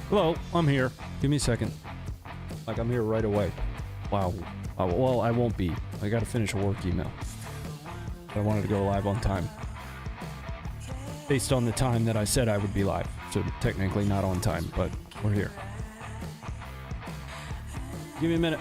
Hello, I'm here. Give me a second. Like, I'm here right away. Wow. Well, I won't be. I gotta finish a work email. I wanted to go live on time. Based on the time that I said I would be live. So technically not on time, but we're here. Give me a minute.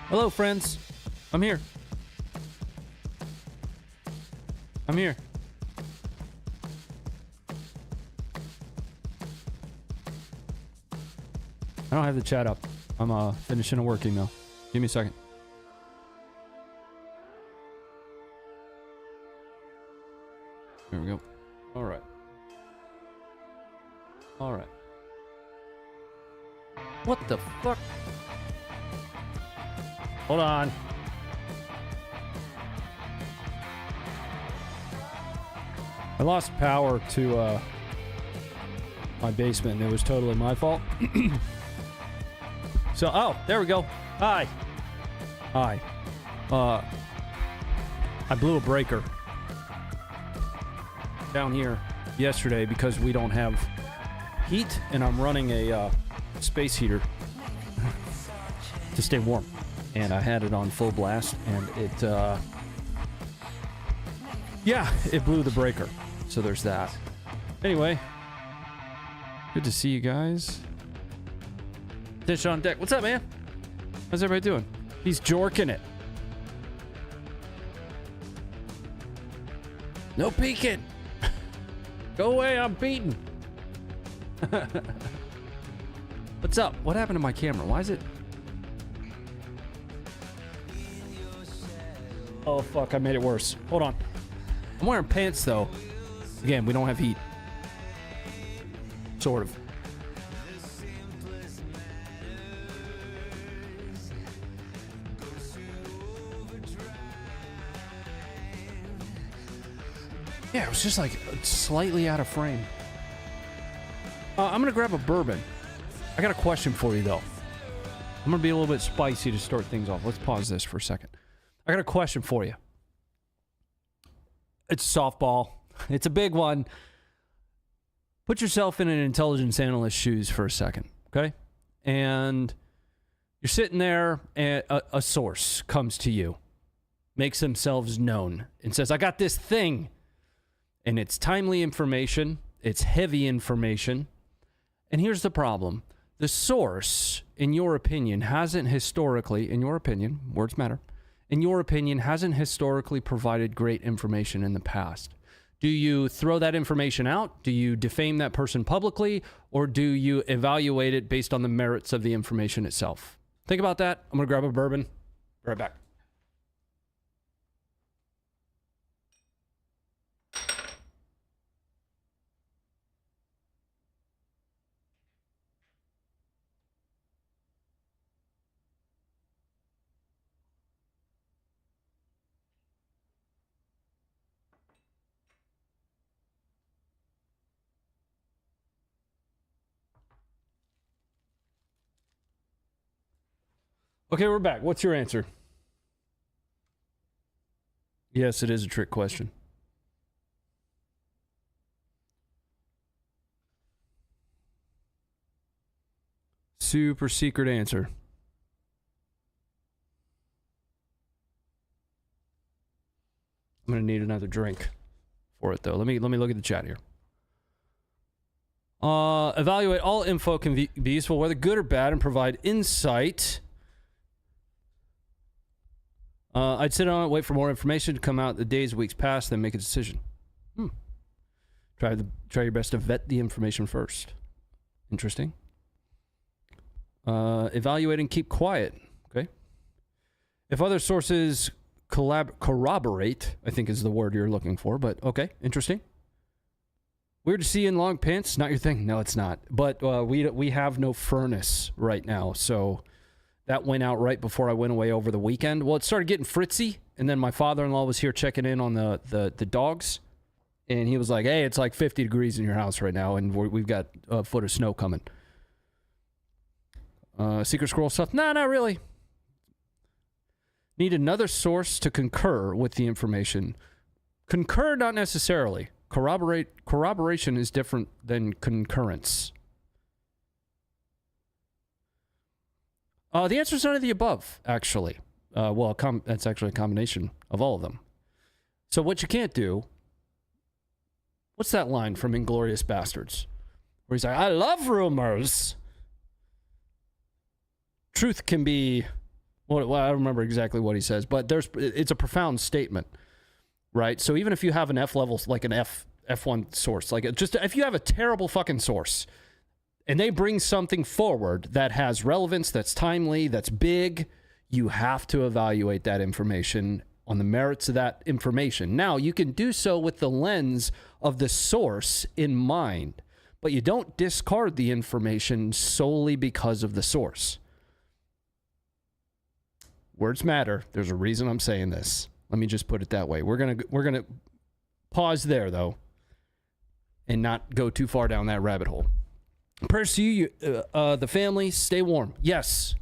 Hello, friends. I'm here. I'm here. I don't have the chat up. I'm finishing a work email. Give me a second. There we go. All right. All right. What the fuck? Hold on. I lost power to my basement and it was totally my fault. So, oh, there we go. Hi. Hi. I blew a breaker down here yesterday because we don't have heat and I'm running a space heater to stay warm. And I had it on full blast, and it, yeah, it blew the breaker. So there's that. Anyway, good to see you guys. Dish on deck. What's up, man? How's everybody doing? He's jorking it. No peeking. Go away, I'm beaten. What's up? What happened to my camera? Why is it... Oh, fuck, I made it worse. Hold on. I'm wearing pants, though. Again, we don't have heat. Sort of. Yeah, it was just like slightly out of frame. I'm gonna grab a bourbon. I got a question for you, though. I'm gonna be a little bit spicy to start things off. Let's pause this for a second. I got a question for you. It's softball. It's a big one. Put yourself in an intelligence analyst's shoes for a second, okay? And you're sitting there, and a source comes to you, makes themselves known, and says, I got this thing. And it's timely information. It's heavy information. And here's the problem. The source, in your opinion, hasn't historically, in your opinion, words matter, in your opinion, hasn't historically provided great information in the past. Do you throw that information out? Do you defame that person publicly? Or do you evaluate it based on the merits of the information itself? Think about that. I'm going to grab a bourbon. Be right back. Okay, we're back. What's your answer? Yes, it is a trick question. Super secret answer. I'm gonna need another drink for it though. Let me look at the chat here. Evaluate all info can be useful, whether good or bad, and provide insight I'd sit on it, wait for more information to come out the days, weeks past, then make a decision. Try your best to vet the information first. Interesting. Evaluate and keep quiet. Okay. If other sources corroborate, I think is the word you're looking for, but okay, interesting. Weird to see you in long pants. Not your thing. No, it's not. But we have no furnace right now, so that went out right before I went away over the weekend. Well, it started getting fritzy, and then my father-in-law was here checking in on the dogs, and he was like, "Hey, it's like 50 degrees in your house right now, and we've got a foot of snow coming." Secret scroll stuff? Nah, not really. Need another source to concur with the information. Concur, not necessarily. Corroboration is different than concurrence. The answer is none of the above, actually. Well, that's actually a combination of all of them. So what you can't do... What's that line from Inglourious Bastards? Where he's like, I love rumors. Truth can be... Well, I don't remember exactly what he says, but it's a profound statement, right? So even if you have an F level, like an F1 source, like just if you have a terrible fucking source and they bring something forward that has relevance, that's timely, that's big, you have to evaluate that information on the merits of that information. Now, you can do so with the lens of the source in mind, but you don't discard the information solely because of the source. Words matter. There's a reason I'm saying this. Let me just put it that way. We're gonna pause there though, and not go too far down that rabbit hole. Prayers to you, the family. Stay warm. Yes.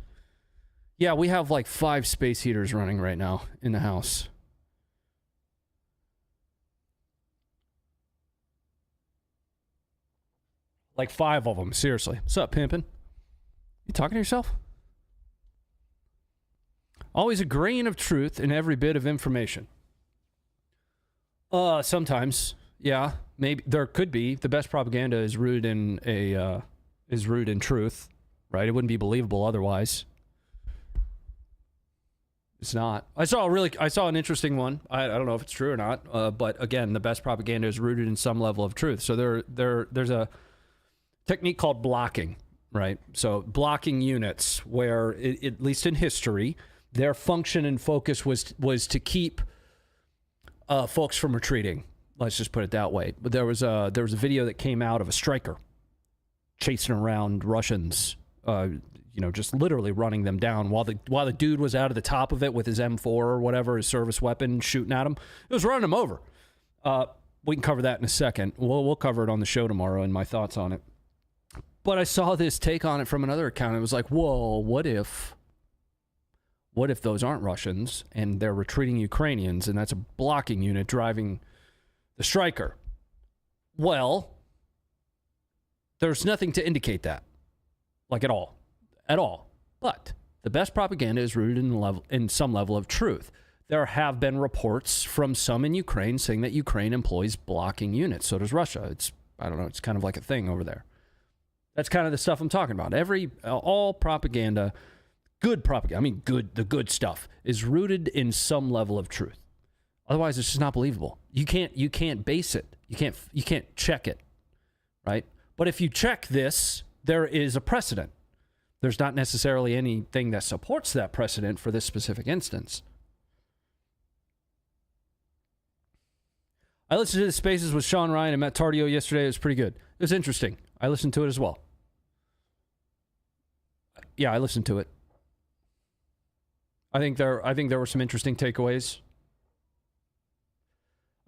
Yeah, we have like 5 space heaters running right now in the house. Like 5 of them. Seriously. What's up, pimpin'? You talking to yourself? Always a grain of truth in every bit of information. Sometimes, yeah, maybe there could be. The best propaganda is rooted in truth, right? It wouldn't be believable otherwise. It's not. I saw an interesting one. I don't know if it's true or not. But again, the best propaganda is rooted in some level of truth. So there's a technique called blocking, right? So blocking units, where at least in history, their function and focus was to keep folks from retreating. Let's just put it that way. But there was a video that came out of a striker chasing around Russians, just literally running them down while the dude was out of the top of it with his M4 or whatever, his service weapon, shooting at him. It was running him over. We can cover that in a second. We'll cover it on the show tomorrow and my thoughts on it. But I saw this take on it from another account. It was like, whoa, what if those aren't Russians and they're retreating Ukrainians and that's a blocking unit driving the striker? Well, there's nothing to indicate that, like at all. But the best propaganda is rooted in some level of truth. There have been reports from some in Ukraine saying that Ukraine employs blocking units. So does Russia. I don't know, it's kind of like a thing over there. That's kind of the stuff I'm talking about. All propaganda, good propaganda, the good stuff, is rooted in some level of truth. Otherwise, it's just not believable. You can't base it. You can't check it, right? But if you check this, there is a precedent. There's not necessarily anything that supports that precedent for this specific instance. I listened to the Spaces with Sean Ryan and Matt Tardio yesterday. It was pretty good. It was interesting. I listened to it as well. Yeah, I listened to it. I think there were some interesting takeaways.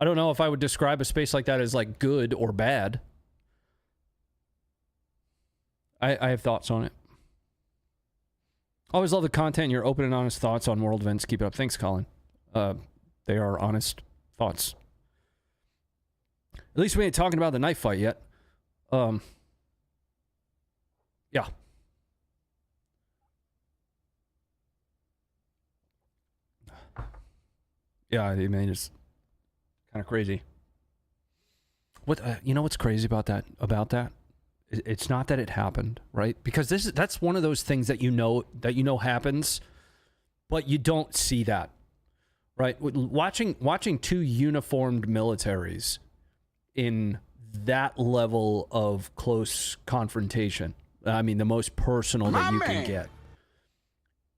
I don't know if I would describe a space like that as like good or bad. I have thoughts on it. Always love the content, your open and honest thoughts on world events. Keep it up. Thanks, Colin. They are honest thoughts. At least we ain't talking about the knife fight yet. Yeah. Yeah, I mean, it's kind of crazy. What you know what's crazy about that? It's not that it happened, right? Because that's one of those things that you know happens, but you don't see that. right? Watching two uniformed militaries in that level of close confrontation, I mean, the most personal that you can get,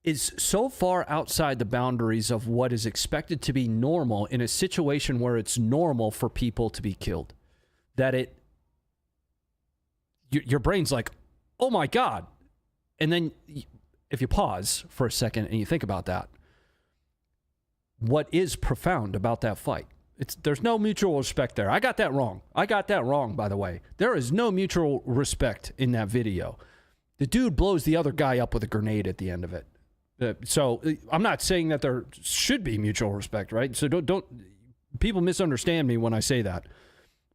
is so far outside the boundaries of what is expected to be normal in a situation where it's normal for people to be killed, that your brain's like, oh my God. And then if you pause for a second and you think about that, what is profound about that fight? There's no mutual respect there. I got that wrong. By the way. There is no mutual respect in that video. The dude blows the other guy up with a grenade at the end of it. So I'm not saying that there should be mutual respect, right? So don't people misunderstand me when I say that.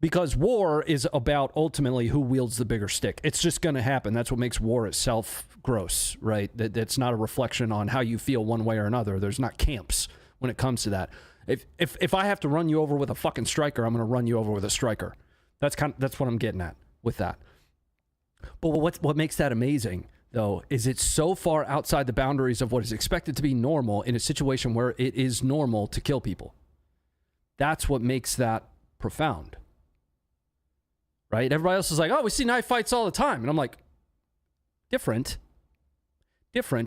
Because war is about ultimately who wields the bigger stick. It's just going to happen. That's what makes war itself gross, right? That's not a reflection on how you feel one way or another. There's not camps when it comes to that. If I have to run you over with a fucking striker, I'm going to run you over with a striker. That's what I'm getting at with that. But what makes that amazing, though, is it's so far outside the boundaries of what is expected to be normal in a situation where it is normal to kill people. That's what makes that profound. Right? Everybody else is like, oh, we see knife fights all the time. And I'm like, different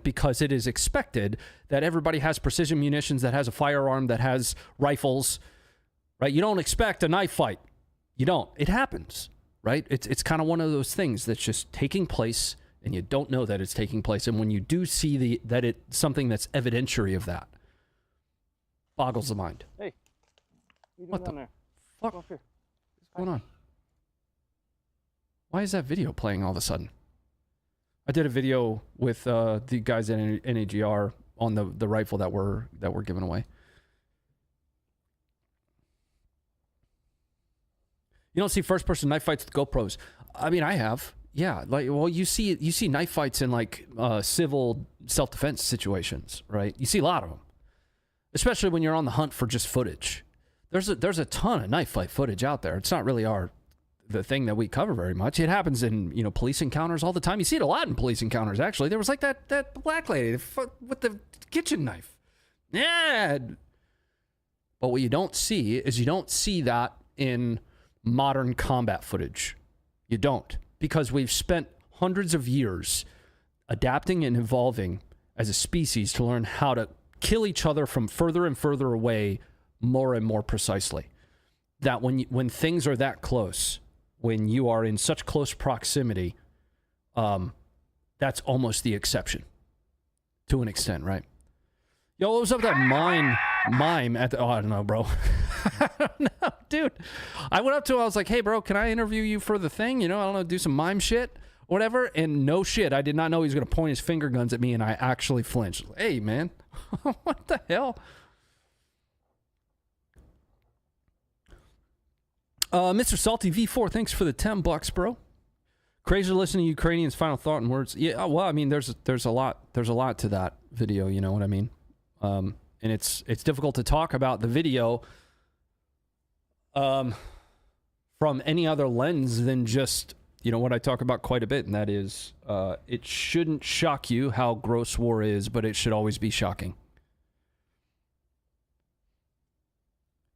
because it is expected that everybody has precision munitions, that has a firearm, that has rifles, right? You don't expect a knife fight. You don't. It happens, right? It's kind of one of those things that's just taking place and you don't know that it's taking place. And when you do see that it's something that's evidentiary of that, boggles the mind. Hey, what the fuck? What's going on? Why is that video playing all of a sudden? I did a video with the guys at NAGR on the rifle that we're giving away. You don't see first-person knife fights with GoPros. I mean, I have. Yeah, you see knife fights in like civil self-defense situations, right? You see a lot of them, especially when you're on the hunt for just footage. There's a ton of knife fight footage out there. It's not really the thing that we cover very much. It happens in, police encounters all the time. You see it a lot in police encounters, actually. There was like that black lady with the kitchen knife. Yeah. But what you don't see is that in modern combat footage. You don't. Because we've spent hundreds of years adapting and evolving as a species to learn how to kill each other from further and further away more and more precisely. That when things are that close, when you are in such close proximity, that's almost the exception to an extent, right? Yo, what was up with that mime at the... Oh, I don't know, bro. I don't know, dude. I went up to him, I was like, hey, bro, can I interview you for the thing? I don't know, do some mime shit, whatever. And no shit, I did not know he was going to point his finger guns at me, and I actually flinched. Hey, man, what the hell? Mr. Salty V4, thanks for the $10, bro. Crazy to listen to Ukrainians' final thought and words. Yeah, well, I mean, there's a lot to that video. You know what I mean? And it's difficult to talk about the video from any other lens than just what I talk about quite a bit, and that is it shouldn't shock you how gross war is, but it should always be shocking.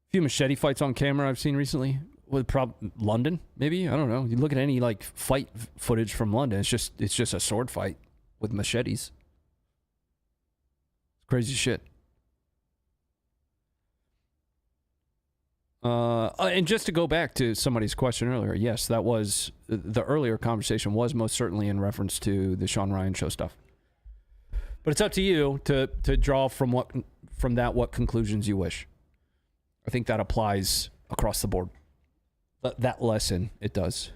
A few machete fights on camera I've seen recently. With London, maybe? I don't know. You look at any fight footage from London, it's just a sword fight with machetes. It's crazy shit. And just to go back to somebody's question earlier, yes, that was the earlier conversation was most certainly in reference to the Sean Ryan show stuff. But it's up to you to draw from that what conclusions you wish. I think that applies across the board. That lesson, it does.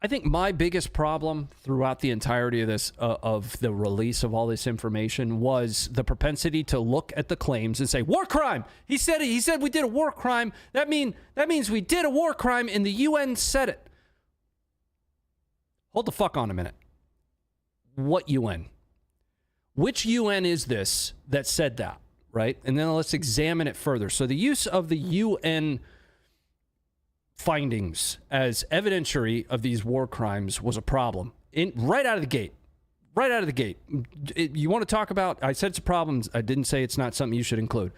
I think my bigged problem throughout the entirety of this, of the release of all this information, was the propensity to look at the claims and say, war crime! He said it. He said we did a war crime. That means we did a war crime and the UN said it. Hold the fuck on a minute. What UN? Which UN is this that said that, right? And then let's examine it further. So the use of the UN findings as evidentiary of these war crimes was a problem right out of the gate. right out of the gate. You want to talk about, I said it's a problem. I didn't say it's not something you should include.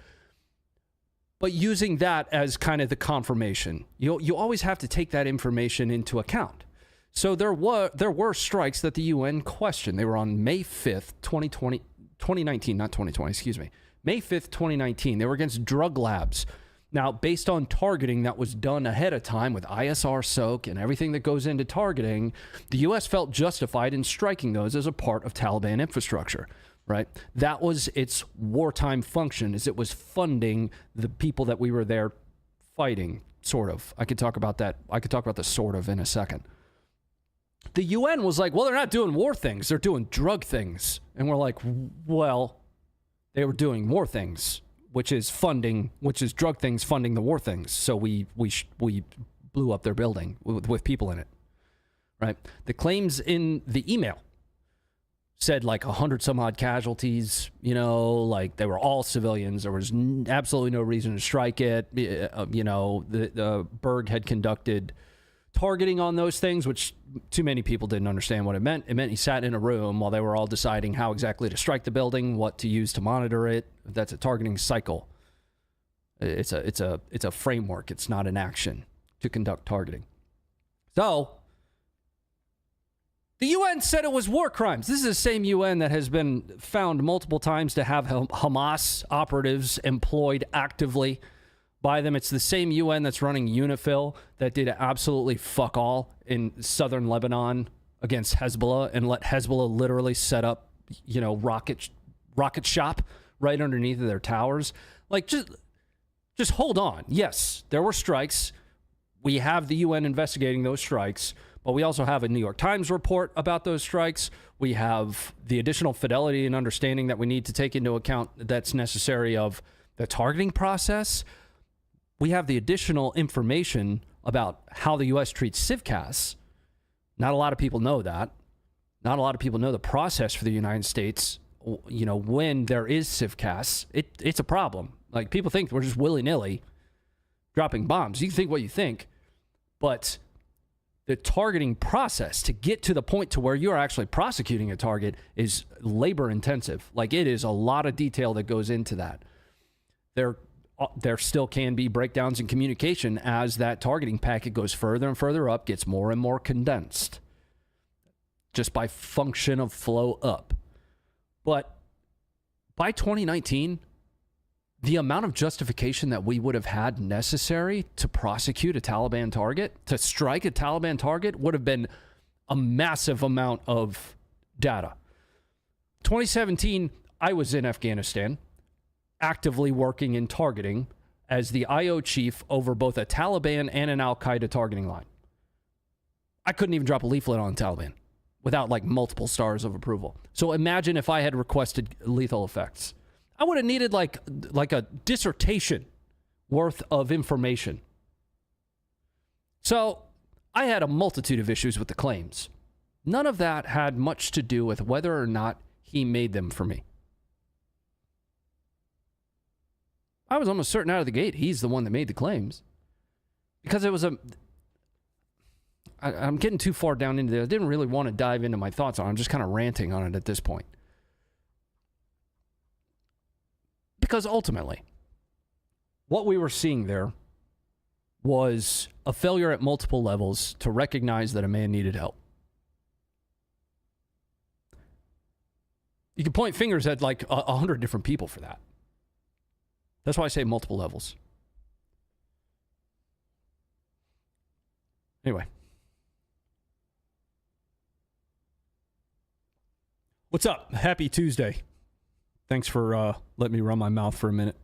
But using that as kind of the confirmation, you always have to take that information into account. So there were strikes that the UN questioned. They were on May 5th, 2019, not 2020, excuse me. May 5th, 2019. They were against drug labs. Now, based on targeting that was done ahead of time with ISR soak and everything that goes into targeting, the U.S. felt justified in striking those as a part of Taliban infrastructure. Right? That was its wartime function, is it was funding the people that we were there fighting, sort of. I could talk about that. I could talk about the sort of in a second. The UN was like, well, they're not doing war things. They're doing drug things. And we're like, well, they were doing war things, which is drug things funding the war things. So we blew up their building with people in it. Right? The claims in the email said like 100 some odd casualties, like they were all civilians. There was absolutely no reason to strike it. The Berg had conducted targeting on those things, which too many people didn't understand what it meant. It meant he sat in a room while they were all deciding how exactly to strike the building, what to use to monitor it. That's a targeting cycle. It's a framework. It's not an action to conduct targeting. So the UN said it was war crimes. This is the same UN that has been found multiple times to have Hamas operatives employed actively by them. It's the same UN that's running UNIFIL that did absolutely fuck all in southern Lebanon against Hezbollah and let Hezbollah literally set up, rocket shop right underneath of their towers. Like, just hold on. Yes, there were strikes. We have the UN investigating those strikes. But we also have a New York Times report about those strikes. We have the additional fidelity and understanding that we need to take into account that's necessary of the targeting process. We have the additional information about how the U.S. treats CIVCAS. Not a lot of people know that. Not a lot of people know the process for the United States. When there is CIVCAS, it's a problem. Like, people think we're just willy-nilly dropping bombs. You can think what you think, but the targeting process to get to the point to where you're actually prosecuting a target is labor intensive. Like, it is a lot of detail that goes into that. There still can be breakdowns in communication as that targeting packet goes further and further up, gets more and more condensed just by function of flow up. But by 2019, the amount of justification that we would have had necessary to prosecute a Taliban target, to strike a Taliban target, would have been a massive amount of data. 2017, I was in Afghanistan, actively working in targeting as the IO chief over both a Taliban and an Al-Qaeda targeting line. I couldn't even drop a leaflet on Taliban without like multiple stars of approval. So imagine if I had requested lethal effects. I would have needed like a dissertation worth of information. So I had a multitude of issues with the claims. None of that had much to do with whether or not he made them for me. I was almost certain out of the gate he's the one that made the claims. Because it was I'm getting too far down into this. I didn't really want to dive into my thoughts on it. I'm just kind of ranting on it at this point. Because ultimately, what we were seeing there was a failure at multiple levels to recognize that a man needed help. You can point fingers at like 100 different people for that. That's why I say multiple levels. Anyway. What's up? Happy Tuesday. Thanks for letting me run my mouth for a minute.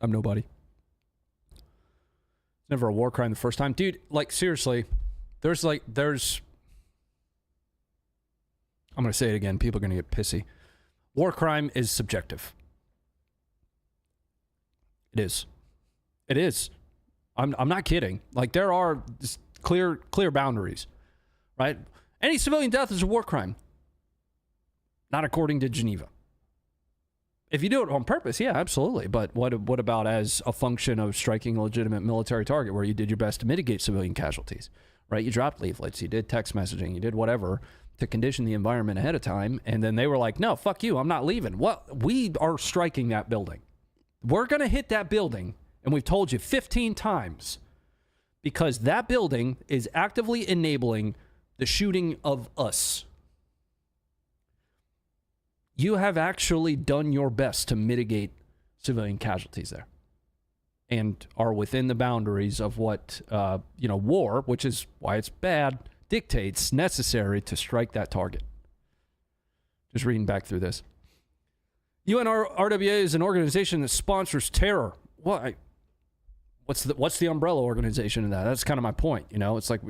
I'm nobody. It's never a war crime the first time. Dude, like, seriously, there's I'm going to say it again. People are going to get pissy. War crime is subjective. It is. It is. I'm not kidding. Like, there are clear boundaries, right? Any civilian death is a war crime. Not according to Geneva. If you do it on purpose, yeah, absolutely. But what about as a function of striking a legitimate military target where you did your best to mitigate civilian casualties, right? You dropped leaflets, you did text messaging, you did whatever to condition the environment ahead of time. And then they were like, no, fuck you, I'm not leaving. Well, we are striking that building. We're going to hit that building. And we've told you 15 times because that building is actively enabling the shooting of us. You have actually done your best to mitigate civilian casualties there and are within the boundaries of what, war, which is why it's bad, dictates necessary to strike that target. Just reading back through this. UNRWA is an organization that sponsors terror. Why? What's the umbrella organization in that? That's kind of my point. It's like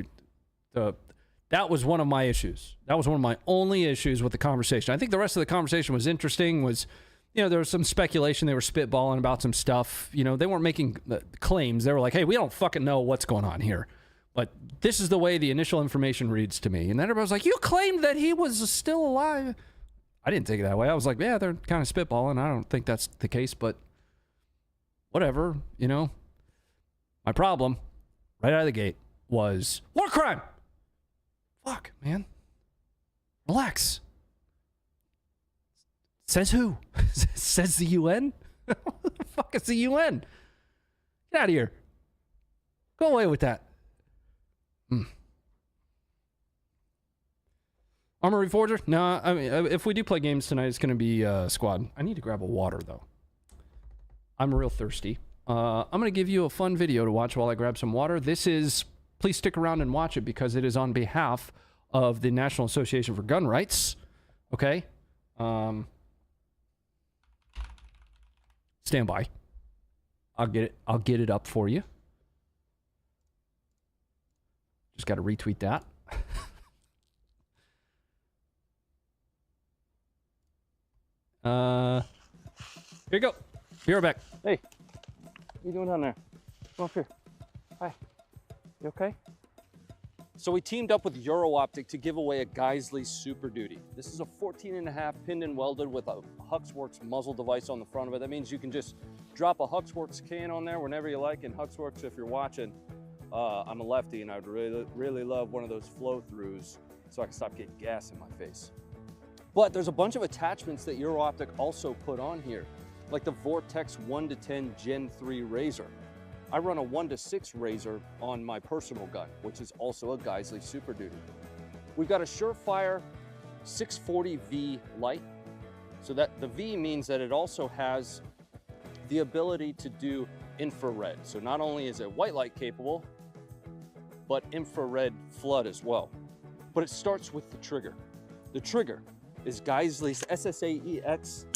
that was one of my issues. That was one of my only issues with the conversation. I think the rest of the conversation was interesting. There was some speculation. They were spitballing about some stuff. They weren't making claims. They were like, hey, we don't fucking know what's going on here. But this is the way the initial information reads to me. And then everybody was like, you claimed that he was still alive. I didn't take it that way. I was like, yeah, they're kind of spitballing. I don't think that's the case, but whatever, My problem, right out of the gate, was war crime. Fuck, man. Relax. Says who? Says the UN? What the fuck is the UN? Get out of here. Go away with that. Armory Forger? No, I mean, if we do play games tonight, it's going to be squad. I need to grab a water, though. I'm real thirsty. I'm going to give you a fun video to watch while I grab some water. Please stick around and watch it because it is on behalf of the National Association for Gun Rights. Okay? Stand by. I'll get it up for you. Just got to retweet that. Here you go. Be right back. Hey, what are you doing down there? Come up here. Hi. You okay? So we teamed up with Euro Optic to give away a Geisley Super Duty. This is a 14.5 pinned and welded with a Huxworks muzzle device on the front of it. That means you can just drop a Huxworks can on there whenever you like. And Huxworks, if you're watching, I'm a lefty and I'd really love one of those flow throughs so I can stop getting gas in my face. But there's a bunch of attachments that Euro Optic also put on here, like the Vortex 1-10 Gen 3 Razor. I run a 1-6 Razor on my personal gun, which is also a Geisley Super Duty. We've got a Surefire 640V light. So that the V means that it also has the ability to do infrared. So not only is it white light capable, but infrared flood as well. But it starts with the trigger. The trigger is Geisley's SSAEX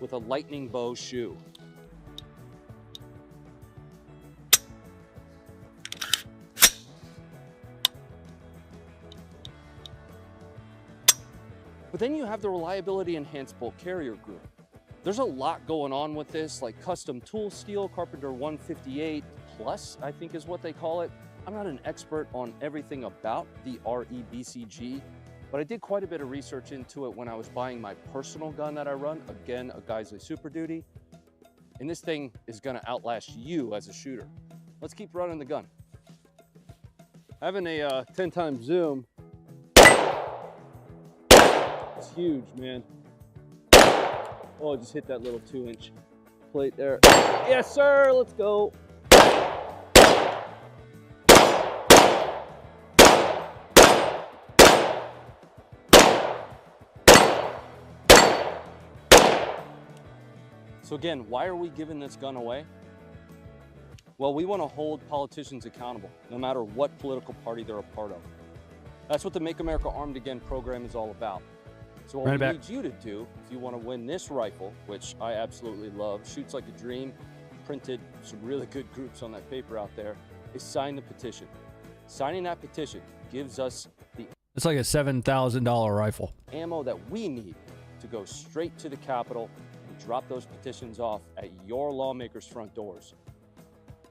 with a lightning bow shoe. But then you have the reliability enhanced bolt carrier group. There's a lot going on with this, like custom tool steel, Carpenter 158 Plus, I think is what they call it. I'm not an expert on everything about the REBCG, but I did quite a bit of research into it when I was buying my personal gun that I run, again, a Geisley Super Duty. And this thing is gonna outlast you as a shooter. Let's keep running the gun. Having a 10 times zoom, it's huge, man. Oh, I just hit that little 2-inch plate there. Yes, sir, let's go. So again, why are we giving this gun away? Well, we want to hold politicians accountable, no matter what political party they're a part of. That's what the Make America Armed Again program is all about. So what we need you to do, if you want to win this rifle, which I absolutely love, shoots like a dream, printed some really good groups on that paper out there, is sign the petition. Signing that petition gives us the... It's like a $7,000 rifle. ...ammo that we need to go straight to the Capitol and drop those petitions off at your lawmakers' front doors.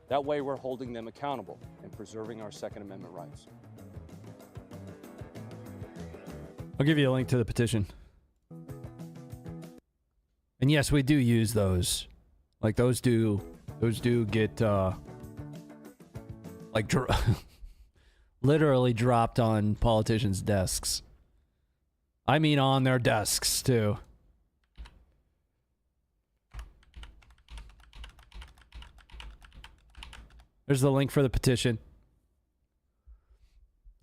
That way we're holding them accountable and preserving our Second Amendment rights. I'll give you a link to the petition. And yes, we do use those. Like those do get literally dropped on politicians' desks. I mean on their desks, too. There's the link for the petition.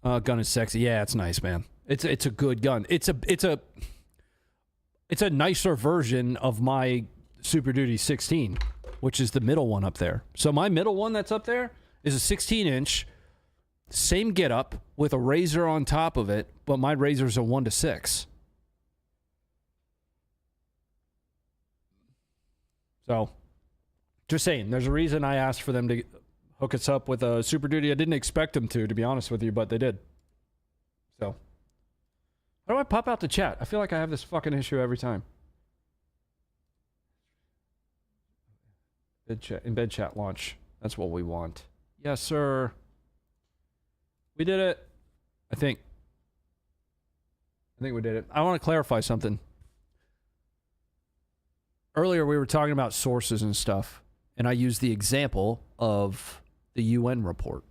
Gun is sexy. Yeah, it's nice, man. It's a good gun. It's a nicer version of my Super Duty 16, which is the middle one up there. So my middle one that's up there is a 16-inch, same getup with a razor on top of it, but my razor's a 1-6. So, just saying, there's a reason I asked for them to hook us up with a Super Duty. I didn't expect them to be honest with you, but they did. So, how do I pop out the chat? I feel like I have this fucking issue every time. Embed chat launch. That's what we want. Yes, sir. We did it. I think we did it. I want to clarify something. Earlier we were talking about sources and stuff, and I used the example of the UN report.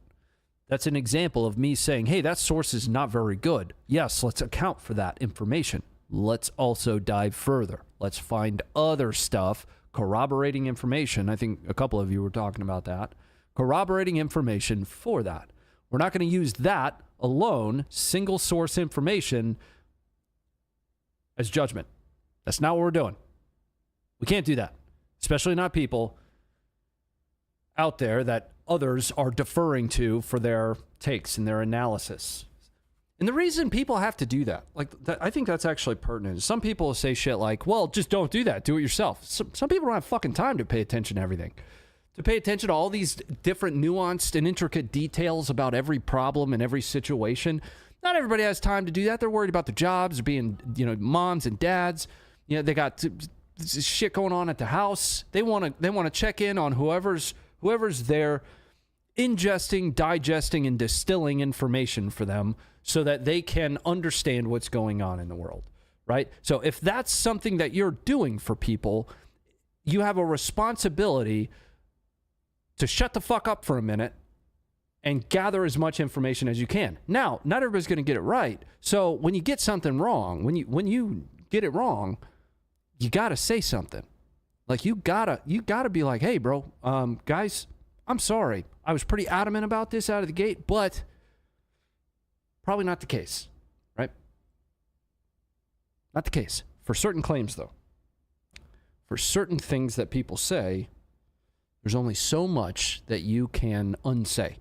That's an example of me saying, hey, that source is not very good. Yes, let's account for that information. Let's also dive further. Let's find other stuff, corroborating information. I think a couple of you were talking about that. Corroborating information for that. We're not going to use that alone, single source information, as judgment. That's not what we're doing. We can't do that, especially not people out there that others are deferring to for their takes and their analysis. And the reason people have to do that, I think that's actually pertinent. Some people say shit like, well, just don't do that. Do it yourself. Some people don't have fucking time to pay attention to everything. To pay attention to all these different nuanced and intricate details about every problem and every situation. Not everybody has time to do that. They're worried about the jobs, being, moms and dads. They got shit going on at the house. They want to check in on whoever's there, ingesting, digesting, and distilling information for them so that they can understand what's going on in the world, right? So if that's something that you're doing for people, you have a responsibility to shut the fuck up for a minute and gather as much information as you can. Now, not everybody's going to get it right. So when you get something wrong, when you get it wrong, you got to say something. Like you gotta be like, hey, bro, guys, I'm sorry. I was pretty adamant about this out of the gate, but probably not the case, right? Not the case. For certain claims, though. For certain things that people say, there's only so much that you can unsay.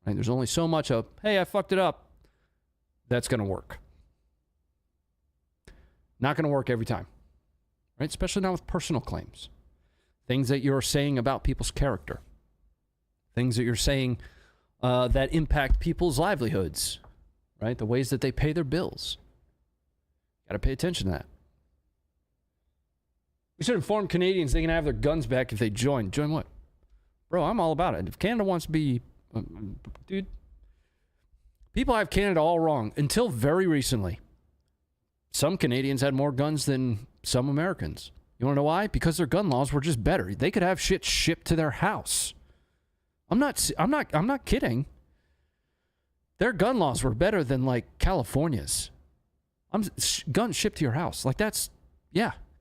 Right? There's only so much of, hey, I fucked it up. That's going to work. Not going to work every time. Right? Especially not with personal claims. Things that you're saying about people's character. Things that you're saying that impact people's livelihoods. Right? The ways that they pay their bills. Got to pay attention to that. We should inform Canadians they can have their guns back if they join. Join what? Bro, I'm all about it. If Canada wants to be... dude, people have Canada all wrong. Until very recently. Some Canadians had more guns than some Americans. You want to know why? Because their gun laws were just better. They could have shit shipped to their house. I'm not kidding. Their gun laws were better than like California's. Guns shipped to your house. Like that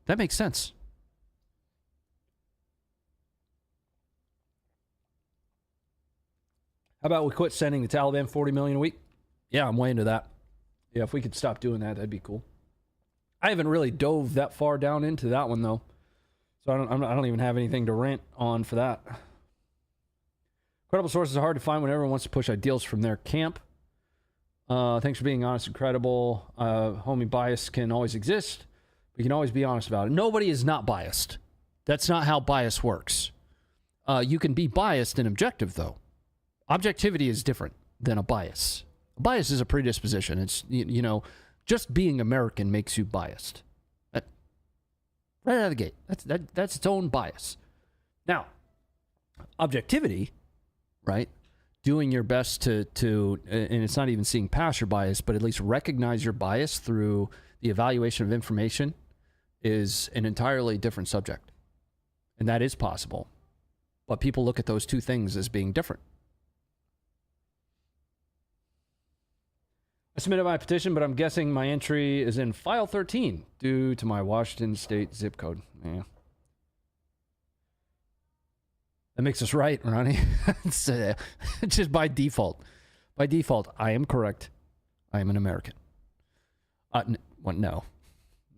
makes sense. How about we quit sending the Taliban $40 million a week? Yeah, I'm way into that. Yeah, if we could stop doing that, that'd be cool. I haven't really dove that far down into that one though, so I don't even have anything to rant on for that. Credible sources are hard to find when everyone wants to push ideals from their camp. Thanks for being honest and credible. Homie, bias can always exist. We can always be honest about it. Nobody is not biased. That's not how bias works. You can be biased and objective though. Objectivity is different than a bias. A bias is a predisposition. It's, just being American makes you biased. Right out of the gate. That's its own bias. Now, objectivity, right? Doing your best to, and it's not even seeing past your bias, but at least recognize your bias through the evaluation of information is an entirely different subject. And that is possible. But people look at those two things as being different. I submitted my petition, but I'm guessing my entry is in file 13 due to my Washington state zip code. Yeah. That makes us right, Ronnie. It's just by default. By default, I am correct. I am an American. Well, no.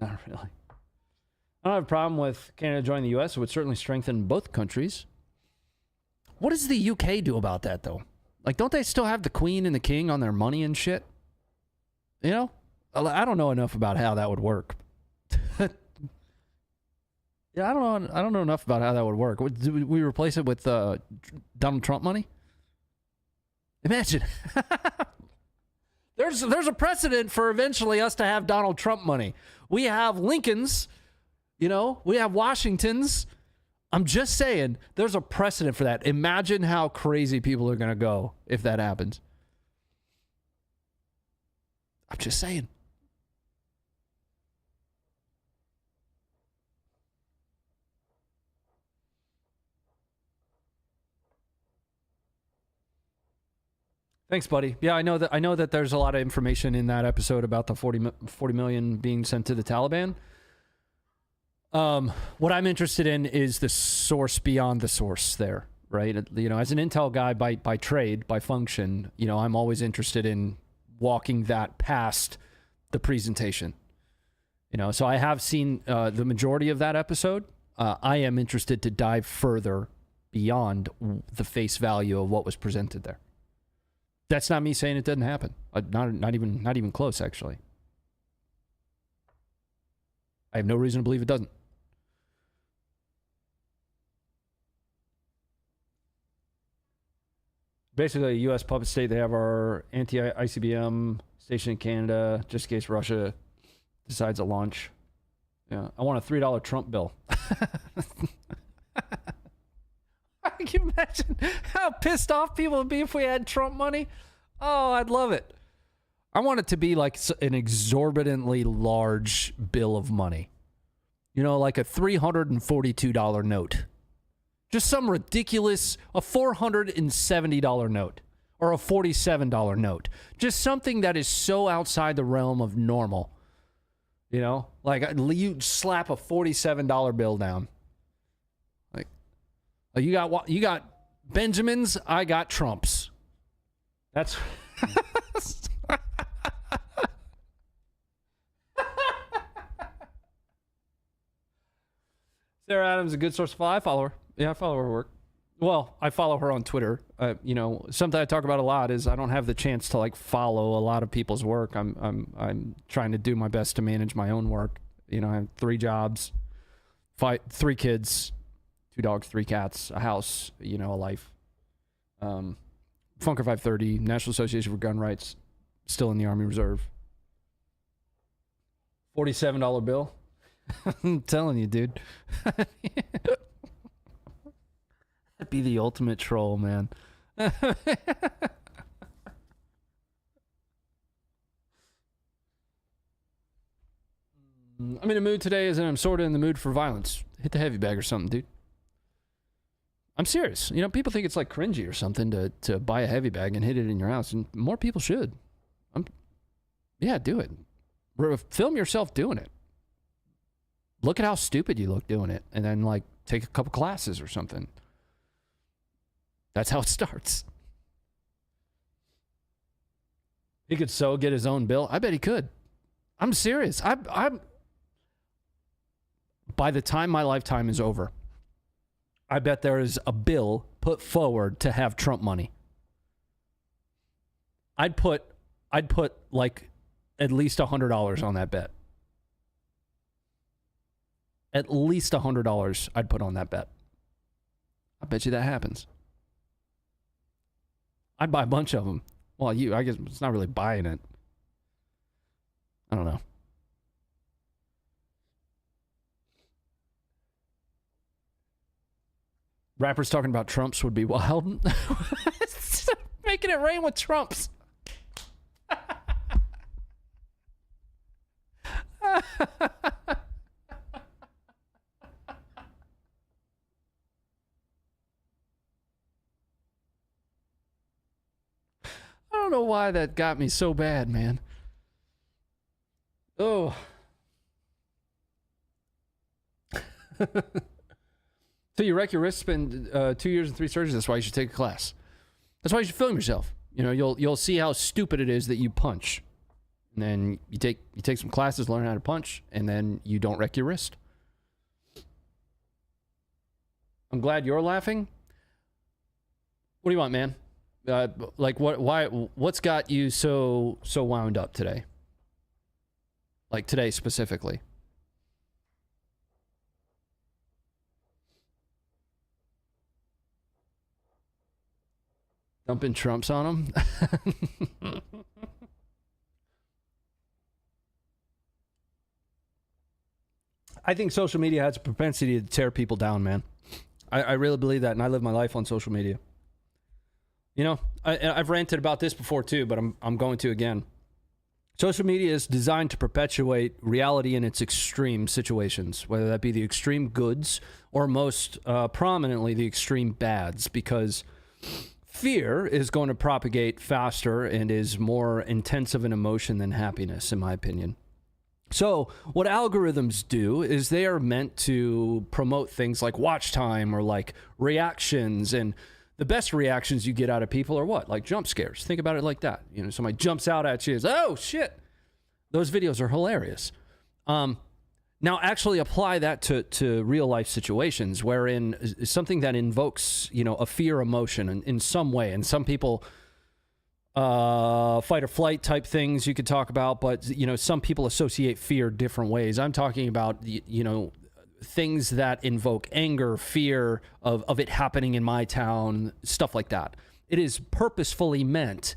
Not really. I don't have a problem with Canada joining the U.S. It would certainly strengthen both countries. What does the UK do about that, though? Like, don't they still have the Queen and the King on their money and shit? You know? I don't know enough about how that would work. Yeah, I don't know enough about how that would work. Do we replace it with Donald Trump money? Imagine. There's a precedent for eventually us to have Donald Trump money. We have Lincolns, you know, we have Washingtons. I'm just saying, there's a precedent for that. Imagine how crazy people are going to go if that happens. I'm just saying. Thanks, buddy. Yeah, I know that there's a lot of information in that episode about the 40 million being sent to the Taliban. What I'm interested in is the source beyond the source there, right? You know, as an intel guy by trade, by function, you know, I'm always interested in walking that past the presentation. You know, so I have seen the majority of that episode. I am interested to dive further beyond the face value of what was presented there. That's not me saying it didn't happen. Not even close, actually. I have no reason to believe it doesn't. Basically, a U.S. puppet state. They have our anti-ICBM station in Canada, just in case Russia decides to launch. Yeah, I want a $3 Trump bill. Can you imagine how pissed off people would be if we had Trump money? Oh, I'd love it. I want it to be like an exorbitantly large bill of money. You know, like a $342 note. Just some ridiculous, a $470 note or a $47 note. Just something that is so outside the realm of normal. You know, like you slap a $47 bill down. Like, you got Benjamins, I got Trumps. That's Sarah Adams, a good source of follow. I follow her. Yeah, I follow her work. Well, I follow her on Twitter. You know, something I talk about a lot is I don't have the chance to like follow a lot of people's work. I'm trying to do my best to manage my own work. You know, I have 3 jobs, 3 kids, 2 dogs, 3 cats, a house, you know, a life. Funker 530, National Association for Gun Rights, still in the Army Reserve. $47 bill. I'm telling you, dude. That'd be the ultimate troll, man. I'm in a mood today as in I'm sort of in the mood for violence. Hit the heavy bag or something, dude. I'm serious. You know, people think it's like cringy or something to buy a heavy bag and hit it in your house, and more people should. Yeah, do it. Film yourself doing it. Look at how stupid you look doing it, and then like take a couple classes or something. That's how it starts. He could so get his own bill. I bet he could. I'm serious. I'm. By the time my lifetime is over, I bet there is a bill put forward to have Trump money. I'd put like at least $100 on that bet. At least $100 I'd put on that bet. I bet you that happens. I'd buy a bunch of them. Well, I guess it's not really buying it. I don't know. Rappers talking about Trumps would be wild. Making it rain with Trumps. I don't know why that got me so bad, man. Oh. So you wreck your wrist, spend 2 years and 3 surgeries. That's why you should take a class. That's why you should film yourself. You know, you'll see how stupid it is that you punch. And then you take some classes, learn how to punch, and then you don't wreck your wrist. I'm glad you're laughing. What do you want, man? Like what's got you so wound up today? Like today specifically. Dumping Trumps on him? I think social media has a propensity to tear people down, man. I really believe that, and I live my life on social media. You know, I've ranted about this before too, but I'm going to again. Social media is designed to perpetuate reality in its extreme situations, whether that be the extreme goods or most prominently the extreme bads, because fear is going to propagate faster and is more intensive an emotion than happiness, in my opinion. So what algorithms do is they are meant to promote things like watch time or like reactions, and the best reactions you get out of people are what? Like jump scares. Think about it like that. You know, somebody jumps out at you, oh shit. Those videos are hilarious. Now actually apply that to real life situations wherein something that invokes, you know, a fear emotion in some way, and some people fight or flight type things you could talk about, but you know, some people associate fear different ways. I'm talking about, you know, things that invoke anger, fear of it happening in my town, stuff like that. It is purposefully meant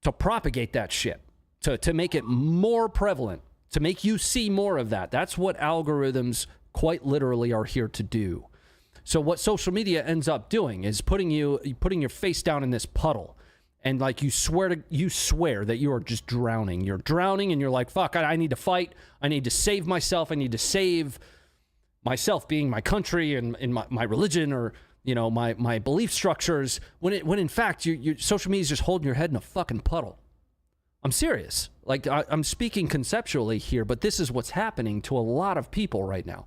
to propagate that shit, to make it more prevalent, to make you see more of that. That's what algorithms quite literally are here to do. So what social media ends up doing is putting your face down in this puddle, and like you swear that you are just drowning. You're drowning, and you're like, fuck, I need to fight. I need to save myself. I need to save myself, being my country and in my religion, or you know, my belief structures. When in fact your social media is just holding your head in a fucking puddle. I'm serious. Like I'm speaking conceptually here, but this is what's happening to a lot of people right now.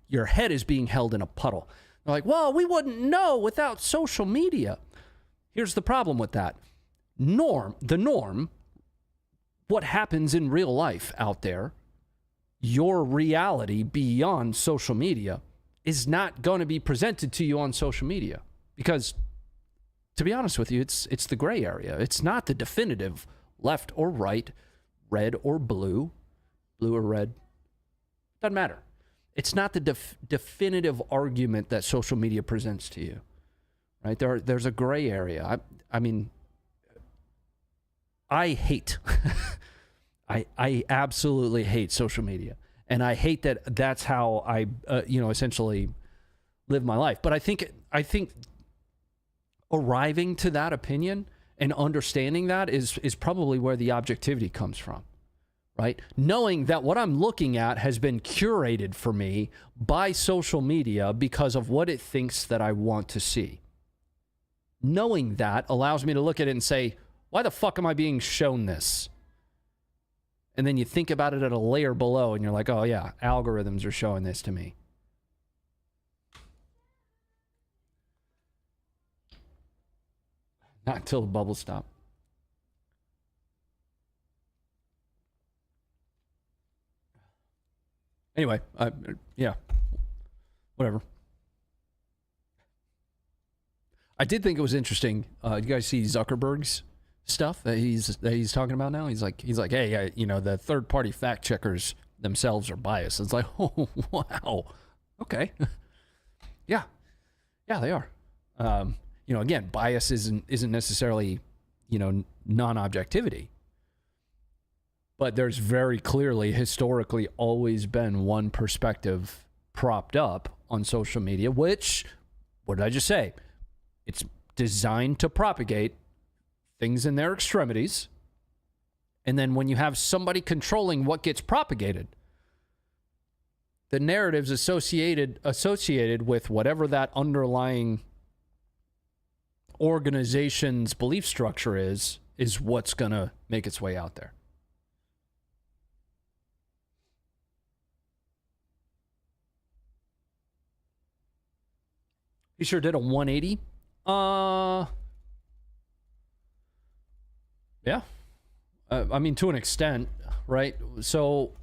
Your head is being held in a puddle. They're like, well, we wouldn't know without social media. Here's the problem with that. The norm, what happens in real life out there, your reality beyond social media is not going to be presented to you on social media. Because, to be honest with you, it's the gray area. It's not the definitive left or right, red or blue or red. Doesn't matter. It's not the definitive argument that social media presents to you, right? There's a gray area. I mean, I hate, I absolutely hate social media, and I hate that that's how I, essentially live my life. But I think arriving to that opinion and understanding that is probably where the objectivity comes from. Right? Knowing that what I'm looking at has been curated for me by social media because of what it thinks that I want to see. Knowing that allows me to look at it and say, why the fuck am I being shown this? And then you think about it at a layer below and you're like, oh yeah, algorithms are showing this to me. Not until the bubbles stop. Anyway, yeah, whatever. I did think it was interesting. You guys see Zuckerberg's stuff that he's talking about now? He's like, hey, you know, the third party fact checkers themselves are biased. It's like, oh wow, okay, yeah, they are. You know, again, bias isn't necessarily, you know, non-objectivity. But there's very clearly, historically, always been one perspective propped up on social media, which, what did I just say? It's designed to propagate things in their extremities. And then when you have somebody controlling what gets propagated, the narratives associated with whatever that underlying organization's belief structure is what's going to make its way out there. He sure did a 180. Yeah. I mean, to an extent, right? So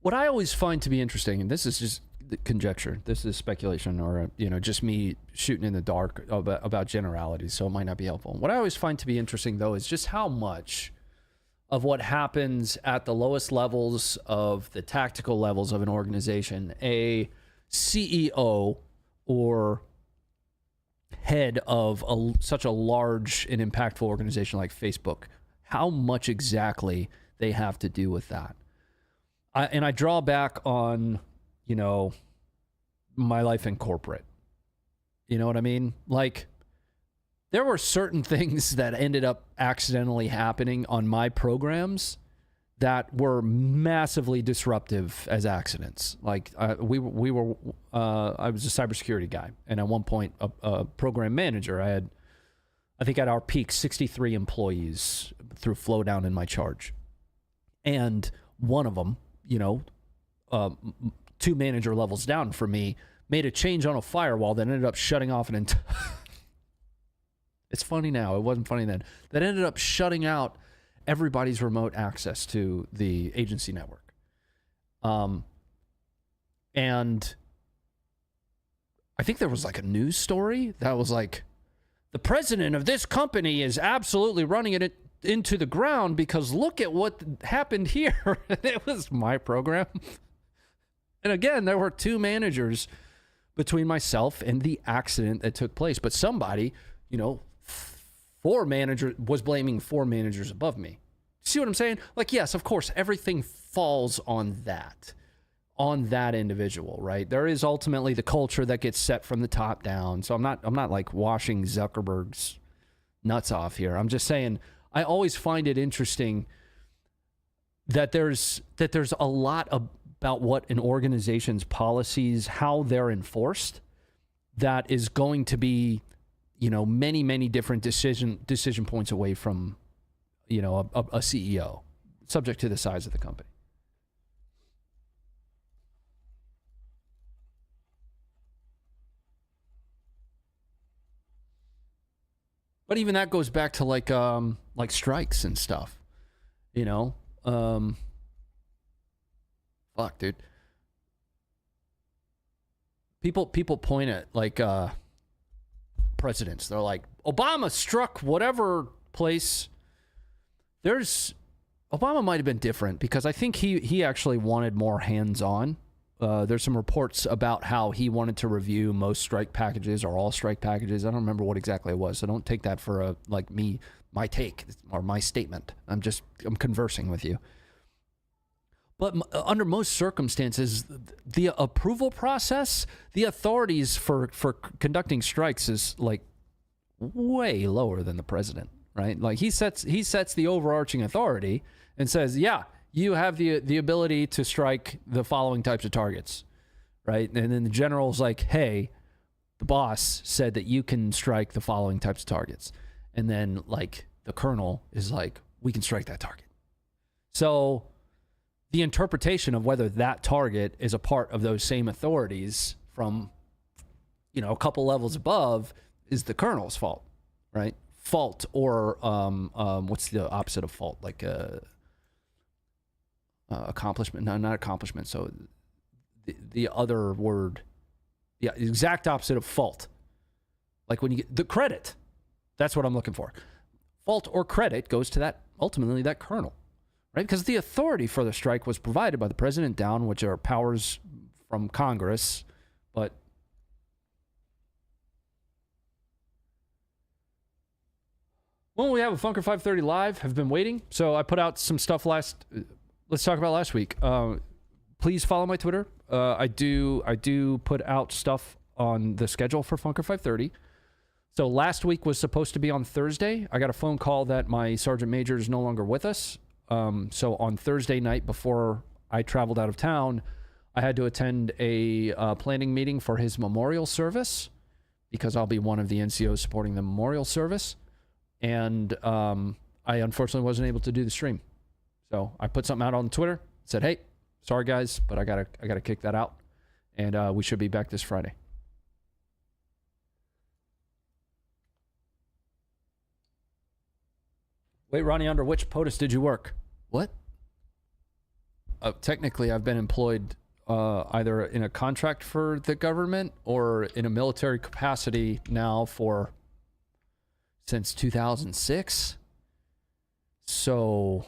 what I always find to be interesting, and this is just conjecture, this is speculation, or, just me shooting in the dark about generalities, so it might not be helpful. What I always find to be interesting, though, is just how much of what happens at the lowest levels of the tactical levels of an organization, a CEO or head of such a large and impactful organization like Facebook, how much exactly they have to do with that. I draw back on, my life in corporate. You know what I mean? Like, there were certain things that ended up accidentally happening on my programs that were massively disruptive as accidents. Like, I was a cybersecurity guy, and at one point, a program manager. I think at our peak, 63 employees through flow down in my charge, and one of them, 2 manager levels down from me, made a change on a firewall that ended up shutting off an entire. It's funny now. It wasn't funny then. That ended up shutting out everybody's remote access to the agency network. And I think there was like a news story that was like, the president of this company is absolutely running it into the ground because look at what happened here. It was my program. And again, there were 2 managers between myself and the accident that took place. But somebody, 4 managers was blaming 4 managers above me. See what I'm saying? Like, yes, of course, everything falls on that individual, right? There is ultimately the culture that gets set from the top down. So I'm not like washing Zuckerberg's nuts off here. I'm just saying I always find it interesting that there's a lot about what an organization's policies, how they're enforced, that is going to be, many, many different decision points away from, a CEO, subject to the size of the company. But even that goes back to like strikes and stuff, fuck, dude. People point at like presidents. They're like, Obama struck whatever place. Obama might have been different because I think he actually wanted more hands-on. There's some reports about how he wanted to review most strike packages or all strike packages. I don't remember what exactly it was, so don't take that for my take or my statement. I'm conversing with you. But under most circumstances, the approval process, the authorities for conducting strikes is like way lower than the president, right? Like he sets the overarching authority and says, yeah, you have the ability to strike the following types of targets, right? And then the general's like, hey, the boss said that you can strike the following types of targets. And then like the colonel is like, we can strike that target. So the interpretation of whether that target is a part of those same authorities from, a couple levels above is the colonel's fault, right? Fault or what's the opposite of fault? Like accomplishment? No, not accomplishment. So the other word, yeah, the exact opposite of fault. Like when you get the credit, that's what I'm looking for. Fault or credit goes to ultimately that colonel. Right? Because the authority for the strike was provided by the president down, which are powers from Congress. But well, we have a Funker 530 live. Have been waiting. So I put out some stuff let's talk about last week. Please follow my Twitter. I do put out stuff on the schedule for Funker 530. So last week was supposed to be on Thursday. I got a phone call that my Sergeant Major is no longer with us. So on Thursday night before I traveled out of town, I had to attend a planning meeting for his memorial service because I'll be one of the NCOs supporting the memorial service. And I unfortunately wasn't able to do the stream. So I put something out on Twitter, said, hey, sorry guys, but I gotta kick that out. And we should be back this Friday. Wait, Ronnie, under which POTUS did you work? What? Technically, I've been employed either in a contract for the government or in a military capacity now since 2006. So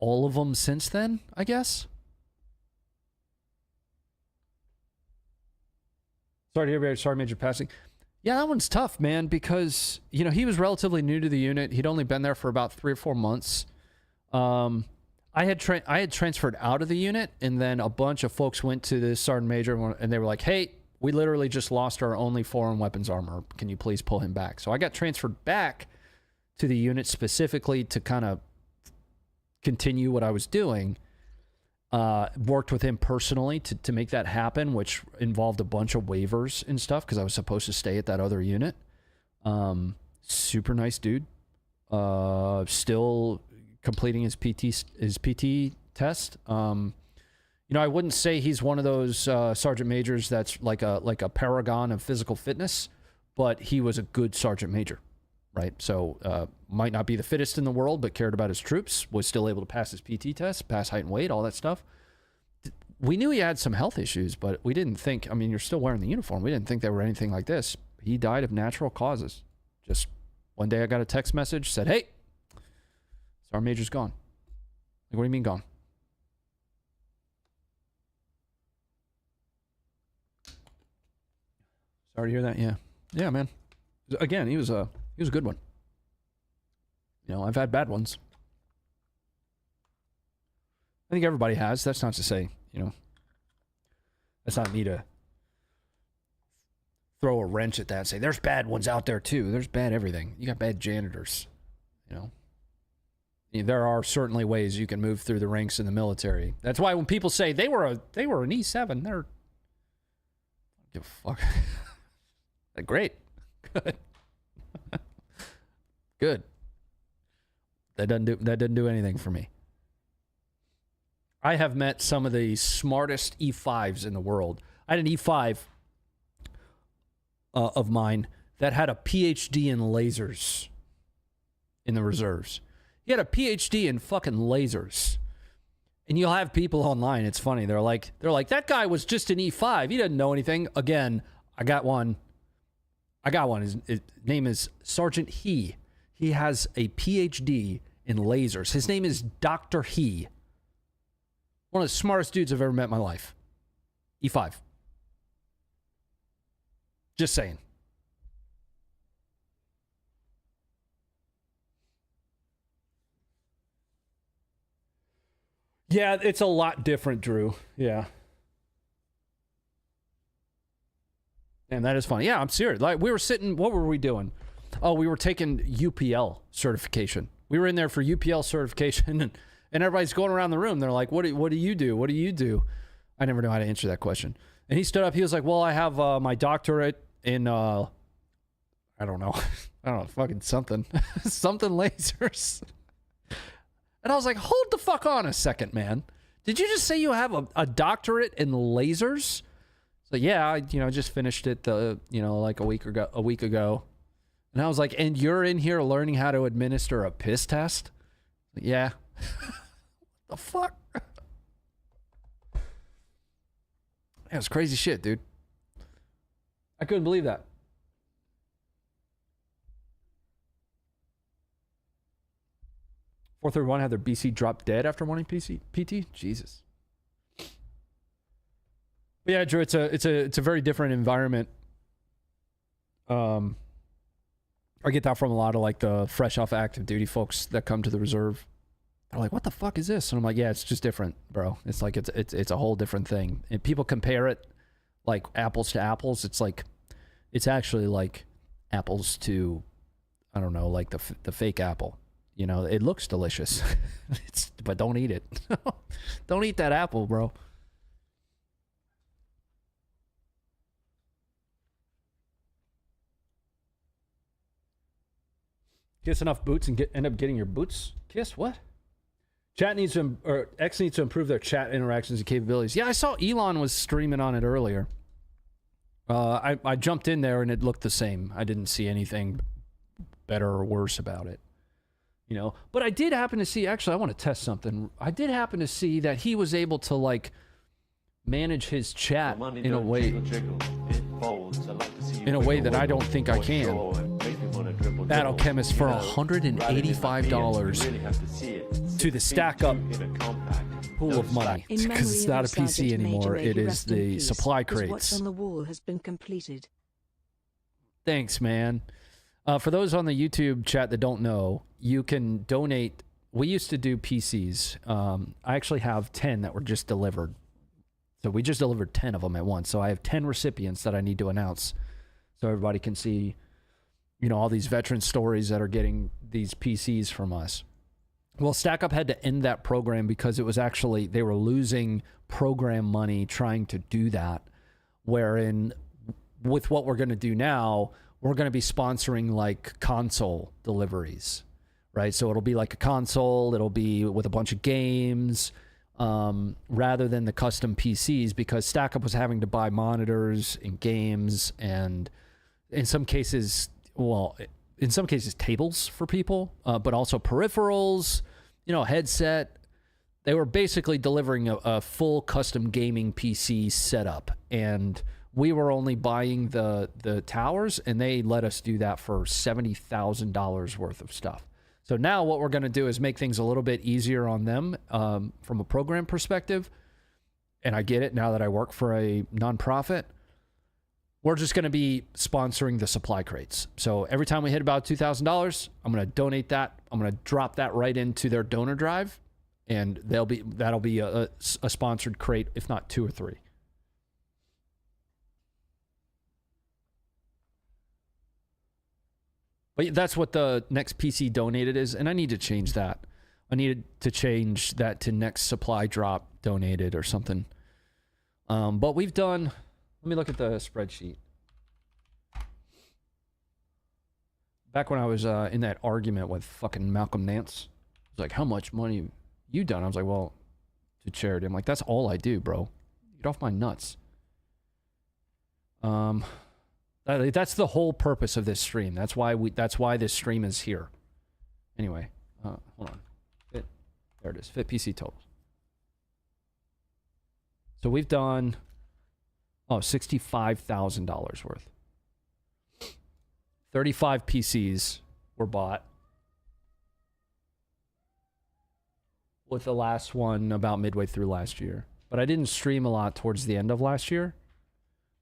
all of them since then, I guess. Sorry to hear, sorry, Major passing. Yeah, that one's tough, man, because, you know, he was relatively new to the unit. He'd only been there for about 3 or 4 months. I had transferred out of the unit, and then a bunch of folks went to the sergeant major, and they were like, hey, we literally just lost our only foreign weapons armor. Can you please pull him back? So I got transferred back to the unit specifically to kind of continue what I was doing. Worked with him personally to make that happen, which involved a bunch of waivers and stuff because I was supposed to stay at that other unit. Super nice dude. Still completing his PT test. You know, I wouldn't say he's one of those sergeant majors that's like a paragon of physical fitness, but he was a good sergeant major, right? So might not be the fittest in the world, but cared about his troops, was still able to pass his PT test, pass height and weight, all that stuff. We knew he had some health issues, but we didn't think, I mean, you're still wearing the uniform. We didn't think they were anything like this. He died of natural causes. Just one day I got a text message, said, hey, Sergeant Major's gone. Like, what do you mean gone? Sorry to hear that. Yeah. Yeah, man. Again, he was a good one. You know, I've had bad ones. I think everybody has. That's not to say, you know, that's not me to throw a wrench at that and say, there's bad ones out there too. There's bad everything. You got bad janitors, you know. There are certainly ways you can move through the ranks in the military. That's why when people say they were an E7, they're, give a fuck. Great. Good. Good. That doesn't do anything for me. I have met some of the smartest E5s in the world. I had an E5 of mine that had a PhD in lasers in the reserves. He had a PhD in fucking lasers. And you'll have people online, it's funny, they're like, that guy was just an E5. He doesn't know anything. Again, I got one. His name is Sergeant He. He has a PhD in lasers. His name is Dr. He. One of the smartest dudes I've ever met in my life. E5. Just saying. Yeah, it's a lot different, Drew. Yeah. And that is funny. Yeah, I'm serious. Like, we were sitting, what were we doing? Oh, we were taking UPL certification. We were in there for UPL certification, and everybody's going around the room. They're like, what do you do? What do you do? I never knew how to answer that question. And he stood up. He was like, well, I have my doctorate in, I don't know, fucking something. Something lasers. And I was like, hold the fuck on a second, man. Did you just say you have a doctorate in lasers? So yeah, I just finished it like a week ago. And I was like, and you're in here learning how to administer a piss test? Yeah. What the fuck? That was crazy shit, dude. I couldn't believe that. .431 had their BC drop dead after wanting PT? Jesus. But yeah, Drew, it's a very different environment. I get that from a lot of like the fresh off active duty folks that come to the reserve. They're like, what the fuck is this? And I'm like, yeah, it's just different, bro. It's like it's a whole different thing. And people compare it like apples to apples. It's like it's actually like apples to, I don't know, like the fake apple. You know, it looks delicious. But don't eat it. Don't eat that apple, bro. Kiss enough boots and end up getting your boots kissed? What? X needs to improve their chat interactions and capabilities. Yeah, I saw Elon was streaming on it earlier. I jumped in there and it looked the same. I didn't see anything better or worse about it. you know. But I did happen to see, actually, I want to test something. I did happen to see that he was able to like manage his chat in a way, that I don't think I can. Battle Chemist for $185 to the stack up pool of money, because it's not a PC anymore. It is the supply crates. What's on the wall has been completed. Thanks, man. For those on the YouTube chat that don't know, you can donate. We used to do PCs. I actually have 10 that were just delivered. So we just delivered 10 of them at once. So I have 10 recipients that I need to announce so everybody can see, you know, all these veteran stories that are getting these PCs from us. Well, StackUp had to end that program because it was actually, they were losing program money trying to do that. Wherein, with what we're going to do now, we're going to be sponsoring like console deliveries, right? So it'll be like a console, it'll be with a bunch of games, rather than the custom PCs, because StackUp was having to buy monitors and games, and in some cases, tables for people, but also peripherals, you know, headset. They were basically delivering a full custom gaming PC setup, and we were only buying the towers, and they let us do that for $70,000 worth of stuff. So now what we're going to do is make things a little bit easier on them from a program perspective. And I get it now that I work for a nonprofit. We're just going to be sponsoring the supply crates. So every time we hit about $2,000, I'm going to donate that. I'm going to drop that right into their donor drive, and that'll be a sponsored crate, if not 2 or 3. But that's what the next PC donated is, and I need to change that. I needed to change that to next supply drop donated or something. But we've done... Let me look at the spreadsheet. Back when I was in that argument with fucking Malcolm Nance, he was like, how much money you done? I was like, well, to charity. I'm like, that's all I do, bro. Get off my nuts. That's the whole purpose of this stream. That's why this stream is here. Anyway, hold on. There it is. Fit PC totals. So we've done $65,000 worth. 35 PCs were bought, with the last one about midway through last year. But I didn't stream a lot towards the end of last year.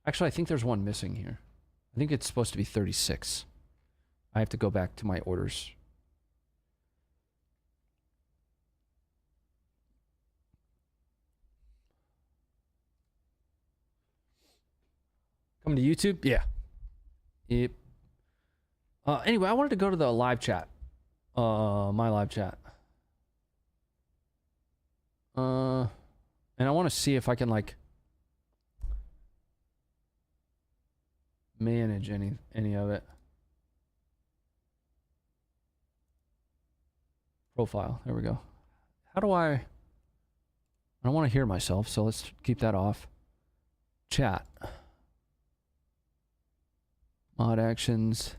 Actually, I think there's one missing here. I think it's supposed to be 36. I have to go back to my orders. Coming to YouTube? Yeah. Yep. Anyway, I wanted to go to the live chat. My live chat. And I want to see if I can, like, manage any of it. Profile. There we go. How do I don't want to hear myself, so let's keep that off. Chat. Mod actions.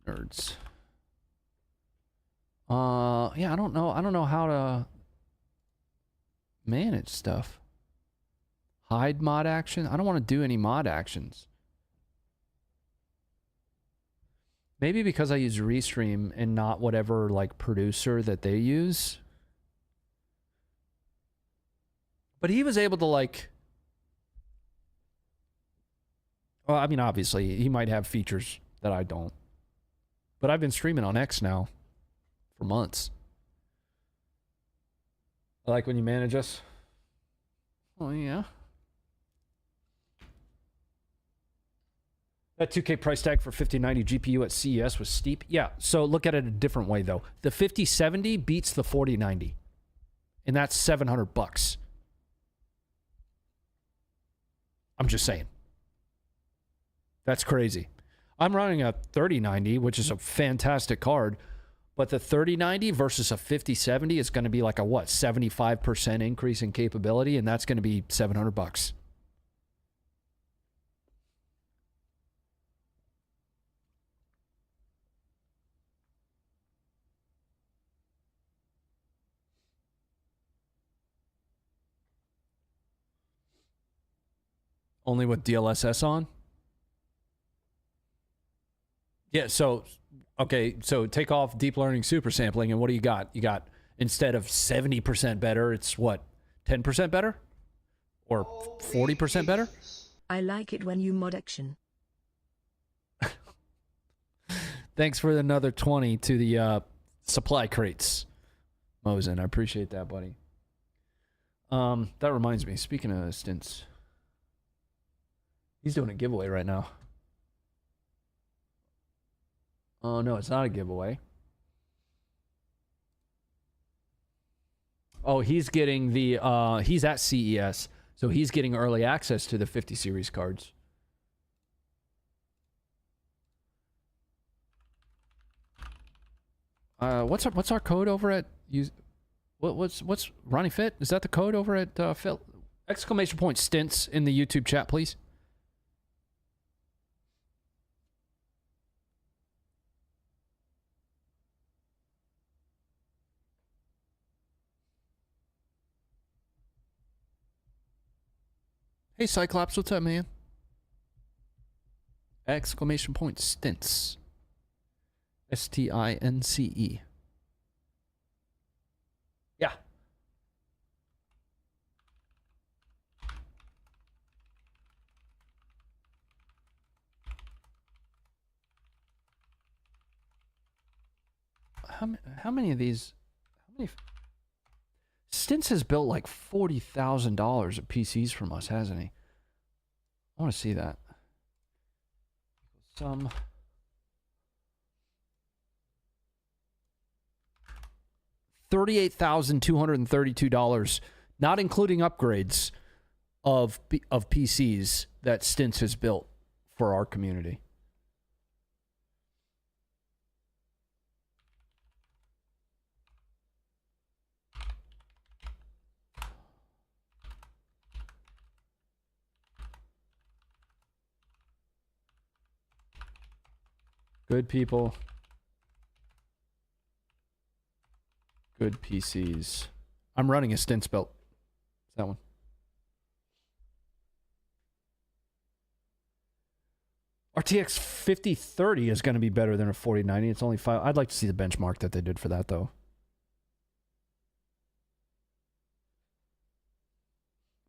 Nerds. Yeah, I don't know how to manage stuff. Hide mod action. I don't want to do any mod actions. Maybe because I use Restream and not whatever like producer that they use. But he was able to like... Well, I mean, obviously, he might have features that I don't. But I've been streaming on X now for months. I like when you manage us. Oh, yeah. That 2K price tag for 5090 GPU at CES was steep. Yeah, so look at it a different way, though. The 5070 beats the 4090. And that's $700. I'm just saying. That's crazy. I'm running a 3090, which is a fantastic card, but the 3090 versus a 5070 is going to be like a, what, 75% increase in capability, and that's going to be $700. Only with DLSS on? Yeah, so, okay, so take off deep learning super sampling, and what do you got? You got, instead of 70% better, it's what, 10% better? Or 40% better? I like it when you mod action. Thanks for another 20 to the supply crates, Mosen. I appreciate that, buddy. That reminds me, speaking of stints, he's doing a giveaway right now. Oh, no, it's not a giveaway. Oh, he's getting the, he's at CES, so he's getting early access to the 50 series cards. What's our code over at what's Ronnie Fit? Is that the code over at Phil? Exclamation point stints in the YouTube chat, please. Hey Cyclops, what's up, man? Exclamation point stints. STINCE. Yeah. How many of these? How many? Stints has built like $40,000 of PCs from us, hasn't he? I want to see that. Some. $38,232, not including upgrades of PCs that Stints has built for our community. Good people. Good PCs. I'm running a Stints belt. It's that one. RTX 5030 is going to be better than a 4090. It's only 5. I'd like to see the benchmark that they did for that, though.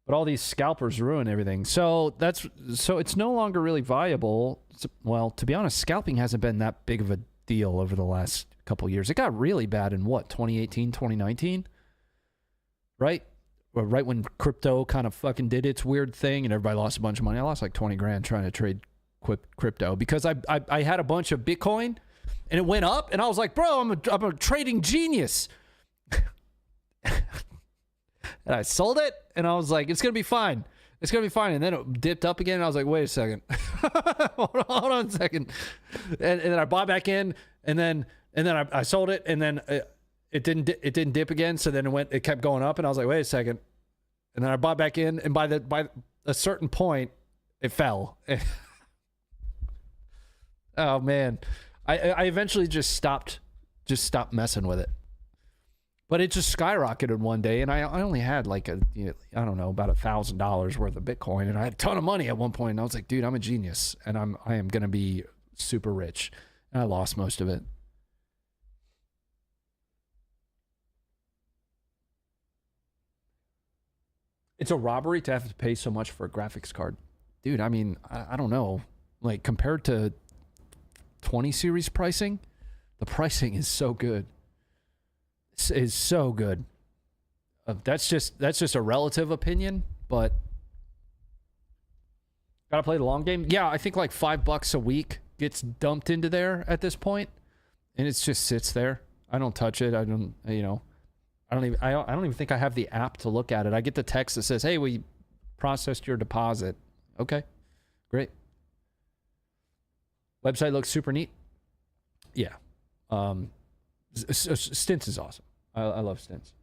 But all these scalpers ruin everything. So it's no longer really viable. Well, to be honest, scalping hasn't been that big of a deal over the last couple years. It got really bad in what, 2018, 2019? Right? Right when crypto kind of fucking did its weird thing and everybody lost a bunch of money. I lost like 20 grand trying to trade crypto because I had a bunch of Bitcoin and it went up and I was like, bro, I'm a trading genius. And I sold it and I was like, it's going to be fine. It's going to be fine. And then it dipped up again and I was like, wait a second. hold on a second. And then I bought back in and then I sold it and then it didn't dip again. So then it kept going up and I was like, wait a second. And then I bought back in and by a certain point it fell. Oh man. I eventually just stopped messing with it. But it just skyrocketed one day, and I only had like I don't know, about $1,000 worth of Bitcoin, and I had a ton of money at one point. And I was like, dude, I'm a genius, and I am gonna be super rich, and I lost most of it. It's a robbery to have to pay so much for a graphics card, dude. I mean, I don't know, like compared to 20 series pricing, the pricing is so good. Is so good. That's just a relative opinion, but gotta play the long game. Yeah, I think like $5 a week gets dumped into there at this point, and it just sits there. I don't touch it. I don't even think I have the app to look at it. I get the text that says, "Hey, we processed your deposit." Okay, great. Website looks super neat. Yeah. Stints is awesome. I love Stints.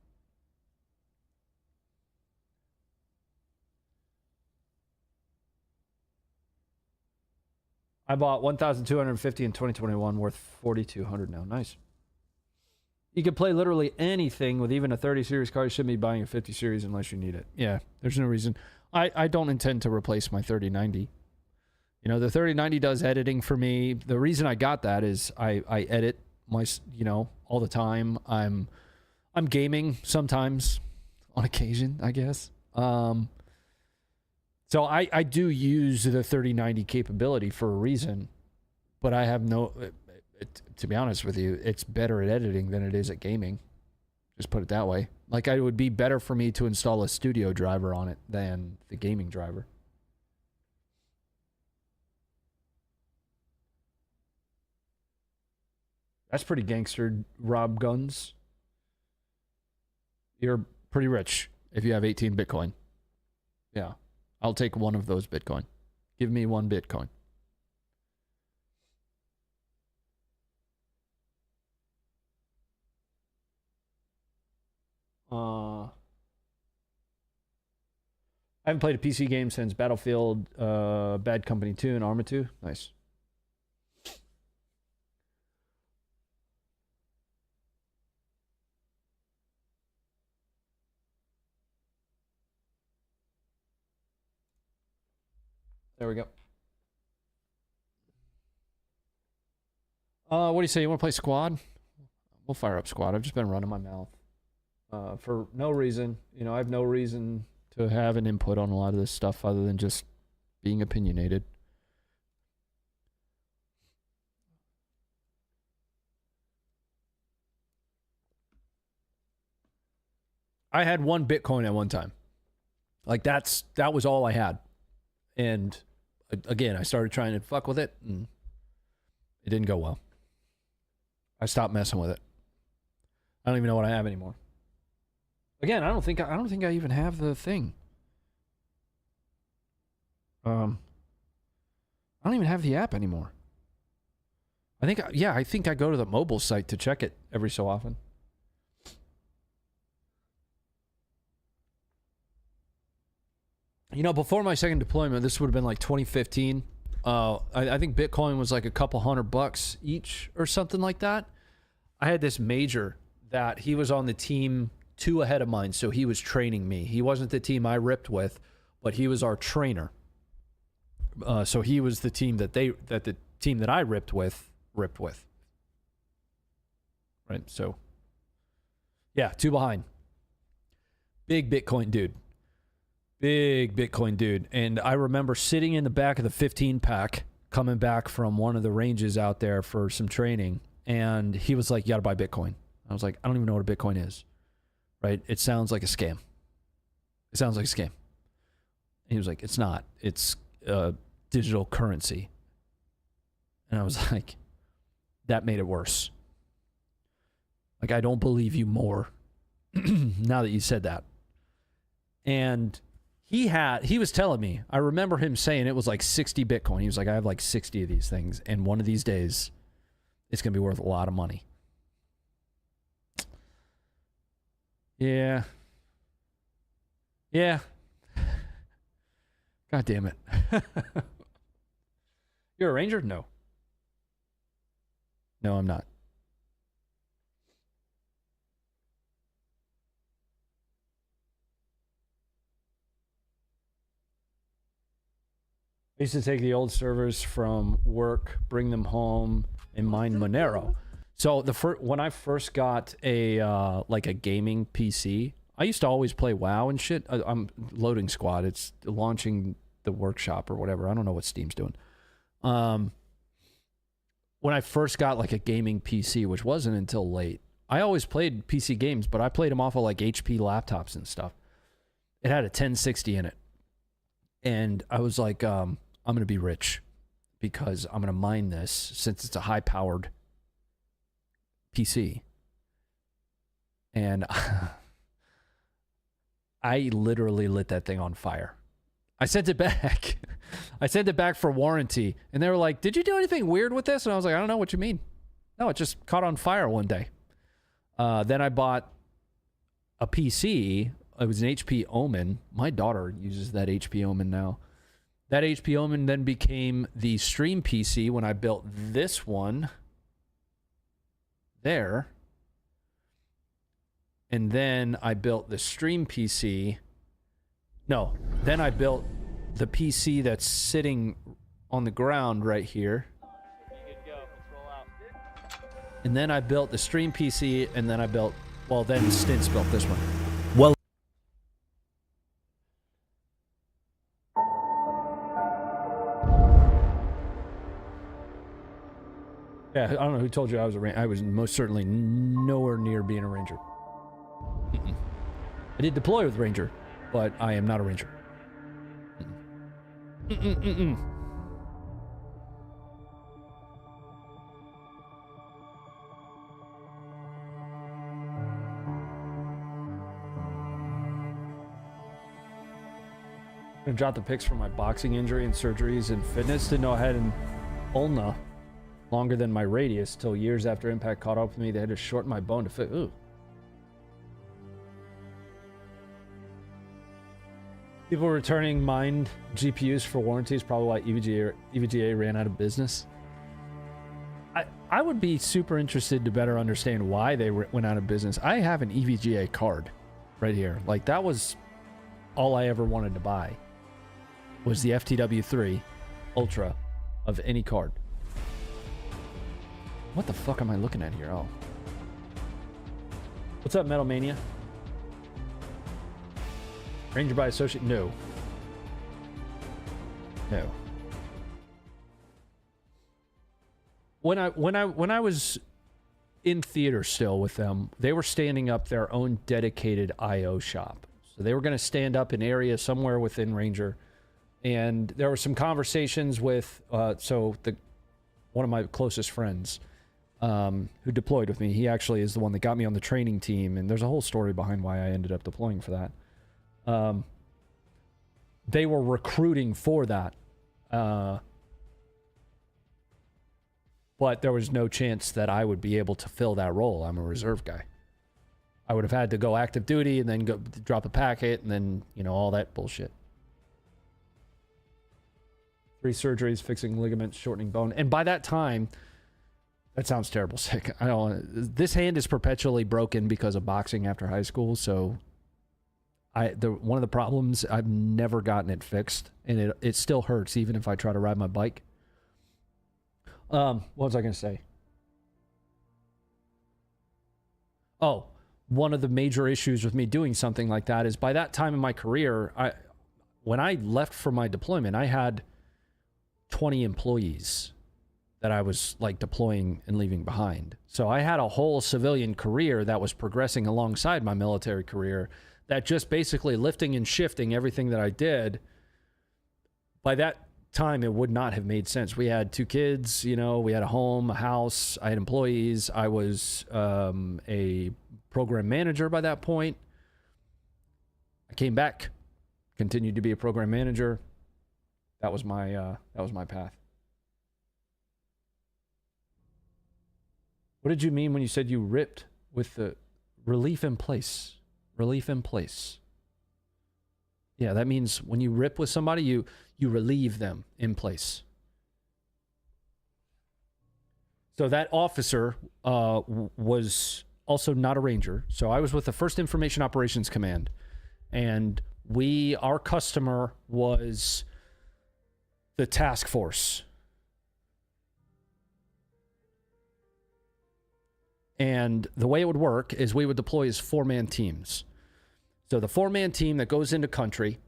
I bought 1,250 in 2021, worth 4,200 now. Nice. You can play literally anything with even a 30 series card. You shouldn't be buying a 50 series unless you need it. Yeah, there's no reason. I don't intend to replace my 3090. You know, the 3090 does editing for me. The reason I got that is I edit my, you know, all the time. I'm gaming sometimes, on occasion, I guess. So I do use the 3090 capability for a reason, but I have no, to be honest with you, it's better at editing than it is at gaming. Just put it that way. Like, it would be better for me to install a studio driver on it than the gaming driver. That's pretty gangster, Rob Guns. You're pretty rich if you have 18 Bitcoin. Yeah. I'll take one of those Bitcoin. Give me one Bitcoin. I haven't played a PC game since Battlefield, Bad Company 2 and Arma 2. Nice. There we go. What do you say? You want to play Squad? We'll fire up Squad. I've just been running my mouth. For no reason. You know, I have no reason to have an input on a lot of this stuff other than just being opinionated. I had one Bitcoin at one time. Like, that was all I had. And again, I started trying to fuck with it, and it didn't go well. I stopped messing with it. I don't even know what I have anymore. Again, I don't think I even have the thing. I don't even have the app anymore. I think I go to the mobile site to check it every so often. You know, before my second deployment, this would have been like 2015. I think Bitcoin was like a couple $100 each or something like that. I had this major that he was on the team 2 ahead of mine, so he was training me. He wasn't the team I ripped with, but he was our trainer. So he was the team that the team that I ripped with. Right. So yeah, 2 behind. Big Bitcoin dude. And I remember sitting in the back of the 15 pack coming back from one of the ranges out there for some training, and he was like, you got to buy Bitcoin. I was like, I don't even know what a Bitcoin is. Right? It sounds like a scam. And he was like, it's not. It's digital currency. And I was like, that made it worse. Like, I don't believe you more now that you said that. And he was telling me, I remember him saying it was like 60 Bitcoin. He was like, I have like 60 of these things, and one of these days it's going to be worth a lot of money. Yeah. God damn it. You're a ranger? No. No, I'm not. I used to take the old servers from work, bring them home, and mine Monero. So when I first got a like a gaming PC, I used to always play WoW and shit. I'm loading Squad. It's launching the workshop or whatever. I don't know what Steam's doing. When I first got like a gaming PC, which wasn't until late, I always played PC games, but I played them off of like HP laptops and stuff. It had a 1060 in it. And I was like, I'm going to be rich because I'm going to mine this since it's a high-powered PC. And I literally lit that thing on fire. I sent it back. I sent it back for warranty. And they were like, did you do anything weird with this? And I was like, I don't know what you mean. No, it just caught on fire one day. Then I bought a PC. It was an HP Omen. My daughter uses that HP Omen now. That HP Omen then became the stream PC when I built this one there. And then I built the stream PC No. Then I built the PC that's sitting on the ground right here. And then I built the stream PC, and then I built, well, then Stints built this one. Well, yeah, I don't know who told you I was a ranger. I was most certainly nowhere near being a ranger. Mm-mm. I did deploy with ranger, but I am not a ranger. Mm-mm. Mm-mm. I'm gonna drop the pics for my boxing injury and surgeries and fitness. Didn't know I had an ulna longer than my radius till years after impact caught up with me. They had to shorten my bone to fit. Ooh. People returning mined GPUs for warranties, probably why EVGA ran out of business. I would be super interested to better understand why they went out of business. I have an EVGA card right here. Like, that was all I ever wanted to buy, was the FTW3 Ultra of any card. What the fuck am I looking at here? Oh. What's up, Metal Mania? Ranger by associate? No. No. When I was in theater still with them, they were standing up their own dedicated IO shop. So they were going to stand up an area somewhere within Ranger, and there were some conversations with one of my closest friends who deployed with me. He actually is the one that got me on the training team, and there's a whole story behind why I ended up deploying for that. They were recruiting for that, but there was no chance that I would be able to fill that role. I'm a reserve guy. I would have had to go active duty and then go drop a packet and then, you know, all that bullshit. 3 surgeries, fixing ligaments, shortening bone. And by that time, that sounds terrible, sick. I don't. This hand is perpetually broken because of boxing after high school. So, one of the problems, I've never gotten it fixed, and it still hurts even if I try to ride my bike. What was I going to say? Oh, one of the major issues with me doing something like that is by that time in my career, when I left for my deployment, I had 20 employees that I was like deploying and leaving behind. So I had a whole civilian career that was progressing alongside my military career, that just basically lifting and shifting everything that I did. By that time, it would not have made sense. We had 2 kids, you know, we had a home, a house, I had employees. I was a program manager by that point. I came back, continued to be a program manager. That was my path. What did you mean when you said you ripped with the relief in place? Relief in place. Yeah, that means when you rip with somebody, you relieve them in place. So that officer was also not a ranger. So I was with the 1st Information Operations Command, and our customer was the task force. And the way it would work is we would deploy as 4-man teams. So the 4-man team that goes into country,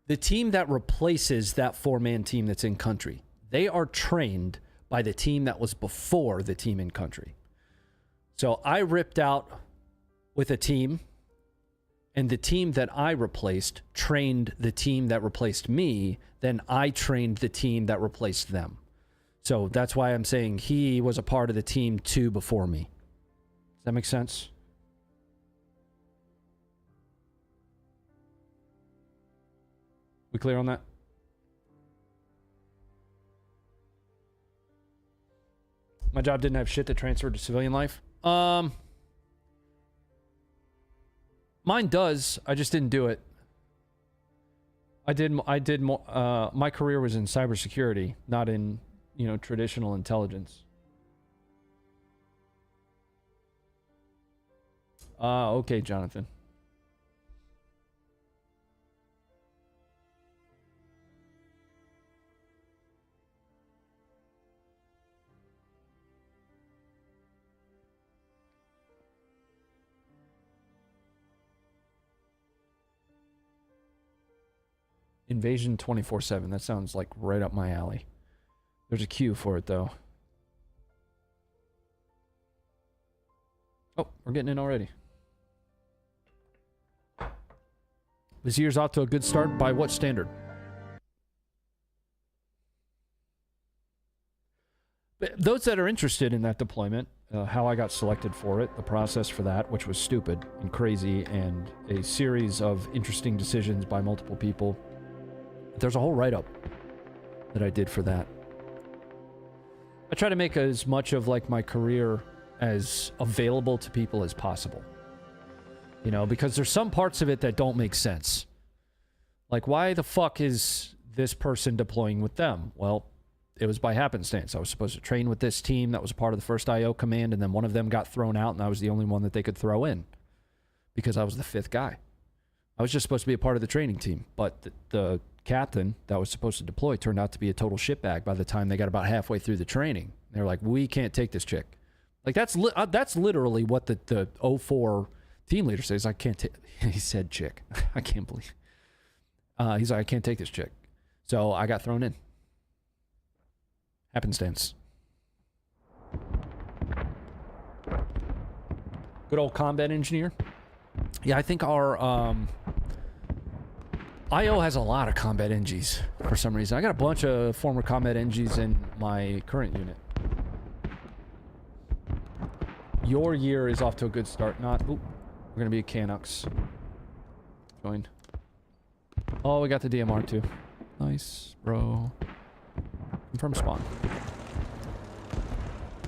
the team that replaces that 4-man team that's in country, they are trained by the team that was before the team in country. So I ripped out with a team, and the team that I replaced trained the team that replaced me. Then I trained the team that replaced them. So that's why I'm saying he was a part of the team 2 before me. Does that make sense? We clear on that? My job didn't have shit that transferred to civilian life. Mine does. I just didn't do it. I did more. My career was in cybersecurity, not in, you know, traditional intelligence. Okay, Jonathan. Invasion 24/7. That sounds like right up my alley. There's a queue for it, though. Oh, we're getting in already. This year's off to a good start. By what standard? But those that are interested in that deployment, how I got selected for it, the process for that, which was stupid and crazy, and a series of interesting decisions by multiple people. There's a whole write-up that I did for that. I try to make as much of like my career as available to people as possible. You know, because there's some parts of it that don't make sense. Like, why the fuck is this person deploying with them? Well, it was by happenstance. I was supposed to train with this team that was a part of the first IO command, and then one of them got thrown out, and I was the only one that they could throw in because I was the 5th guy. I was just supposed to be a part of the training team, but the captain that was supposed to deploy turned out to be a total shitbag by the time they got about halfway through the training. They were like, we can't take this chick. Like, that's literally what the 04 team leader says. I can't take... He said chick. I can't believe... he's like, I can't take this chick. So I got thrown in. Happenstance. Good old combat engineer. Yeah, I think our IO has a lot of combat NGs for some reason. I got a bunch of former combat NGs in my current unit. Your year is off to a good start. Not... Oop, we're going to be a Canucks. Join. Oh, we got the DMR too. Nice, bro. Confirm spawn.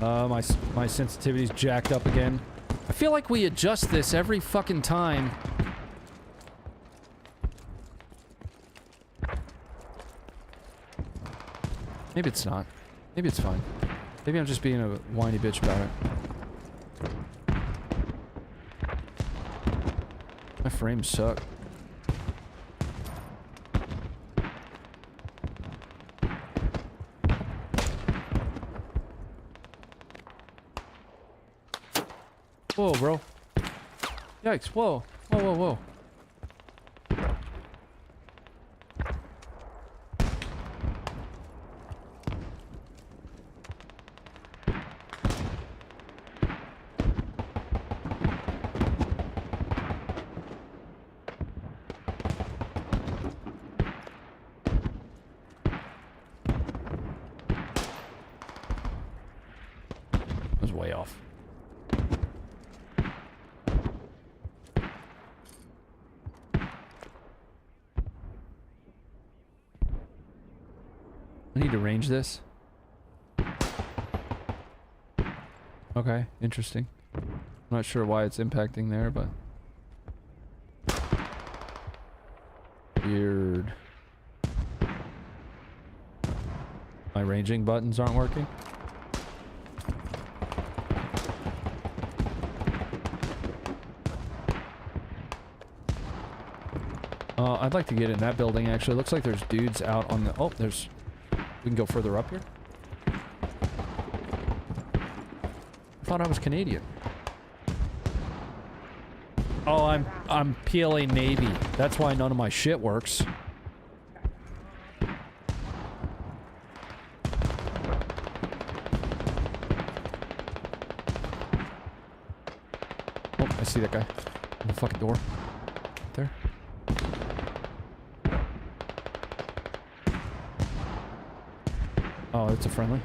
My sensitivity's jacked up again. I feel like we adjust this every fucking time. Maybe it's not. Maybe it's fine. Maybe I'm just being a whiny bitch about it. My frames suck. Whoa, bro. Yikes, whoa. Whoa, whoa, whoa. That was way off. I need to range this. Okay, interesting. I'm not sure why it's impacting there, but... Weird. My ranging buttons aren't working? I'd like to get in that building, actually. Looks like there's dudes out on the... Oh, there's... We can go further up here. I thought I was Canadian. Oh, I'm PLA Navy. That's why none of my shit works. Oh, I see that guy. In the fucking door. Right there. Oh, it's a friendly.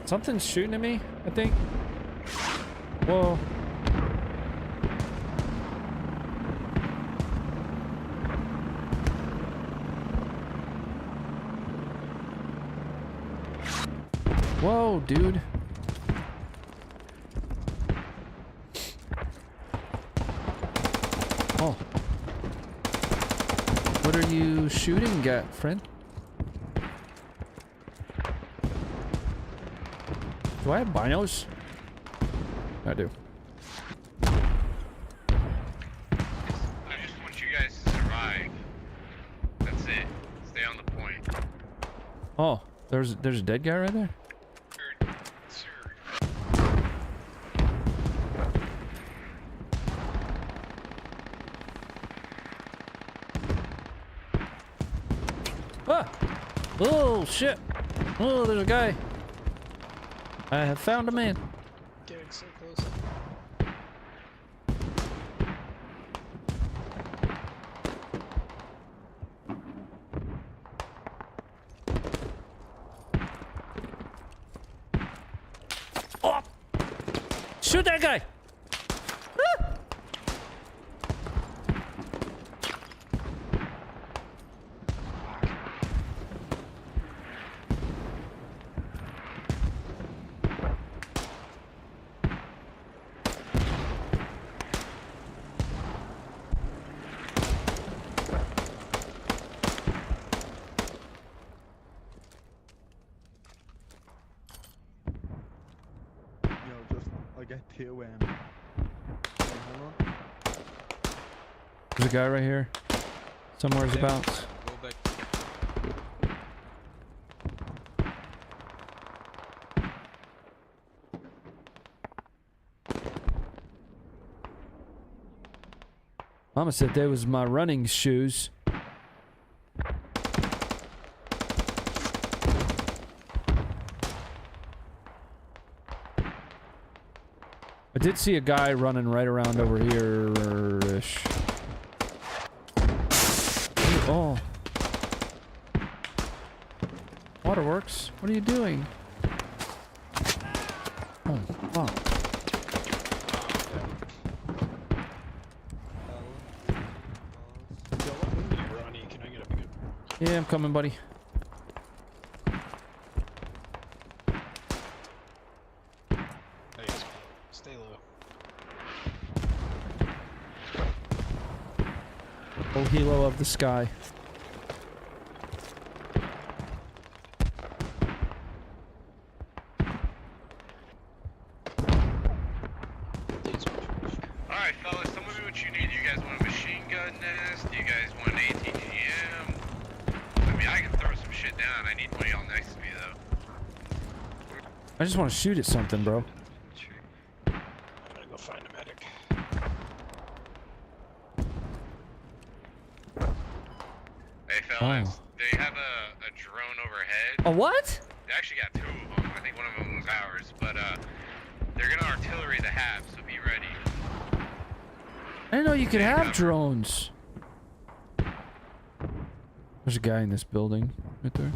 Something's shooting at me, I think. Whoa. Whoa, dude. Oh. What are you shooting at, friend? Do I have binos? I do. I just want you guys to survive. That's it. Stay on the point. Oh. There's a dead guy right there. Sir. Ah! Oh shit! Oh, there's a guy. I have found a man. Getting so close. Oh! Shoot that guy! Ah! I get to hold on. There's a guy right here. Somewhere's Yeah. about. Go back. Mama said they was my running shoes. I did see a guy running right around over here-ish. Oh. Waterworks, what are you doing? Oh, fuck. Hey, Ronnie, can I get a pickup? Yeah, I'm coming, buddy. Hey, stay low. Oh, helo of the sky. Alright, fellas, tell me what you need. You guys want a machine gun nest? Do you guys want an ATGM? I mean, I can throw some shit down. I need one of y'all next to me, though. I just want to shoot at something, bro. I'm gonna go find a medic. Hey, fellas, they have a drone overhead. A what? They actually got 2 of them. I think one of them was ours, but they're gonna artillery the HAB, so be ready. I didn't know you could have drones. There's a guy in this building right there.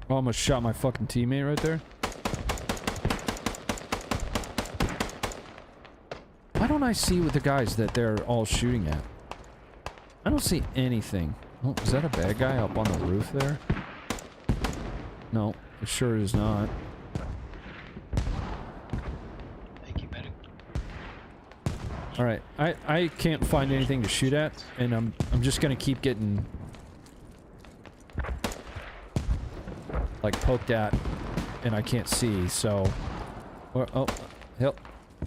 I almost shot my fucking teammate right there. Why don't I see with the guys that they're all shooting at? I don't see anything. Oh, is that a bad guy up on the roof there? No, it sure is not. Thank you, medic. Alright, I can't find anything to shoot at, and I'm just gonna keep getting like poked at, and I can't see, so oh, yep,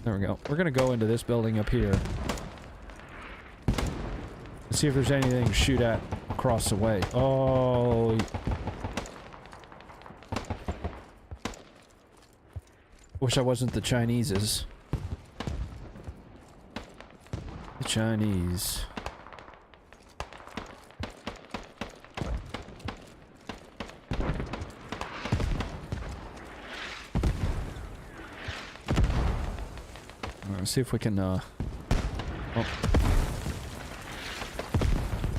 there we go. We're gonna go into this building up here and see if there's anything to shoot at across the way. Oh, wish I wasn't the Chinese's. The Chinese. Let's see if we can, oh.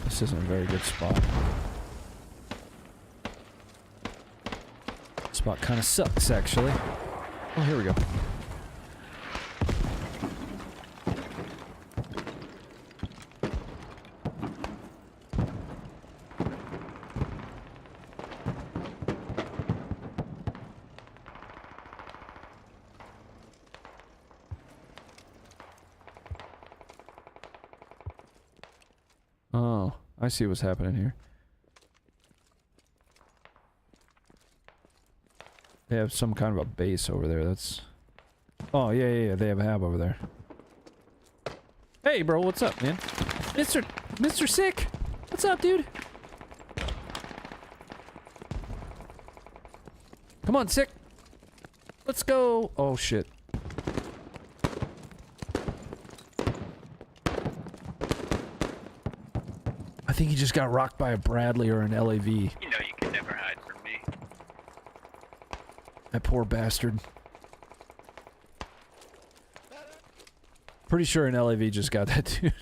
This isn't a very good spot. Spot kind of sucks, actually. Oh, here we go. I see what's happening here. They have some kind of a base over there. That's... Oh, yeah, yeah, yeah. They have a hab over there. Hey, bro. What's up, man? Mr. Sick. What's up, dude? Come on, Sick. Let's go. Oh, shit. I think he just got rocked by a Bradley or an LAV. You know you can never hide from me. That poor bastard. Pretty sure an LAV just got that dude.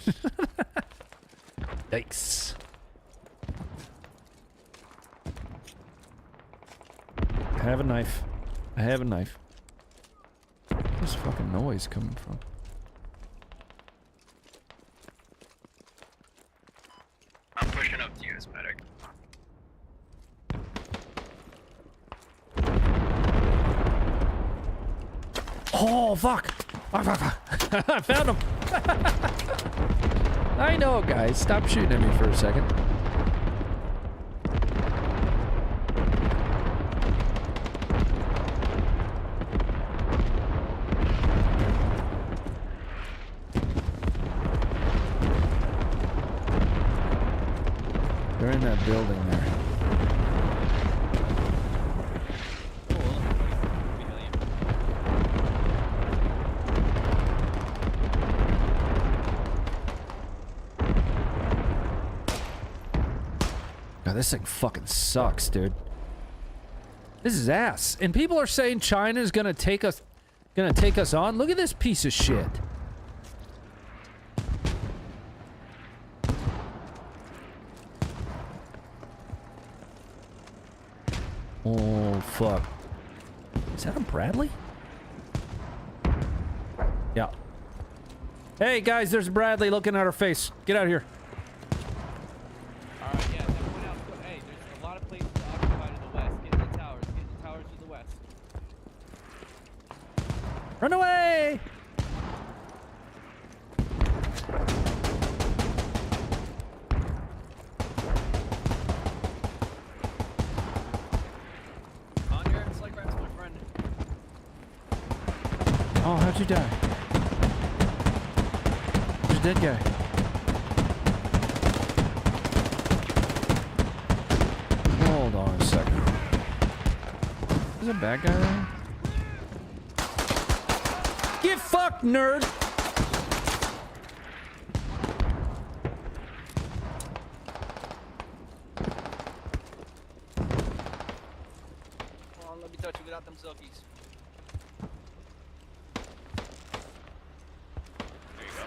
Yikes. I have a knife. I have a knife. Where's this fucking noise coming from? I'm pushing up to you as medic. Oh, fuck! Fuck, fuck, fuck. I found him! I know, guys. Stop shooting at me for a second. They're in that building there. God, this thing fucking sucks, dude. This is ass. And people are saying China's gonna take us on. Look at this piece of shit. Oh, fuck. Is that a Bradley? Yeah. Hey, guys, there's Bradley looking at our face. Get out of here. Alright, yeah, everyone else, go. Hey, there's a lot of places to occupy to the west. Get in the towers. Get in the towers to the west. Run away! On your slick rats, my friend. Oh, how'd you die? There's a dead guy. Hold on a second. There's a bad guy there? Get fucked, nerd! Come on, let me touch you without them silkies. There you go.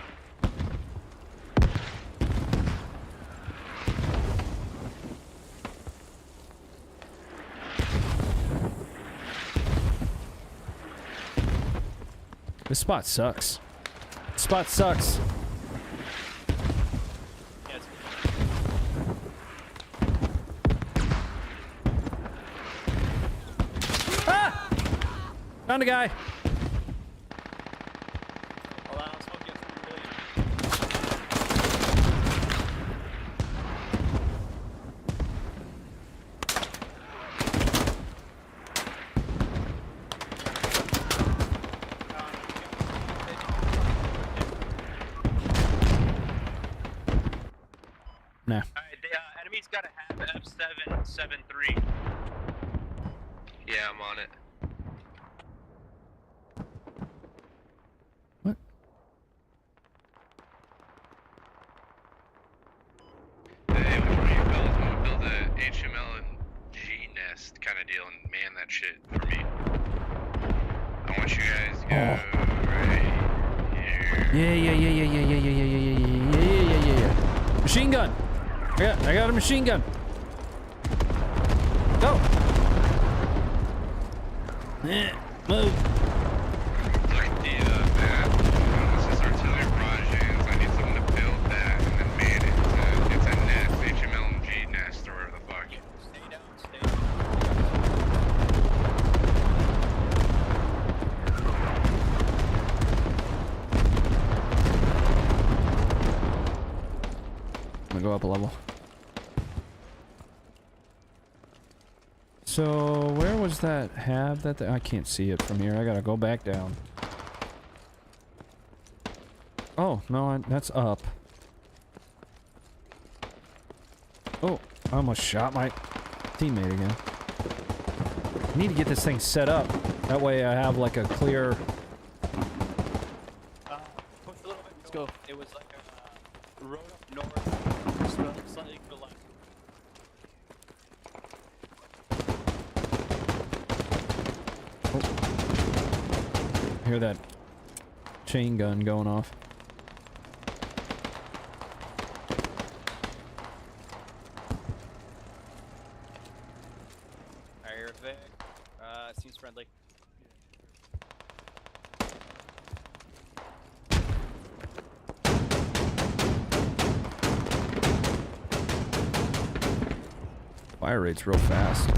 This spot sucks. This spot sucks. Yeah, it's Ah! Found a guy. hold on, I'm smoking through the Nah. Alright, the enemy's got a HAB F773. Yeah, I'm on it. What? Hey, which one of you fellas want to build a HML and G nest kind of deal and man that shit for me? I want you guys to go right here. Yeah. Machine gun. I got a machine gun. Go. Move. Look at the map. This is artillery projects. I need someone to build that and then man it. It's a nest, HMLMG nest, or whatever the fuck. Stay down, stay down. I'm gonna go up a level. So where was that hab that I can't see it from here. I gotta go back down. Oh, no, that's up. Oh, I almost shot my teammate again. I need to get this thing set up. That way I have like a clear... Push a little bit. Let's go. It was like a road up north, slightly to the left. I hear that chain gun going off. I hear Vic. Seems friendly. Fire rate's real fast.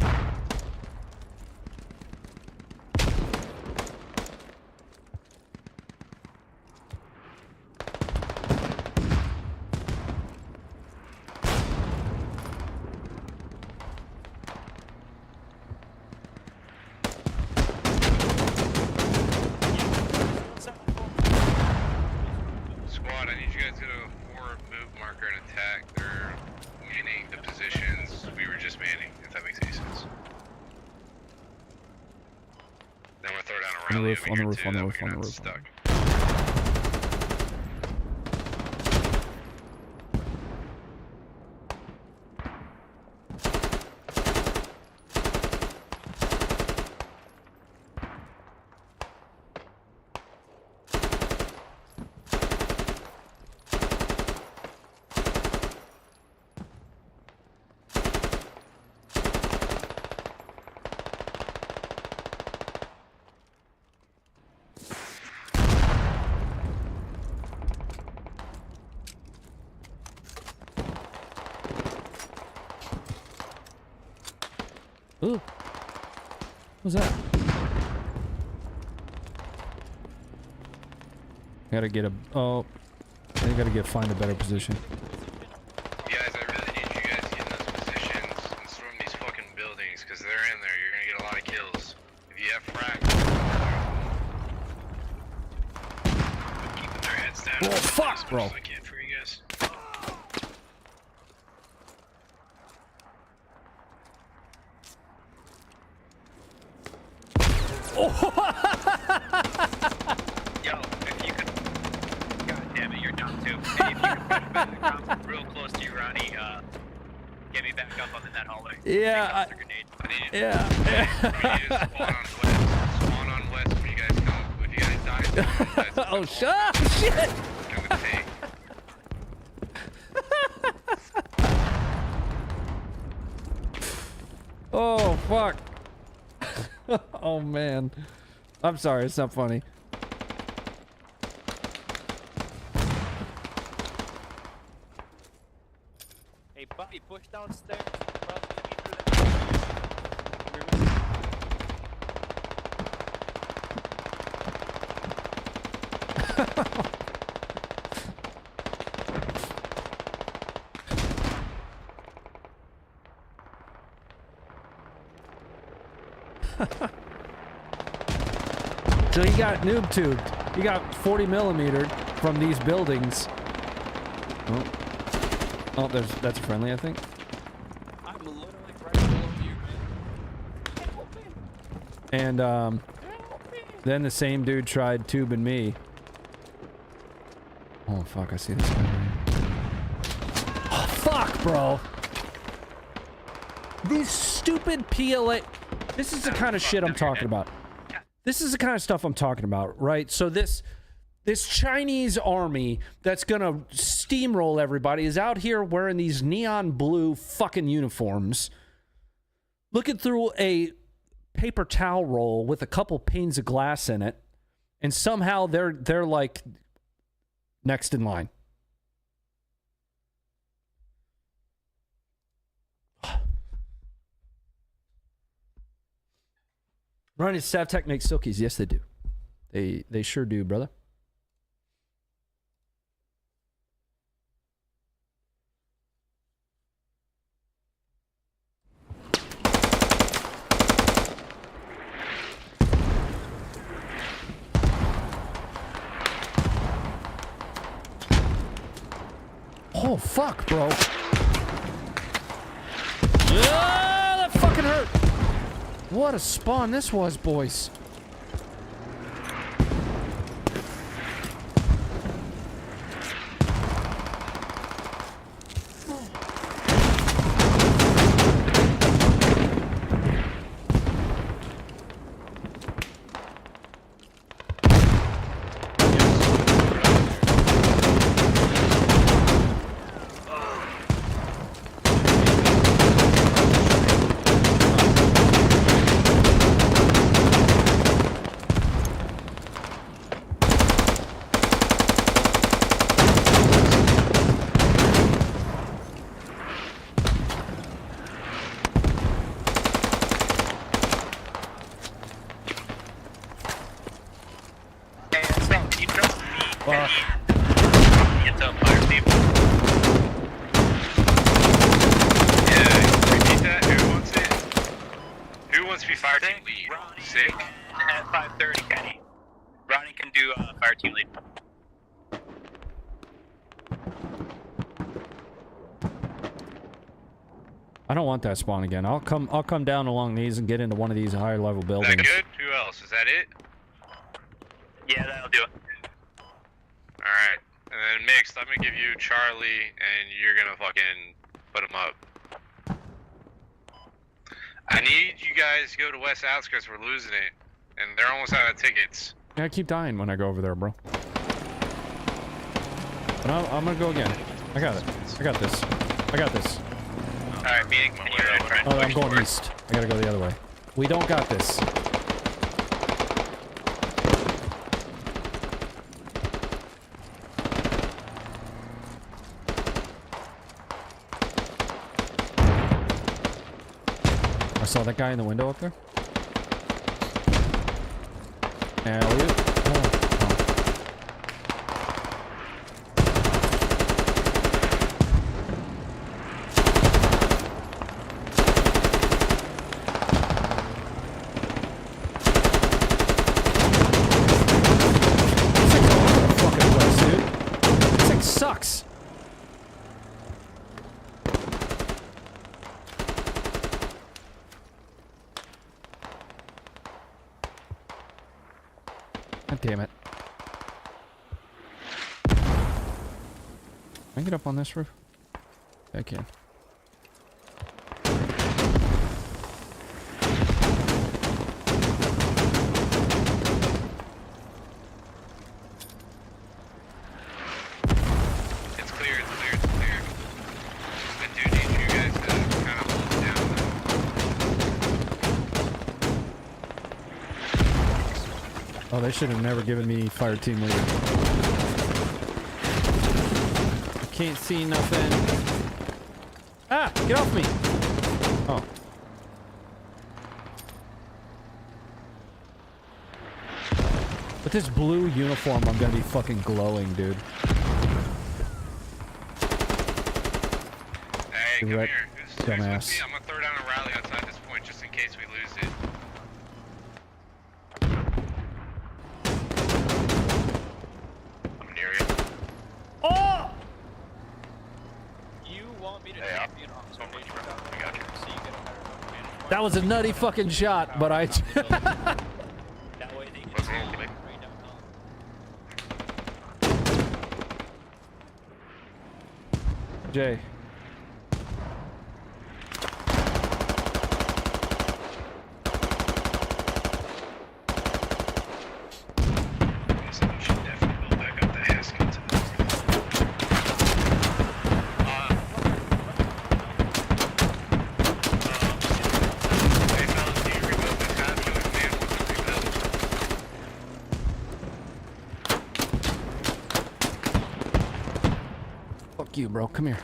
Squad, I need you guys to go to a forward move marker and attack. They're manning the positions we were just manning, if that makes any sense. Then we'll throw down a On the rally roof, over on the here roof, too, on the that roof, way you're on the not roof. stuck. Ooh. What's that? Gotta get a... Oh. I gotta find a better position. Guys, I really need you guys to get in those positions and storm these fucking buildings, because they're in there. You're gonna get a lot of kills. If you have frags, keeping their heads down. Oh, fuck, as much bro. as I can for you guys. Yo, if you could. God damn it, you're down too. Hey, if you could push back, come real close to you, Ronnie. Get me back up on the net hallway. Yeah, Take out the grenade. I need it. Yeah. We need to spawn on west. Spawn on west when you guys come. If you guys die, spawn on west. Oh, shit! Come and take. Oh, fuck. Oh, man. I'm sorry, it's not funny. Hey, buddy, push downstairs. Brother, get me through So he got noob tubed. He got 40 millimetered from these buildings. Oh, oh, that's friendly, I think. I'm literally right below you, man. And then the same dude tried tubing me. Oh fuck! I see this guy. Oh fuck, bro! These stupid PLA. This is the kind of shit I'm talking about. This is the kind of stuff I'm talking about, right? So this Chinese army that's gonna steamroll everybody is out here wearing these neon blue fucking uniforms, looking through a paper towel roll with a couple panes of glass in it, and somehow they're like next in line. Ronnie, Savtech makes silkies. Yes, they do. They sure do, brother. Oh, fuck, bro. Ah, that fucking hurt. What a spawn this was, boys. I don't want that spawn again. I'll come down along these and get into one of these higher level buildings. Is that good? Who else? Is that it? Yeah, that'll do it. Alright. And then mixed, I'm gonna give you Charlie and you're gonna fucking put him up. I need you guys to go to West Outskirts, we're losing it. And they're almost out of tickets. Yeah, I keep dying when I go over there, bro. But I'm gonna go again. I got it. I got this. I got this. Alright, meeting. Oh, I'm going east. I gotta go the other way. We don't got this. I saw that guy in the window up there. Elliot. Sucks. God damn it. Can I get up on this roof? I can. Oh, they should have never given me fire team leader. I can't see nothing. Ah! Get off me! Oh. With this blue uniform, I'm gonna be fucking glowing, dude. Hey, come here. Dumbass. I'm gonna throw down a rally outside this point just in case we lose it. That was a nutty fucking shot, but I... Jay. You, bro. Come here.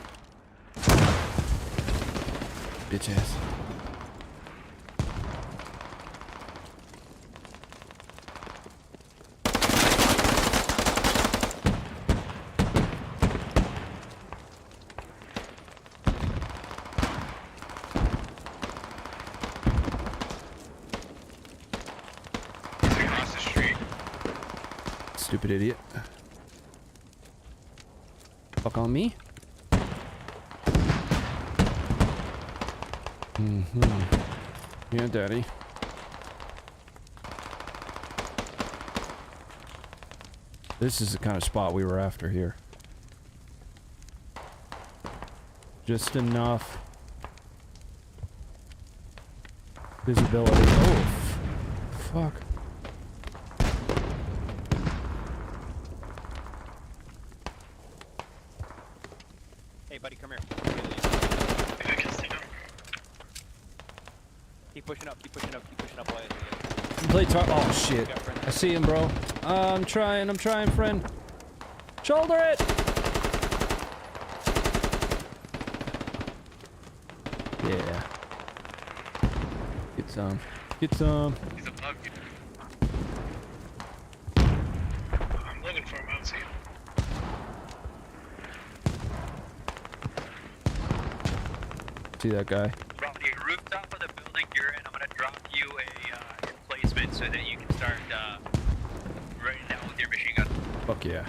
Bitch ass. Across the street. Stupid idiot. Fuck on me. Yeah, daddy. This is the kind of spot we were after here. Just enough visibility. Oh, fuck. Hey, buddy, come here. Keep pushing up, keep pushing up, keep pushing up. Play oh shit. I see him, bro. I'm trying, friend. Shoulder it! Yeah. Get some. Get some. He's above you. I'm looking for him. I don't see him. See that guy? From the rooftop of the building you're in, I'm gonna drop you a emplacement so that you can start running down with your machine gun. Fuck yeah.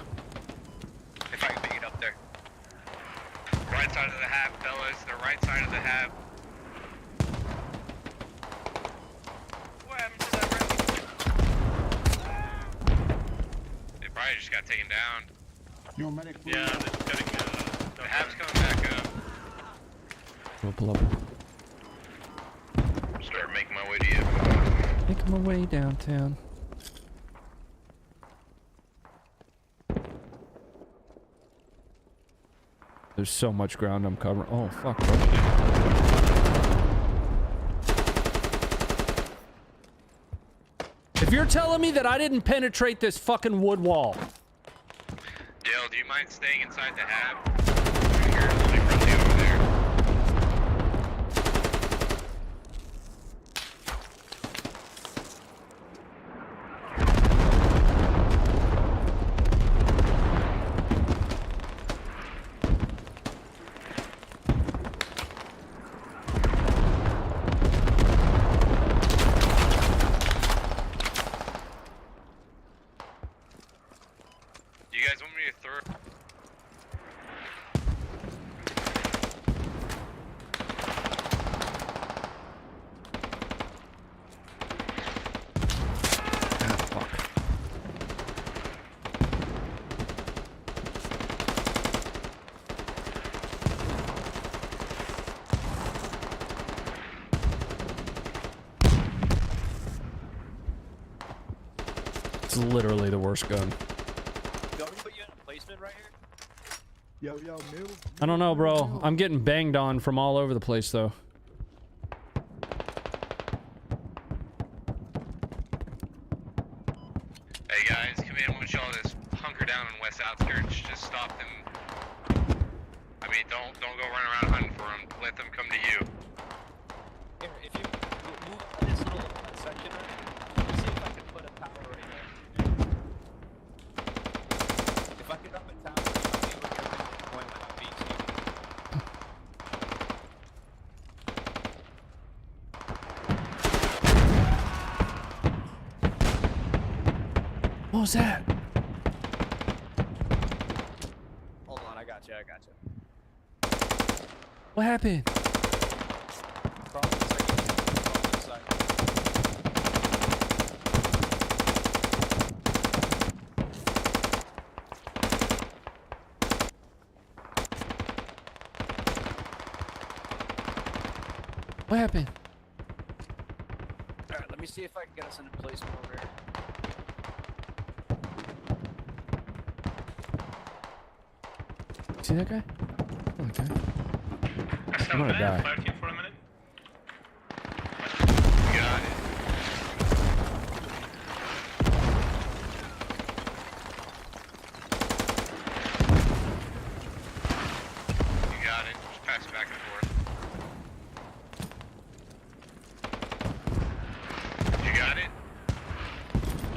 If I can make it up there. Right side of the hab, fellas. The right side of the hab. What happened to that rally? They probably just got taken down. Yo, medic, please. Yeah, they just gotta get, the hab's coming back up. We'll pull up. Start making my way to you. Making my way downtown. There's so much ground I'm covering. Oh, fuck, bro. If you're telling me that I didn't penetrate this fucking wood wall. Dale, do you mind staying inside the hab? You're like really over there. Do you guys want me to throw? It's literally the worst gun. You want me to put you in a placement right here? Yo, Mill. I don't know, bro. I'm getting banged on from all over the place, though. Hey guys, come in. I want y'all to hunker down on West Outskirts. Just stop them. I mean, don't go run around hunting for them. Let them come to you. Here, if you move this little section, let me see if I can put a tower right there. If I can drop a tower, I'll be able to get a point without being seen. What was that? Hold on, I got you. What happened? Crawl to the section. Crawl to the side. What happened? Alright, let me see if I can get us in a placement over here. See that guy? Okay. I'm gonna die. For a minute. Got it. You got it. Just pass it back and forth. You got it?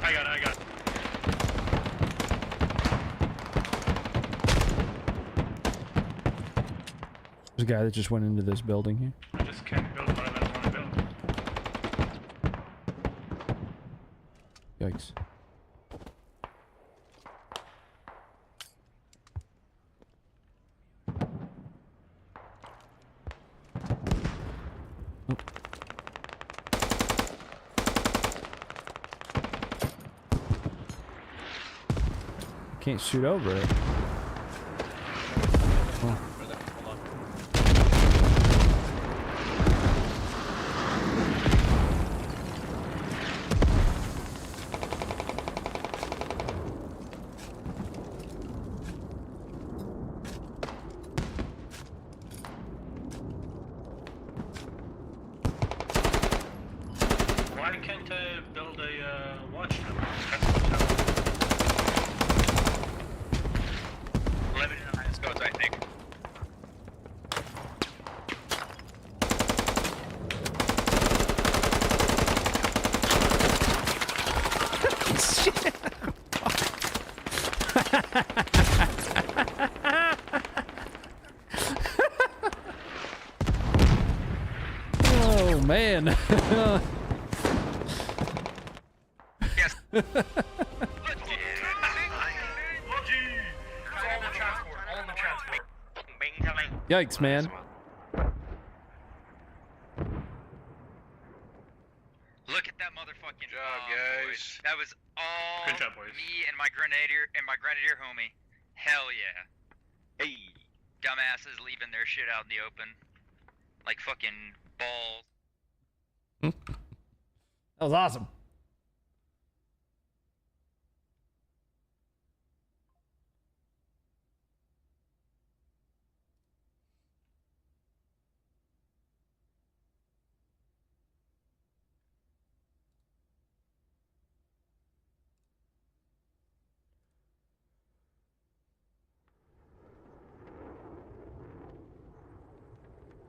I got it. There's a guy that just went into this building here. I just can't build what I want to build. Yikes. Oh. can't shoot over it. Oh. Why can't I build a watchtower? 11 in the highest codes, I think. Oh man. Yes. Yikes, man. Look at that motherfucking job, boys. guys. That was all Good job, boys. me and my grenadier homie. Hell yeah. Hey. Dumbasses leaving their shit out in the open. Like fucking balls. That was awesome.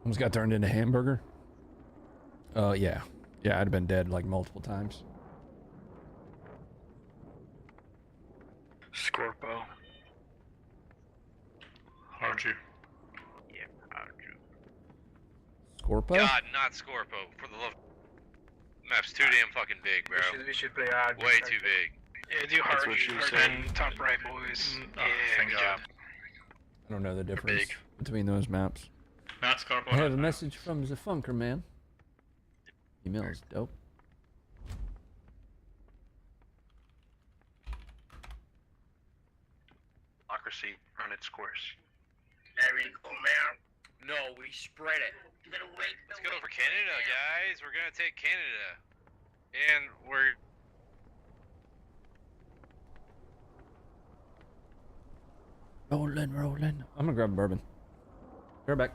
Almost got turned into hamburger. Yeah. Yeah, I'd have been dead like multiple times. Scorpo. How'd you? Yeah, how'd you? Scorpo? God, not Scorpo. For the love. Map's too damn fucking big, bro. We should play hard. Way too big. Yeah, do hard. what she Hard said. and top right, boys. Oh, Yeah, thank good God. job. I don't know the difference big. between those maps. Not Scorpo. I have a message from the Funker man. Email is dope. Democracy run its course. There we go, man. No, we spread it. Let's go for Canada, guys. We're gonna take Canada. And we're... Rolling, rolling. I'm gonna grab a bourbon. Be right back.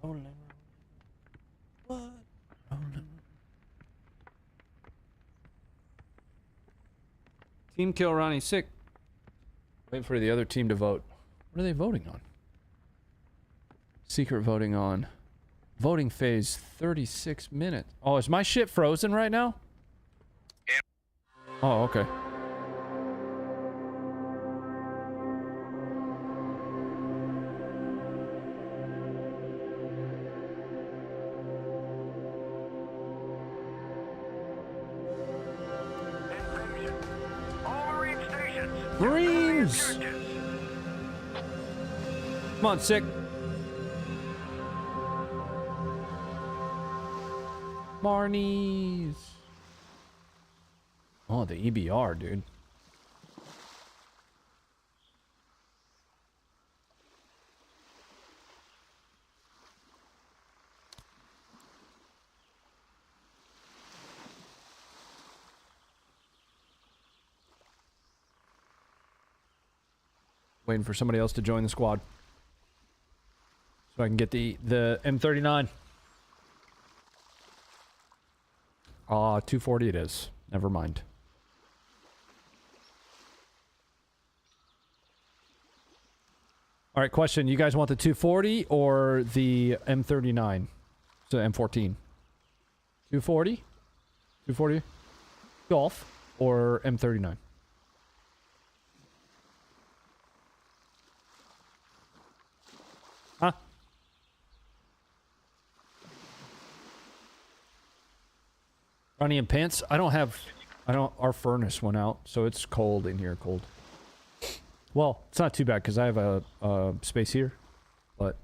Rolling, rolling. What? Rolling. Team kill Ronnie sick. Wait for the other team to vote. What are they voting on? Secret voting on. Voting phase 36 minutes. Oh, is my shit frozen right now? Yeah. Oh, okay. Marines! Come on, sick. Marnies. Oh, the EBR, dude. Waiting for somebody else to join the squad so I can get the M39. 240 it is. Never mind. All right, question. You guys want the 240 or the M39? So M14. 240? 240? Golf or M39? Huh? Ronnie and pants. I don't. Our furnace went out, so it's cold in here. Cold. Well, it's not too bad because I have a space here, but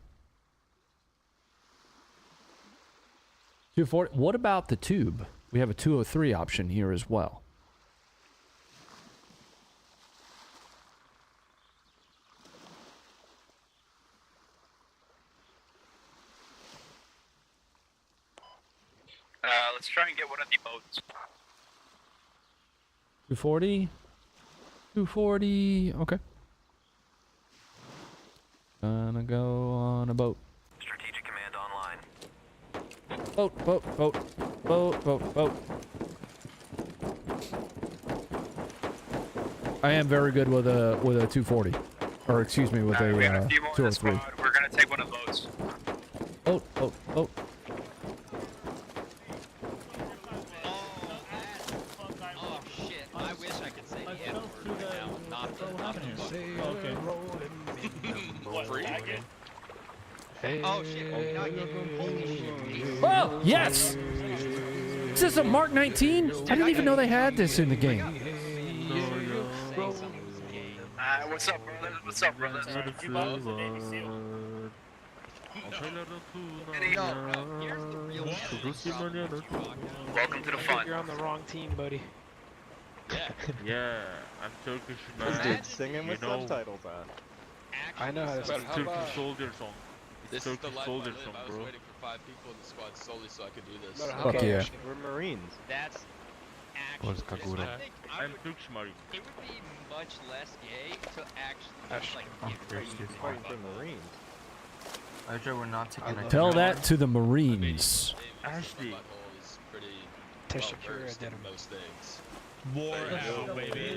240. What about the tube? We have a 203 option here as well. Let's try and get one of the boats. 240. 240. Okay. Gonna go on a boat. Strategic command online. Boat. I am very good with a 240, or excuse me, with We got a a few more in the 203. squad. We're gonna take one of the boats. Boat. Oh shit! I wish I could say the N word right now. Not the Oh shit! Oh, not yet. Holy shit! Oh yes! Is this a Mark 19? I didn't even know they had this in the game. What's up, brothers? What's up, brothers? Welcome to the fun. You're on the wrong team, buddy. Yeah, I'm Turkish man. This dude's singing with You know- subtitles on. I know how to It's Turkish soldier song. This Turkish is the life I soldier live. song, I was bro. waiting for 5 people in the squad solely so I could do this. Fuck yeah. We're Marines. That's actually. I think I'm Turkish Marine. it would be much less gay to actually That's- like get ready to Fighting for Marines. We're not taking Tell that to the Marines. Ashley. My butthole is pretty Teshakura well-versed in did him. most things.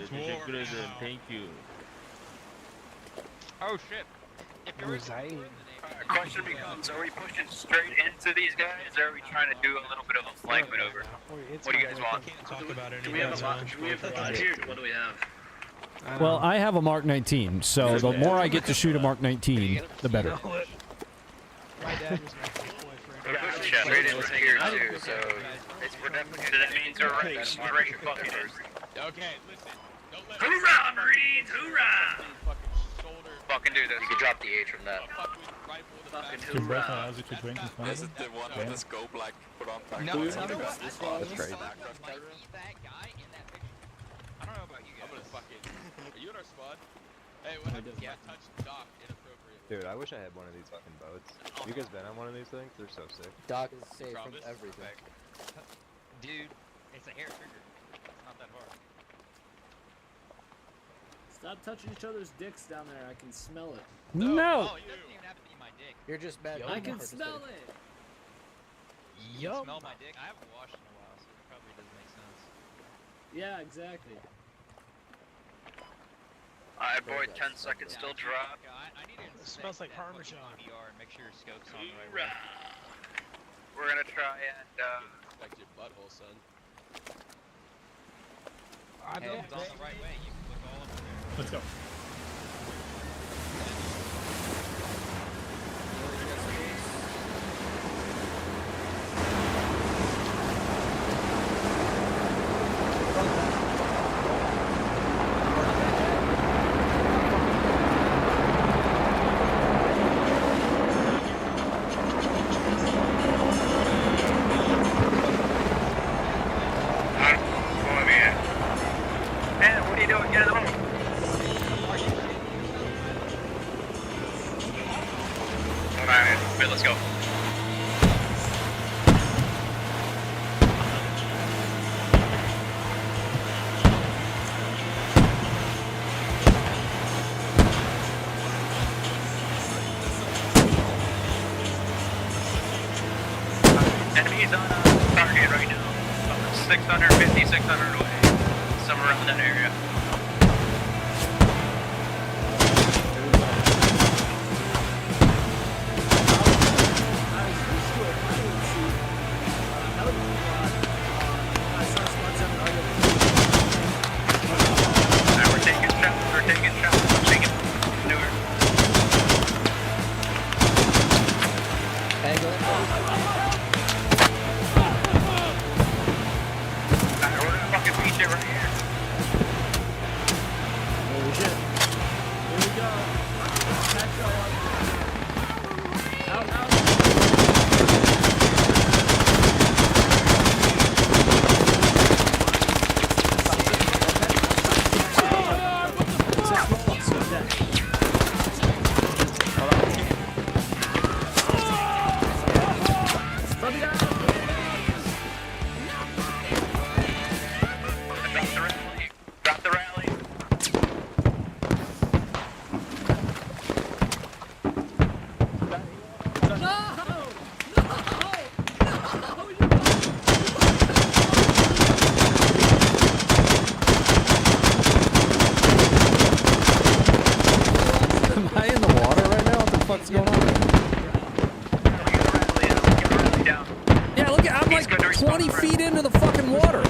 Teşekkür ederim. Thank you. Oh shit! If you're in Resign. Question becomes, are we pushing straight into these guys, or are we trying to do a little bit of a flank maneuver? What do you guys want? Do we have a here? What do we have? Well, I have a Mark 19, so the more I get to shoot a Mark 19, the better. My dad was my boyfriend. We're pushing straight into here too, so we're definitely. So that means we're right straight fucking in. Okay, listen. Don't let Hoorah, Marines! Hoorah! fucking shoulder Fucking do this. You can drop the H from that. fucking rifle in the back. Fucking hoorah. This is the one with the scope like put on back. No, you know what? That's crazy. Might be that guy in that picture. I don't know about you I'm gonna guys. fucking. Are you in our squad? Hey, what happens if I touch Doc inappropriately? Dude, I wish I had one of these fucking boats. You guys been on one of these things? They're so sick. Doc is safe from Promise? everything. Dude, it's a hair trigger. It's not that hard. Stop touching each other's dicks down there. I can smell it. Oh, No! it doesn't even have to be my dick. You're just bad. I can people. smell it. You can smell my dick. I haven't washed in a while, so it probably doesn't make sense. Yeah, exactly. Alright, boy, 10 seconds still drop. I need to It smells like inspect that Parmesan. fucking DVR and make sure your scope's on the right way. Hoorah! We're gonna try and, Inspect your butthole, son. I Hey, don't it's on the right way. You can look all over there. Let's go. man, what are you doing? Get in the boat. Alright, wait, let's go. Enemies on target right now. About 650, 600 away. Somewhere around that area. Alright, we're taking shots, we're taking shots, we're taking maneuver. Drop the rally. Am I in the water right now? What the fuck's going on? Yeah, look at I'm like 20 feet into the fucking water.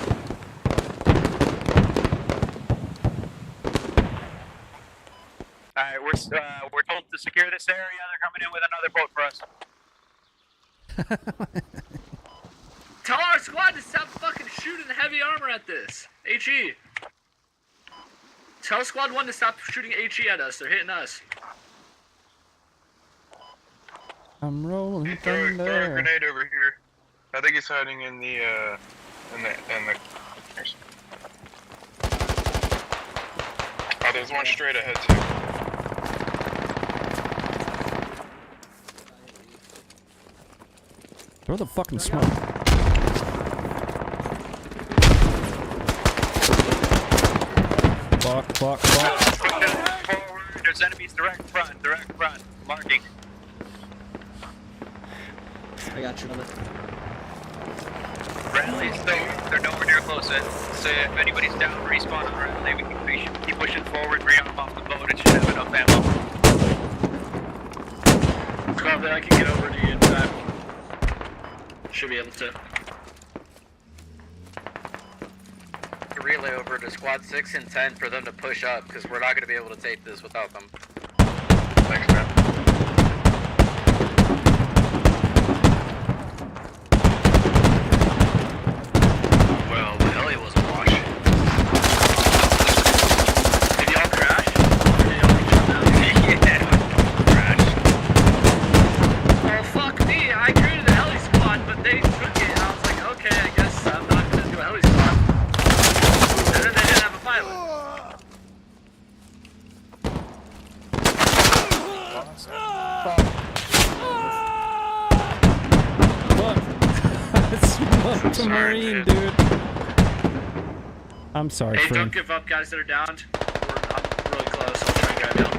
Alright, we're told to secure this area. They're coming in with another boat for us. Tell our squad to stop fucking shooting heavy armor at this. HE. Tell squad 1 to stop shooting HE at us. They're hitting us. I'm rolling Throw a thunder. grenade over here. I think he's hiding in the Oh, there's one straight ahead too. Throw the fucking smoke. Fuck. Forward. There's enemies direct front. Marking. I got you on it. Rally's they're nowhere near close. So if anybody's down, respawn on rally. We should keep pushing forward, re-arm off the boat. It should have enough ammo. Squad, I can get over to you in time. Should be able to. Relay over to squad 6 and 10 for them to push up, because we're not going to be able to take this without them. Thanks, man. Well, the heli was a wash. Did y'all crash? Yeah, crash. Well, fuck me. I created a heli squad, but they took it, and I was like, okay, I guess I'm not gonna do a heli squad. And then they didn't have a pilot. Smoked a Marine, dude. I'm sorry, Hey, friend. don't give up, guys that are downed. I'm really close. I'll try and grab you out.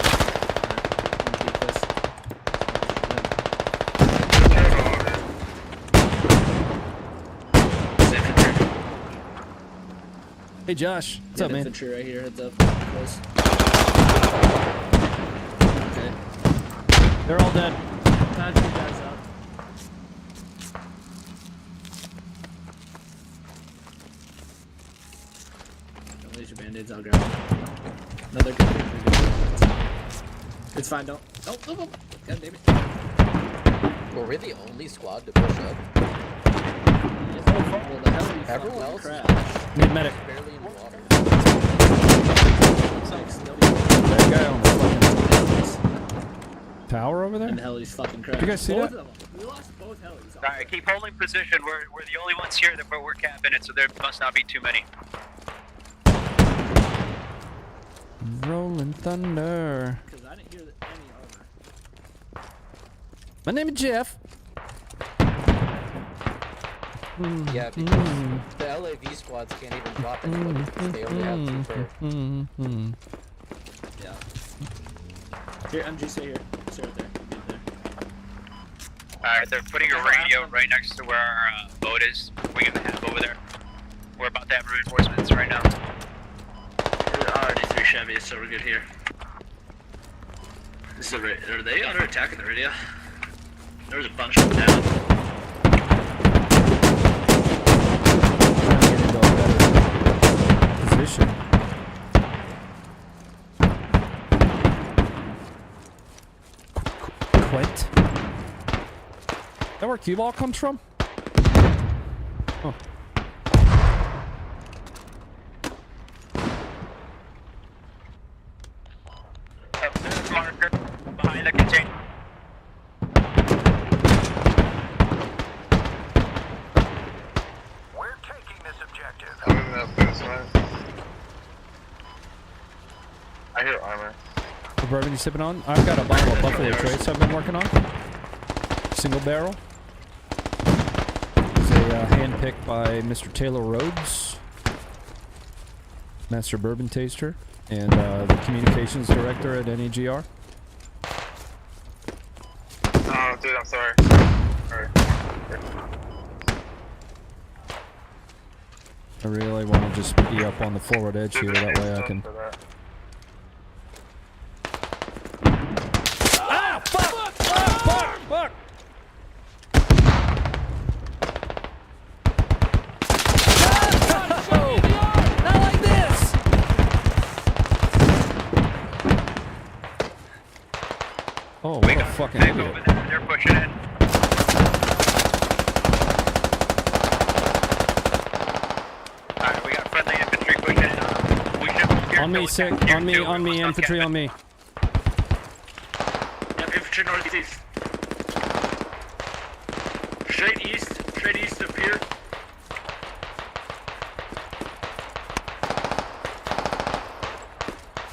There's infantry. Hey, Josh. What's up, man? Infantry right here. Heads up. Close. Okay. They're all dead. Patch you guys up. Don't lose your band-aids, I'll grab them. No, they're good. It's fine, don't. Oh, God damn it. Were we the only squad to push up? Well, the hell you Everyone else crashed. Need medic. barely in the water. Looks like still That guy on the fucking tower over there? and the heli's fucking crashed. You guys see both that? of them. We lost both helis. Alright, keep holding position. We're the only ones here that we're capping it, so there must not be too many. Rolling thunder. Because I didn't hear any armor. My name is Jeff. Yeah, because the LAV squads can't even drop anybody because they only have 2 per. Yeah. Here, MG, stay here. Stay right there. Right there. Alright, they're putting a radio right next to where our boat is. We got a half over there. We're about to have reinforcements right now. We're already 3 Chevys, so we're good here. This is are they under attack at the radio? There's a bunch of them down. Trying to get into a better position. Quit. Is that where cue ball comes from? Oh. There's marker behind the The bourbon you sipping on? I've got a bottle of Buffalo Trace I've been working on. Single barrel. It's a hand picked by Mr. Taylor Rhodes, master bourbon taster, and the communications director at NEGR. Oh, dude, I'm sorry. I really want to just be up on the forward edge here, that way I can... Ah! Fuck! Fuck! Fuck! No! Not like this! Oh, what a fucking idiot. They're pushing in. Alright, we got friendly infantry pushing in. We should On me, sick. On me, infantry on me. Yep, infantry northeast. Straight east of here.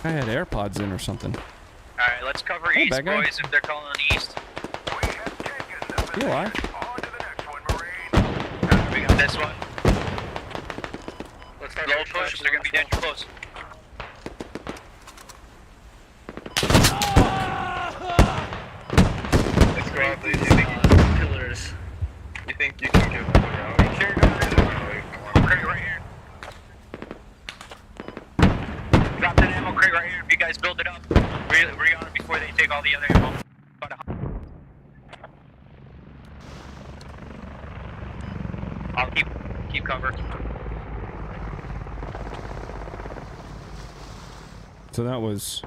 I had AirPods in or something. Alright, let's cover Hey, east, bad guy. boys, if they're calling east. You alive? We got this one. Let's low push, they're gonna be dead close. Let's go out, please. Pillars. You think you can get them out? Make sure you're going crate right here. Dropped an ammo crate right here if you guys build it up. We're on it before they take all the other ammo. I'll keep cover. So that was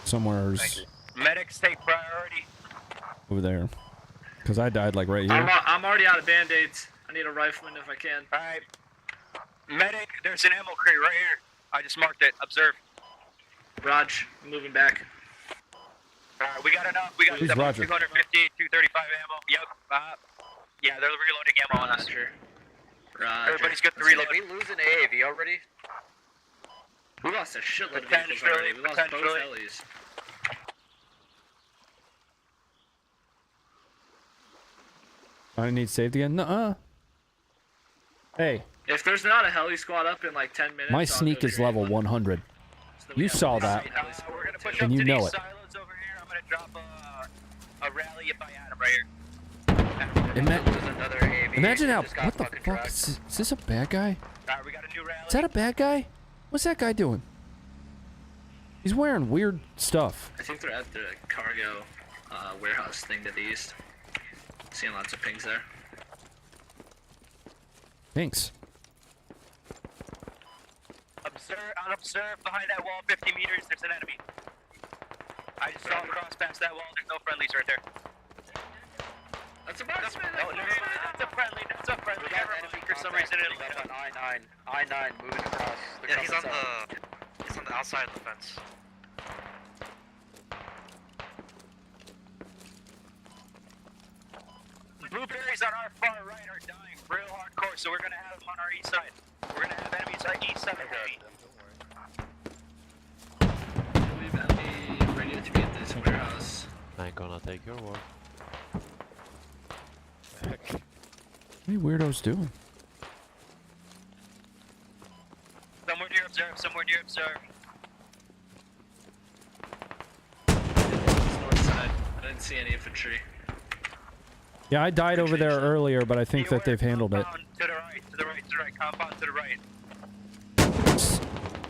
somewhere's Medics take priority. over there, because I died like right here. I'm already out of band-aids. I need a rifleman if I can. Alright. Medic, there's an ammo crate right here. I just marked it. Observe. Raj, I'm moving back. Alright, we got enough. We got Who's Roger? 250, 235 ammo. Yep. Yeah, they're reloading ammo on us. Roger. Everybody's good to reload. Did we lose an AAV already? We lost a shitload of vehicles already. We lost both helis. I need saved again. Nuh-uh. Hey, If there's not a heli squad up in like 10 minutes, my I'll sneak go is trade level one. 100. So we You have saw a that. heli squad We're gonna push And up you to know these it. silos over here. I'm gonna drop a rally by Adam right here. Another AAV. Imagine how. Just got What the fucking fuck? trucked. Is this a bad guy? Alright, we got a new rally. Is that a bad guy? What's that guy doing? He's wearing weird stuff. I think they're at the cargo warehouse thing to the east. Seeing lots of pings there. Thanks. Observe behind that wall 50 meters, there's an enemy. I just saw him cross past that wall, there's no friendlies right there. That's a marksman! No, that's a friendly, that's a friendly. For some reason it'll That's on I-9 moving across. Yeah, he's on the outside of the fence. The blueberries on our far right are dying real hardcore, so we're gonna have them on our east side. We're gonna have enemies on east side heavy. We've enemy ready to be at this warehouse. I'm gonna take your word. What are you weirdos doing? Somewhere near observe, somewhere near observe. North side. I didn't see any infantry. Yeah, I died over there earlier, but I think that they've handled it. To the right, to the right, to the right, compound to the right.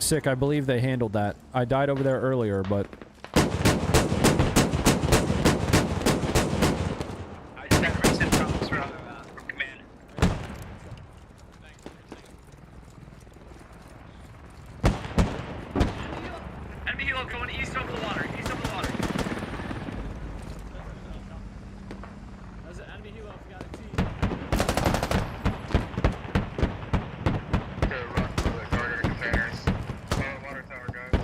Sick, I believe they handled that. I died over there earlier, but... I just had recent problems from command. Enemy helo going east over the water. East over the water. There's an enemy helo if you got a team. Run for the cargo containers. Water tower, guys.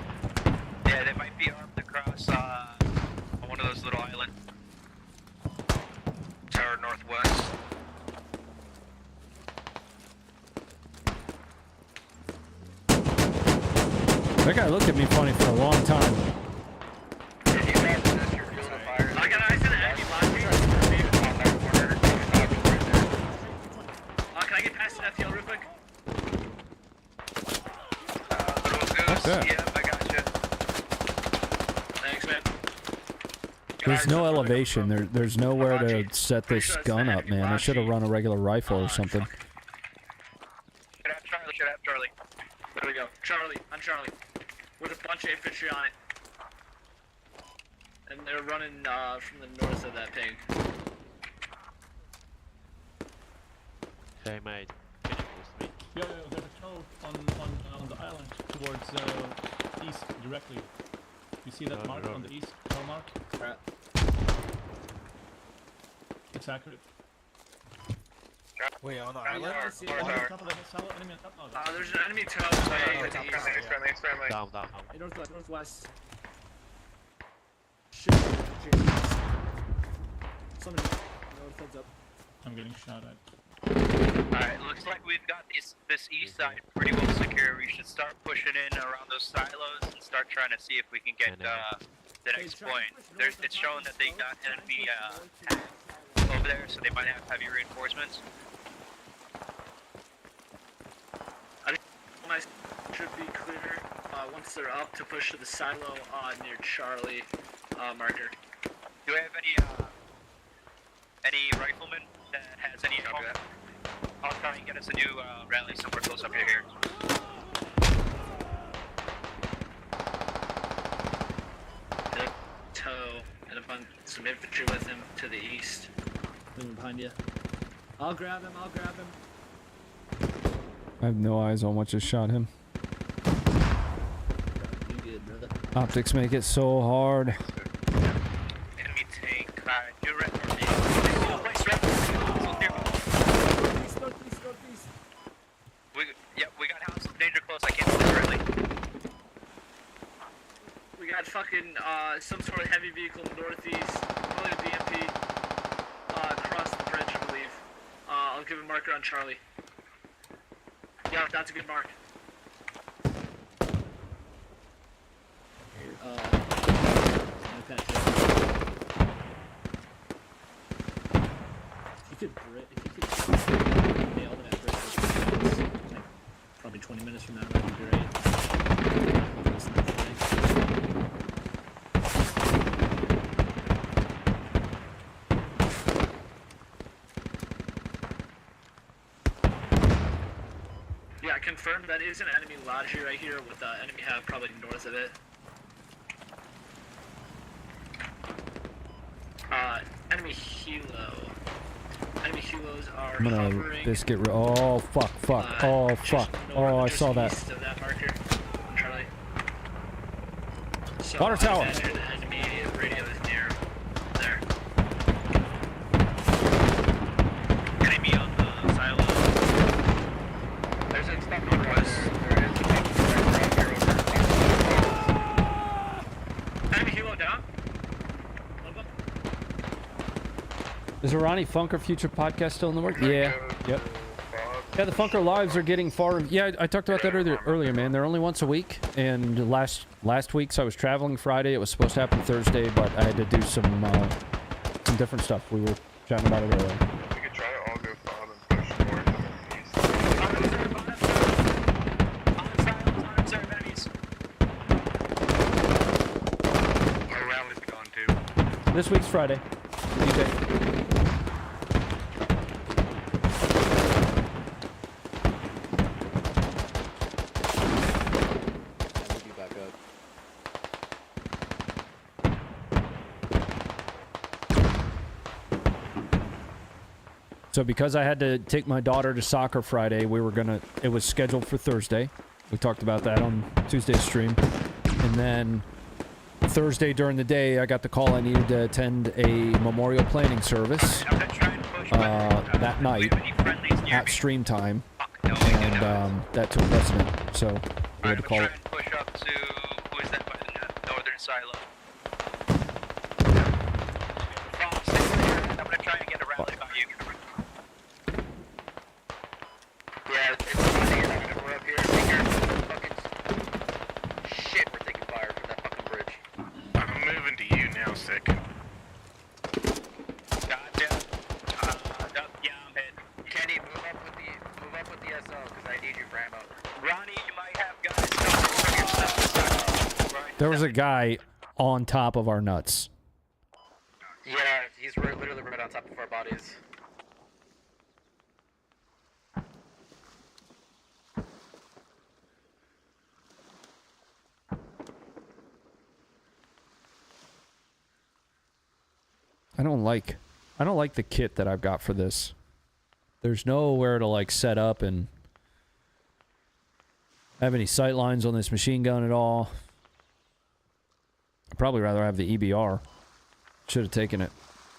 Yeah, they might be armed across on one of those little islands. Tower northwest. That guy looked at me funny for a long time. I got eyes in the enemy lobby. Can I get past the FTL real quick? Okay. Yeah, I got you. Thanks, man. There's no elevation. There's nowhere to set this gun up, man. I should have run a regular rifle or something. Should have Charlie. Should have Charlie. There we go. Charlie. I'm Charlie. With a bunch of infantry on it. And they're running from the north of that ping. Hey mate, can you boost me? Yeah, there's a tow on the island towards east directly. You see that mark on the east? Tow mark? Right. It's accurate. Wait, on the island? On the top of the hill, enemy on top. Oh, that's There's an enemy tow way to the east. It's friendly. Down. Hey, northwest. Shit. Somebody. No, heads up. I'm getting shot at. Alright, looks like we've got this east side pretty well secure. We should start pushing in around those silos and start trying to see if we can get the next point. It's showing that they got enemy over there, so they might have heavy reinforcements. I should be clear once they're up to push to the silo near Charlie marker. Do we have any riflemen that has any ammo? I'll try and get us a new rally somewhere close up to here. Tow and some infantry with him to the east. Moving behind you. I'll grab him. I have no eyes on what just shot him. You good, brother? Optics make it so hard. Enemy tank. New red northeast. We got house danger close. I can't see currently. We got fucking some sort of heavy vehicle northeast, probably a DMP, across the bridge, I believe. I'll give a marker on Charlie. Yeah, that's a good mark. If you could nail that bridge, like probably 20 minutes from now, that'd be great. Yeah, confirmed that is an enemy lodge right here with enemy hab probably north of it. Enemy helo. Enemy helos are I'm gonna hovering. biscuit. Oh fuck! Oh fuck! Oh, I saw that. East of that marker, Charlie. So Water tower. The enemy radio is near there. Enemy on the silo. There's a stop northwest. There is a enemy helo down. Is Ronnie Funker Future Podcast still in the work? Yeah. Yep. Yeah, the Funker lives are getting far. Yeah, I talked about that earlier, man. They're only once a week, and last week, so I was traveling Friday. It was supposed to happen Thursday, but I had to do some different stuff. We were chatting about it earlier. We could try to all go fob and push north and east. Our rally's gone too. This week's Friday. DJ. So because I had to take my daughter to soccer Friday, it was scheduled for Thursday. We talked about that on Tuesday's stream. And then Thursday during the day, I got the call I needed to attend a memorial planning service that night at stream time. And that took precedent, so we had to call it. Push up to, who is that by the northern silo? I'm gonna try and get a rally by you. Yeah, it's funny, we're up here. There was a guy on top of our nuts. Yeah, he's literally right on top of our bodies. I don't like the kit that I've got for this. There's nowhere to like set up and have any sight lines on this machine gun at all. I'd probably rather have the EBR. Should have taken it.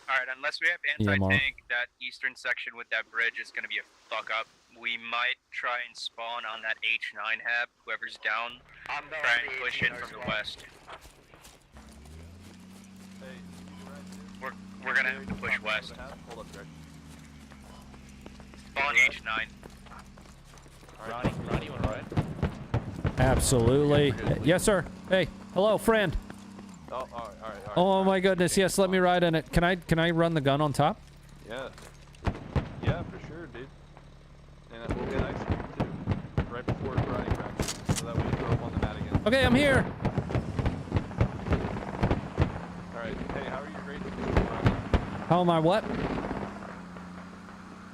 Alright, unless we have anti-tank, that eastern section with that bridge is going to be a fuck up. We might try and spawn on that H9 hab, whoever's down. Try and push in from the west. We're gonna have to push west. Hold up, Greg. Spawn H9. Ronnie, you wanna ride? Absolutely. Yes, sir. Hey, hello, friend. Oh, all right. Oh my goodness, yes, let me ride in it. Can I run the gun on top? Yeah. Yeah, for sure, dude. And we'll get ice cream too. Right before karate practice. So that we can throw up on the mat again. Okay, I'm here. Alright, hey, how are your grades? How am I what?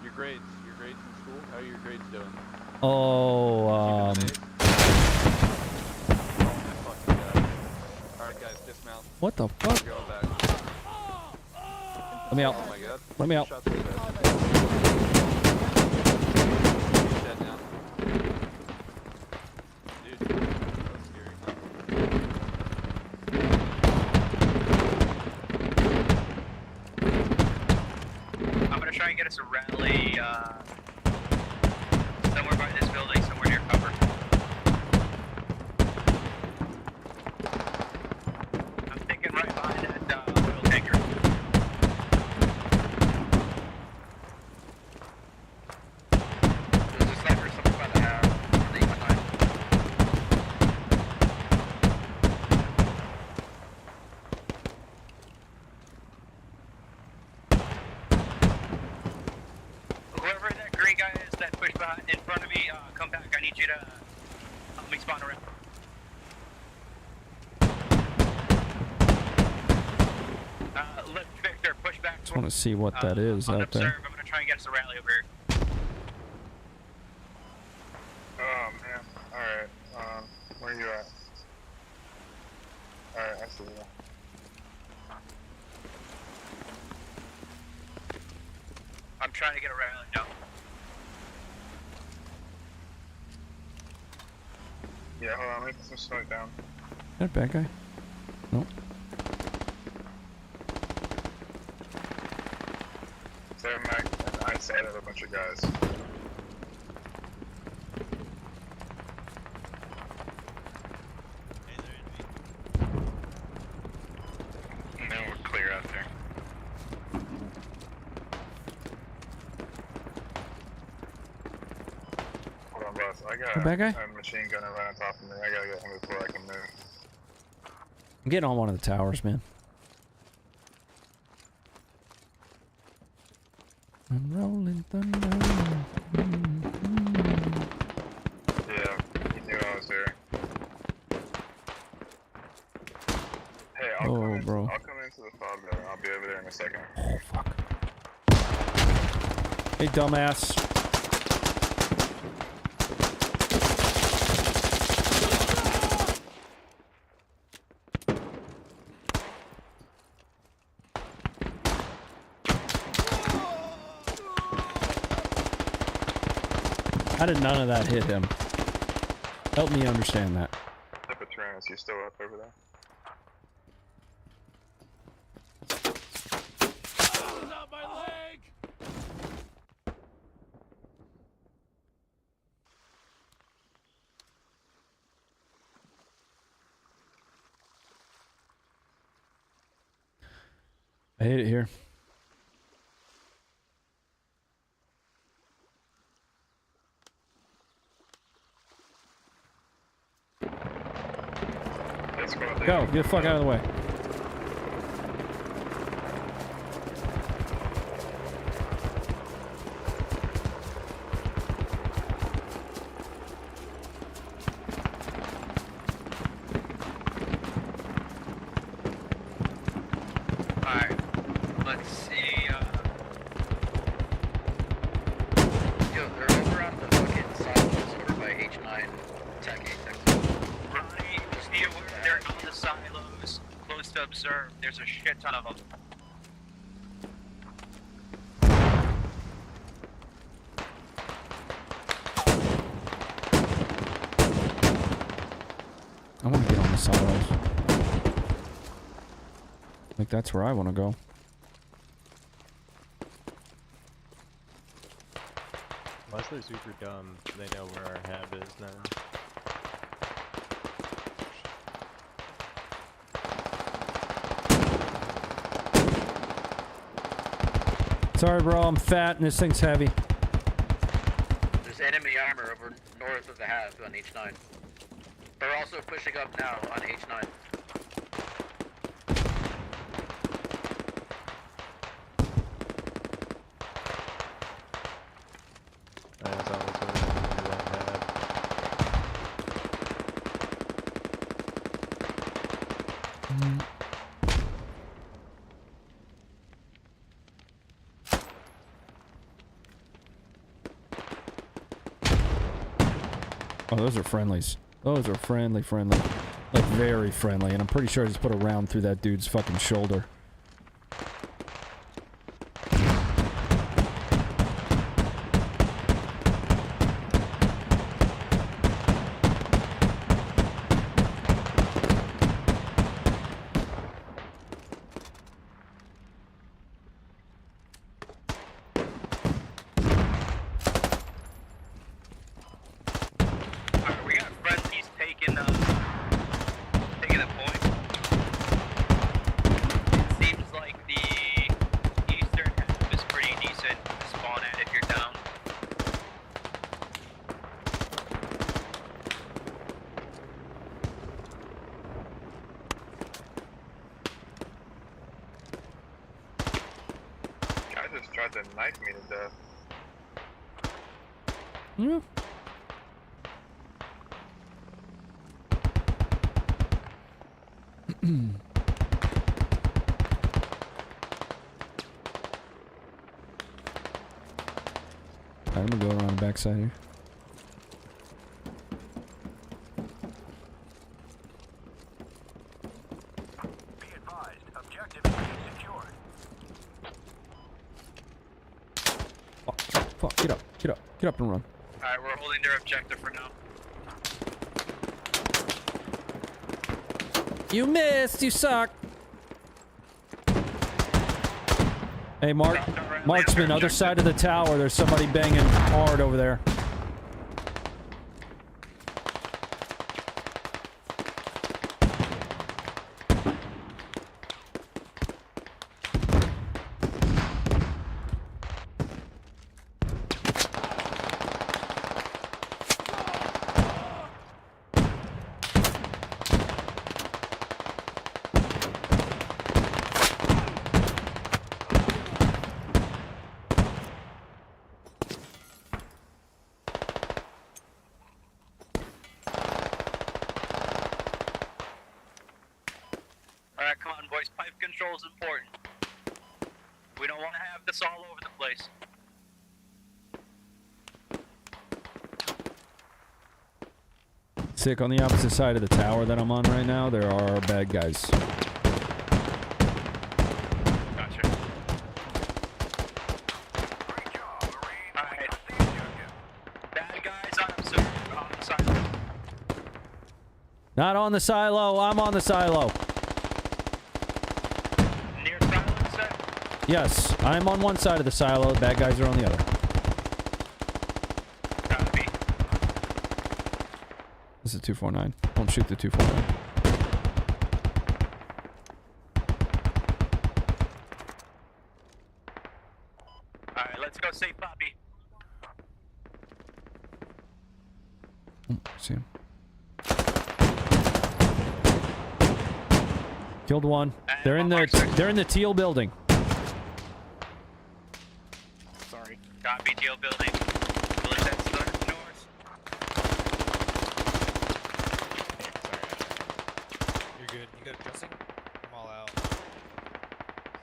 Your grades in school? How are your grades doing? Oh, Alright guys, dismount. What the fuck? We're going back. Let me out. Oh my god. Let me out. Shot through the head. He's dead now. Dude, that was scary. I'm gonna try and get us a rally, somewhere by this building, somewhere near cover. I'm thinking right behind that, oil tanker. There's a sniper somewhere by the house. Leave behind. Whoever that green guy is that pushed behind in front of me, come back. I need you to help me spawn around. Lift Victor, push back. Just want to see what that is out there. I'm gonna try and get us a rally over here. Oh man. Alright. Where are you at? Alright, I see you. I'm trying to get a rally now. Yeah, hold on, let me put some smoke down. That bad guy? Nope. There, Mac, and I sighted a bunch of guys. And then we're clear out there. Hold on, boss. I got The bad guy? a machine gunner right on top of me. I gotta get him before I can move. I'm getting on one of the towers, man. I'm rolling thunder. Yeah, he knew I was there. Hey, I'll come in, bro. I'll come into the fob there. I'll be over there in a second. Oh, fuck. Hey, dumbass. How did none of that hit him? Help me understand that. The Patronus, you still up over there? Not my leg! I hate it here. Go, get the fuck out of the way. silos, close to observe. There's a shit ton of them. I want to get on the silos. Like, that's where I want to go. Unless they're super dumb, they know where our hab is now. Sorry, bro, I'm fat and this thing's heavy. There's enemy armor over north of the half on H9. They're also pushing up now on H9. That's always what I do that hab. Oh, those are friendlies. Those are friendly. Like, very friendly. And I'm pretty sure I just put a round through that dude's fucking shoulder. We got friendlies taking the point. It seems like the eastern half is pretty decent to spawn at if you're down. Guy just tried to knife me to death. Yeah. I'm gonna go around the backside here. Be advised, objective is secured. Fuck, get up and run. Alright, we're holding their objective for now. You missed, you suck. Hey, Marksman, other side of the tower, there's somebody banging hard over there. Alright, come on, boys. Pipe control is important. We don't want to have this all over the place. Sick, on the opposite side of the tower that I'm on right now, there are bad guys. Gotcha. Alright. Bad guys on the silo. Not on the silo, I'm on the silo. Near silo, you said? Yes, I'm on one side of the silo, the bad guys are on the other. Copy. This is 249. Don't shoot the 249. Alright, let's go save Bobby. Oh, see him. Killed one. They're in the teal building. Sorry. Copy, teal building. Village that's north. You're good. You got dressing? I'm all out.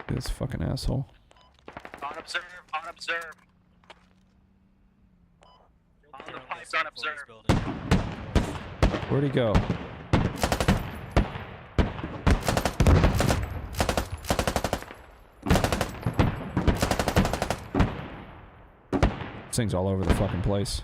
This fucking asshole. On observe, on observe. On the pipes, on observe. Where'd he go? This thing's all over the fucking place.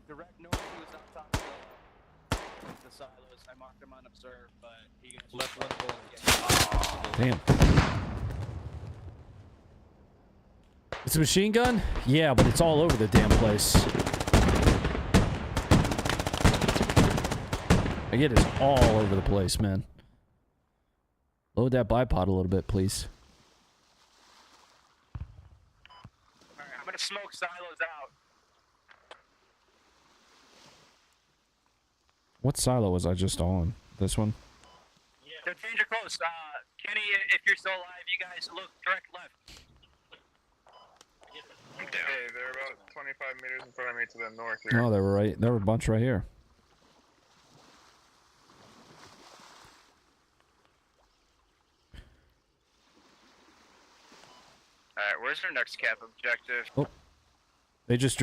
Direct north, he was on top of the silos. I marked him on observe, but he got left one bullet. Damn. It's a machine gun? Yeah, but it's all over the damn place. Like, it is all over the place, man. Load that bipod a little bit, please. Alright, I'm gonna smoke silos out. What silo was I just on? This one? They're danger close. Kenny, if you're still alive, you guys look direct left. Hey, they're about 25 meters in front of me to the north here. Oh, they were right. There were a bunch right here. Alright, where's our next cap objective? Oh. They just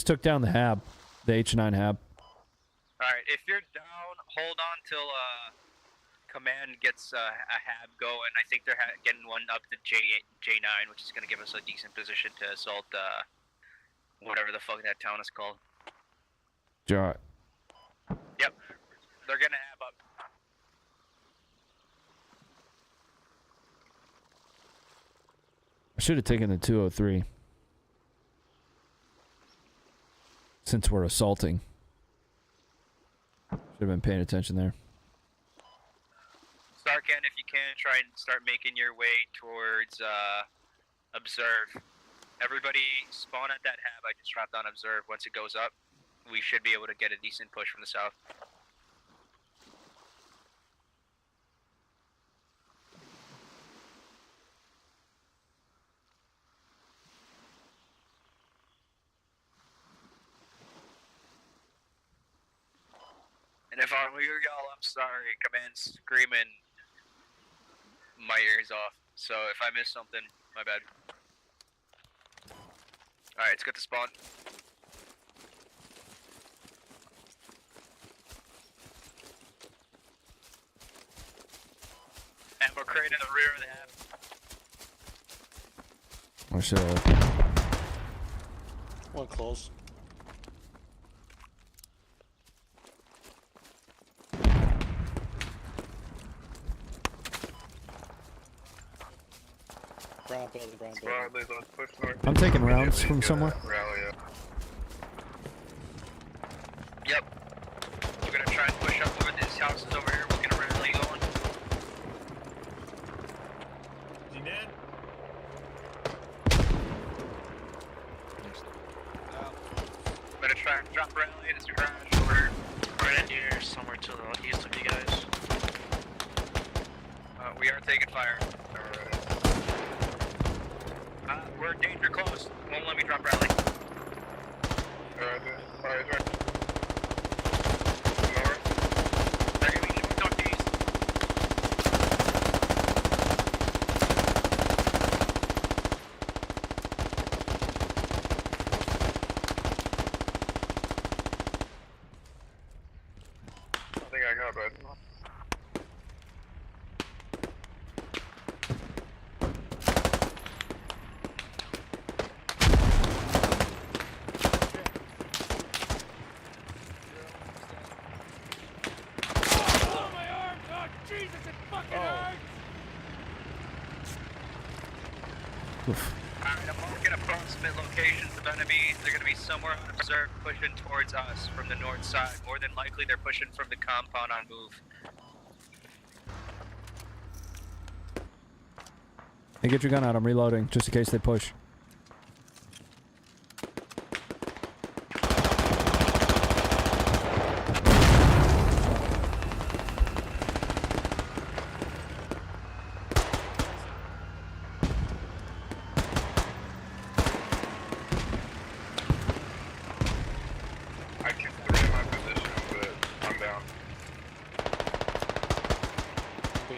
took down the hab. The H9 hab. Alright, if you're down, hold on till command gets a hab going. I think they're getting one up to J9, which is going to give us a decent position to assault whatever the fuck that town is called. Jar. Yep, they're going to hab up. I should have taken the 203. Since we're assaulting. Should have been paying attention there. Starcan, if you can, try and start making your way towards observe. Everybody spawn at that hab I just dropped on observe. Once it goes up, we should be able to get a decent push from the south. And if I were y'all, I'm sorry. Command's screaming my ears off. So if I miss something, my bad. Alright, let's get the spawn. Ammo crate in the rear of the hab. I should have. One close. Brown building, brown building. Let's push north. I'm taking rounds from somewhere. Rally up. Yep. We're gonna try and push up over these houses over here. We're gonna rally going. Is he dead? I'm gonna try and drop rally and it's crash over here. Right in here, somewhere to the east of you guys. We are taking fire. We're danger close. Won't let me drop rally. Alright. North. They're gonna be northeast. I think I got that. Alright, I'm looking at approximate locations of enemies. They're going to be somewhere on observe pushing towards us from the north side. More than likely, they're pushing from the compound on move. Hey, get your gun out. I'm reloading, just in case they push.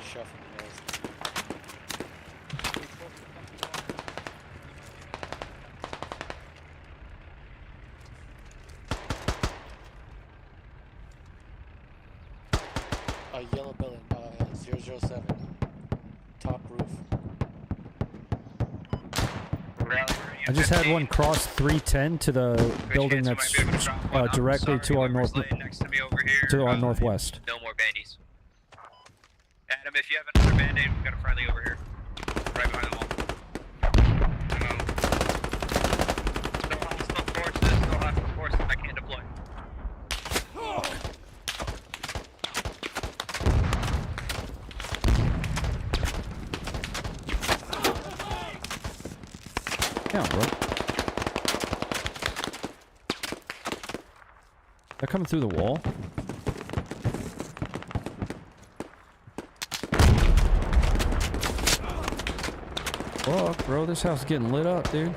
shot from the north. Yellow building, 007. Top roof. I just had one cross 310 to the building that's directly to our north, to our northwest. No more bandies. Adam, if you have another band-aid, we've got a friendly over here. Right behind the wall. Still hostile forces, I can't deploy. Yeah, bro. They're coming through the wall. Fuck, bro, this house is getting lit up, dude.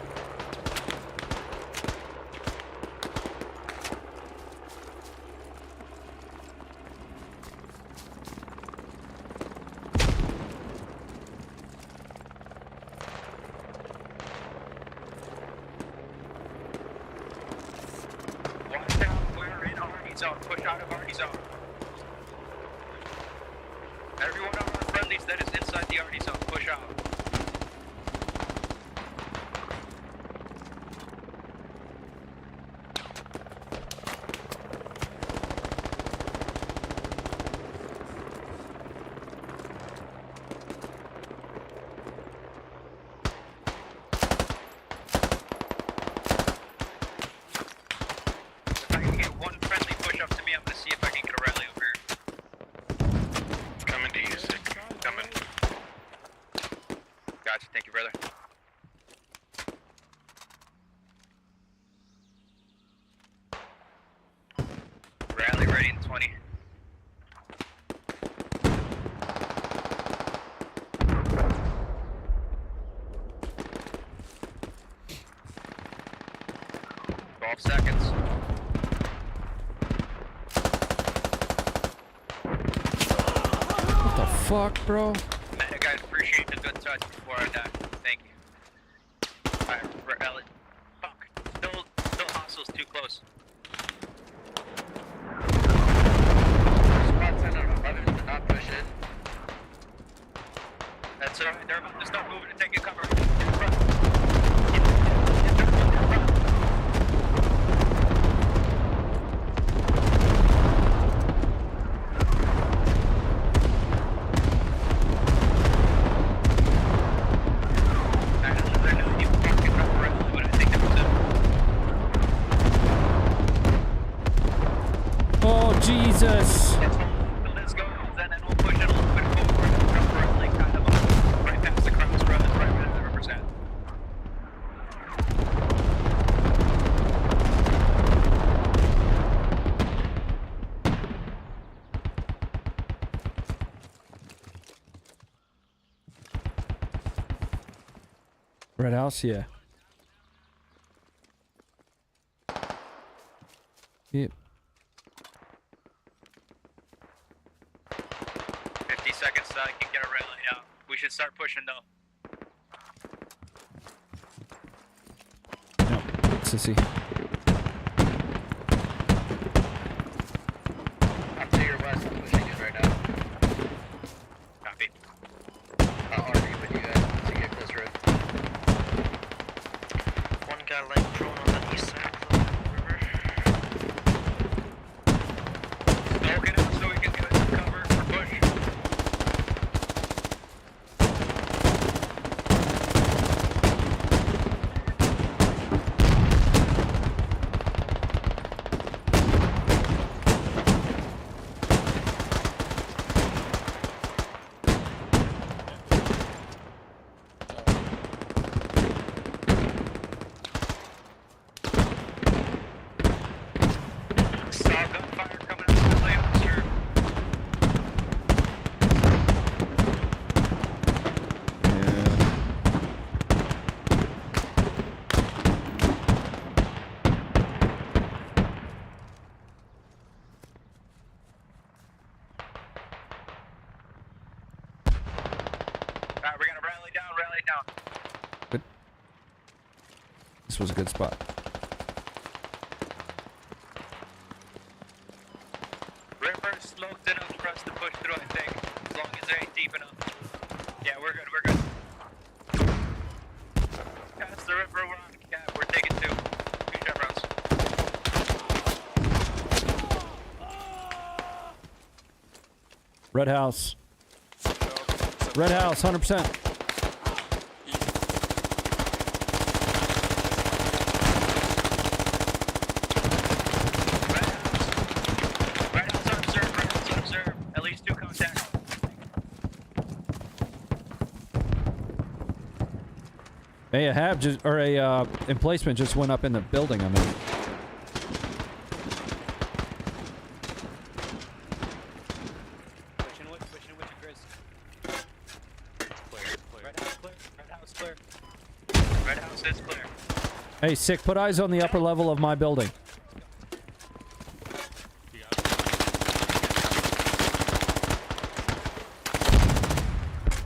Push out of Artie zone. Everyone of our friendlies that is inside the Artie zone, push out. Thank you, brother. Rally ready in 20. Seconds. What the fuck, bro? Man, guys, appreciate the good touch before I die. Thank you. Alright, Elliot. Fuck. Still hostiles too close. Squad 10 on 11 did not push in. That's alright. They're about to start moving and taking cover. Jesus! Let's go, then we'll push it a little bit forward, temporarily, kind of right past the crossroads, right where the river's at. Red house, yeah. Yep. 50 seconds so I can get a red light out. We should start pushing though. No, sissy. I'm to your west, I'm pushing in right now. Copy. I'll argue with you guys to get closer in. One guy like prone on the east side of the river. Smoke it out so we can get some cover for push. This was a good spot. River smoked enough for us to push through, I think. As long as it ain't deep enough. Yeah, we're good, we're good. Past the river, we're on cap. We're taking two. Two chevrons. Red house. Red house, 100%. At least two contacts. Hey, a hab just, or a emplacement just went up in the building. I mean, Pushing with you, Chris. Clear. Red house clear. Red house clear. Red house is clear. hey, sick. Put eyes on the upper level of my building.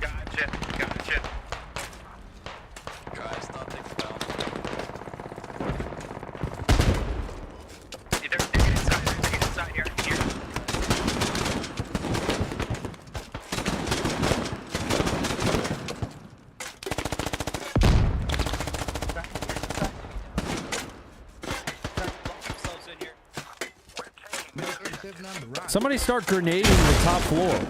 Gotcha. Gotcha. Guys, nothing's down. They're taking inside here. Somebody start grenading the top floor. He's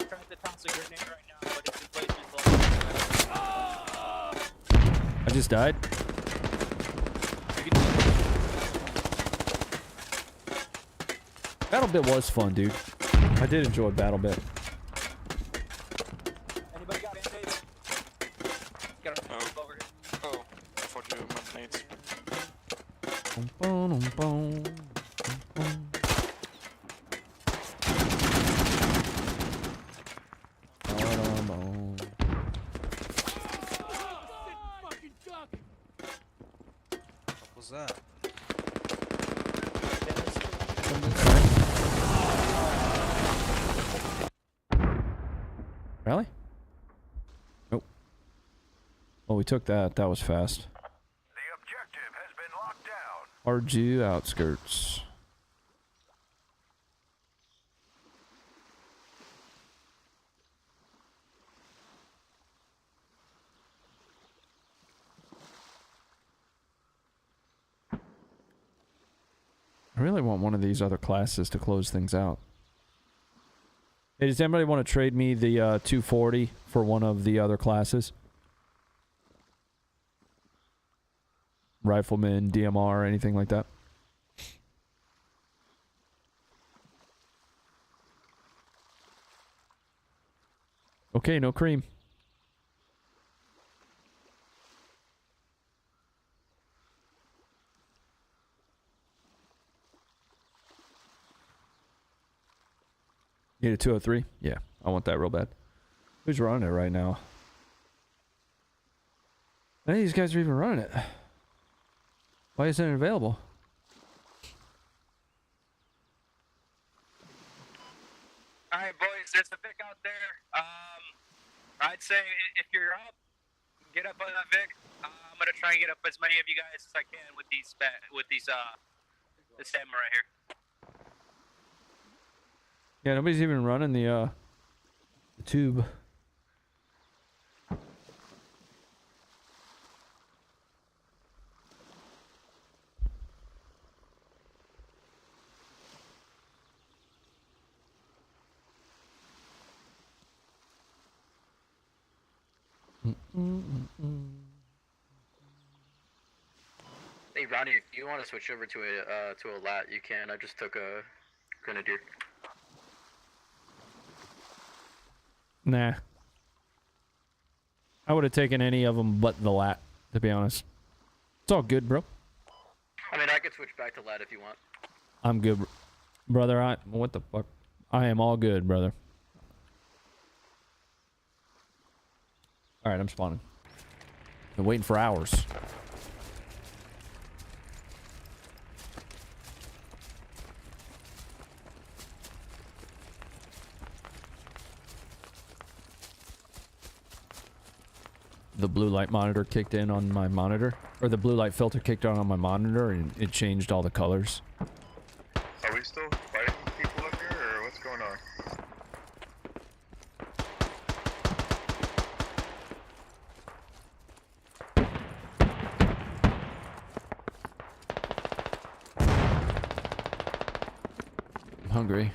trying to toss a grenade right now, but his emplacement's low. I just died. Battle bit was fun, dude. I did enjoy battle bit. Anybody got band-aids? Got a move over here. Oh, I thought you meant nades. What was that? Really? Nope. Well, we took that. That was fast. The objective has been locked down. RG outskirts. I really want one of these other classes to close things out. Hey, does anybody want to trade me the 240 for one of the other classes? Rifleman, DMR, anything like that? Okay, no cream. Need a 203? Yeah, I want that real bad. Who's running it right now? None of these guys are even running it. Why isn't it available? Alright, boys, there's a Vic out there. I'd say if you're up, get up on that Vic. I'm gonna try and get up as many of you guys as I can with these the samurai here. Yeah, nobody's even running the tube. Hey Ronnie, if you want to switch over to a lat, you can. I just took a grenadier. Nah. I would have taken any of them but the lat, to be honest. It's all good, bro. I mean, I could switch back to lat if you want. I'm good, brother. What the fuck? I am all good, brother. Alright, I'm spawning. Been waiting for hours. The the blue light monitor kicked in on my monitor, or the blue light filter kicked on my monitor, and it changed all the colors. Are we still fighting people up here, or what's going on? I'm hungry.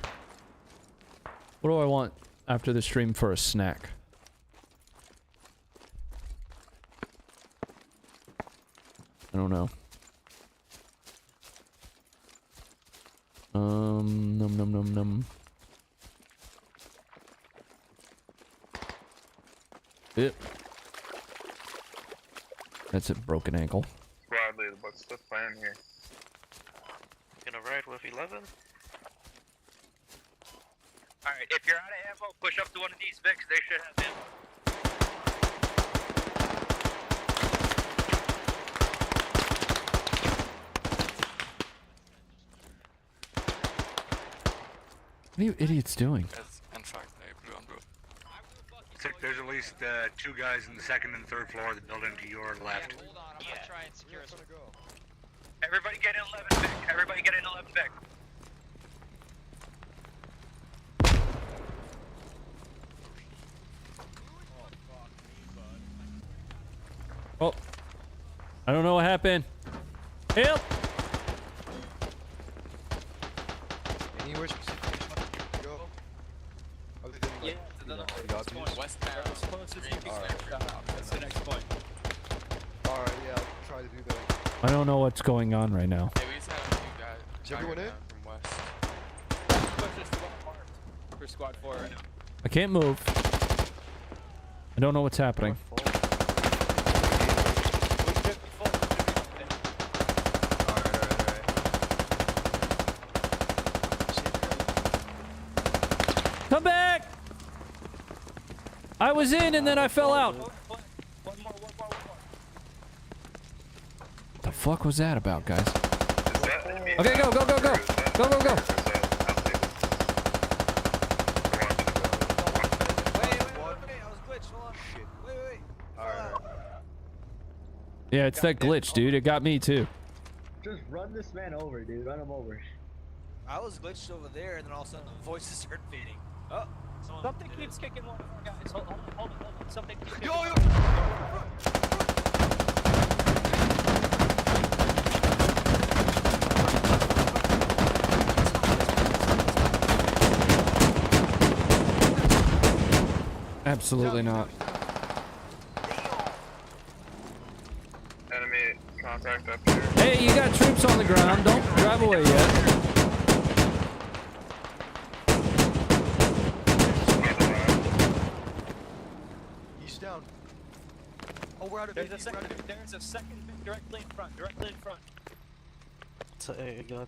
What do I want after the stream for a snack? I don't know. Num num num num. Yep. That's a broken ankle. Squad leader, what's the plan here? Gonna ride with 11? Alright, if you're out of ammo, push up to one of these Vics. They should have ammo. What are you idiots doing? There's at least 2 guys in the second and third floor of the building to your left. Hold on, I'm gonna try and secure us. Everybody get in 11 Vic. Everybody get in 11 Vic. Oh. I don't know what happened. Help! Anywhere specific to go? Other than like, to the next point. West Town. As close as you can get. That's the next point. Alright, yeah, I'll try to do that. I don't know what's going on right now. Hey, we just had a few guys. Is everyone in? From west. Push us to one marked for squad 4 right now. I can't move. I don't know what's happening. Come back! I was in and then I fell out. What the fuck was that about, guys? Okay, go, go, go, go! Go, go, go! Yeah, it's that glitch, dude. It got me too. Just run this man over, dude. Run him over. I was glitched over there, and then all of a sudden the voices started fading. Oh, Something keeps kicking one of our guys. Hold on. Something keeps kicking. Yo! Absolutely not. Enemy contact up here. Hey, you got troops on the ground. Don't drive away yet. He's down. Oh, we're out of There's it. a second Vic directly in front. Directly in front. God.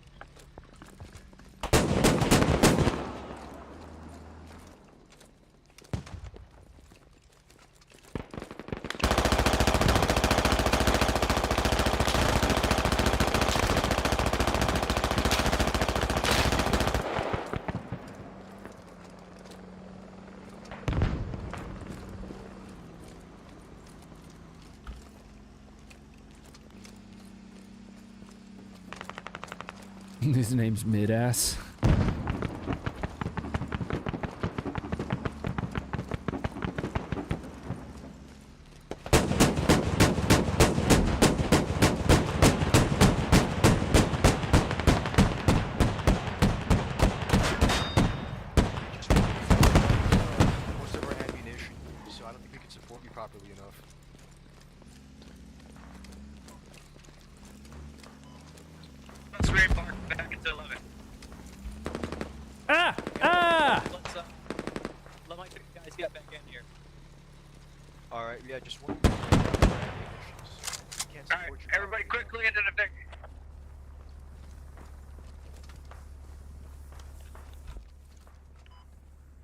His name's Mid-Ass. Most of our ammunition, so I don't think we can support you properly enough. Let's re-embark back into 11. Ah! Ah! Let my guys get back in here. Alright, yeah, just work. Alright, everybody quickly into the Vic.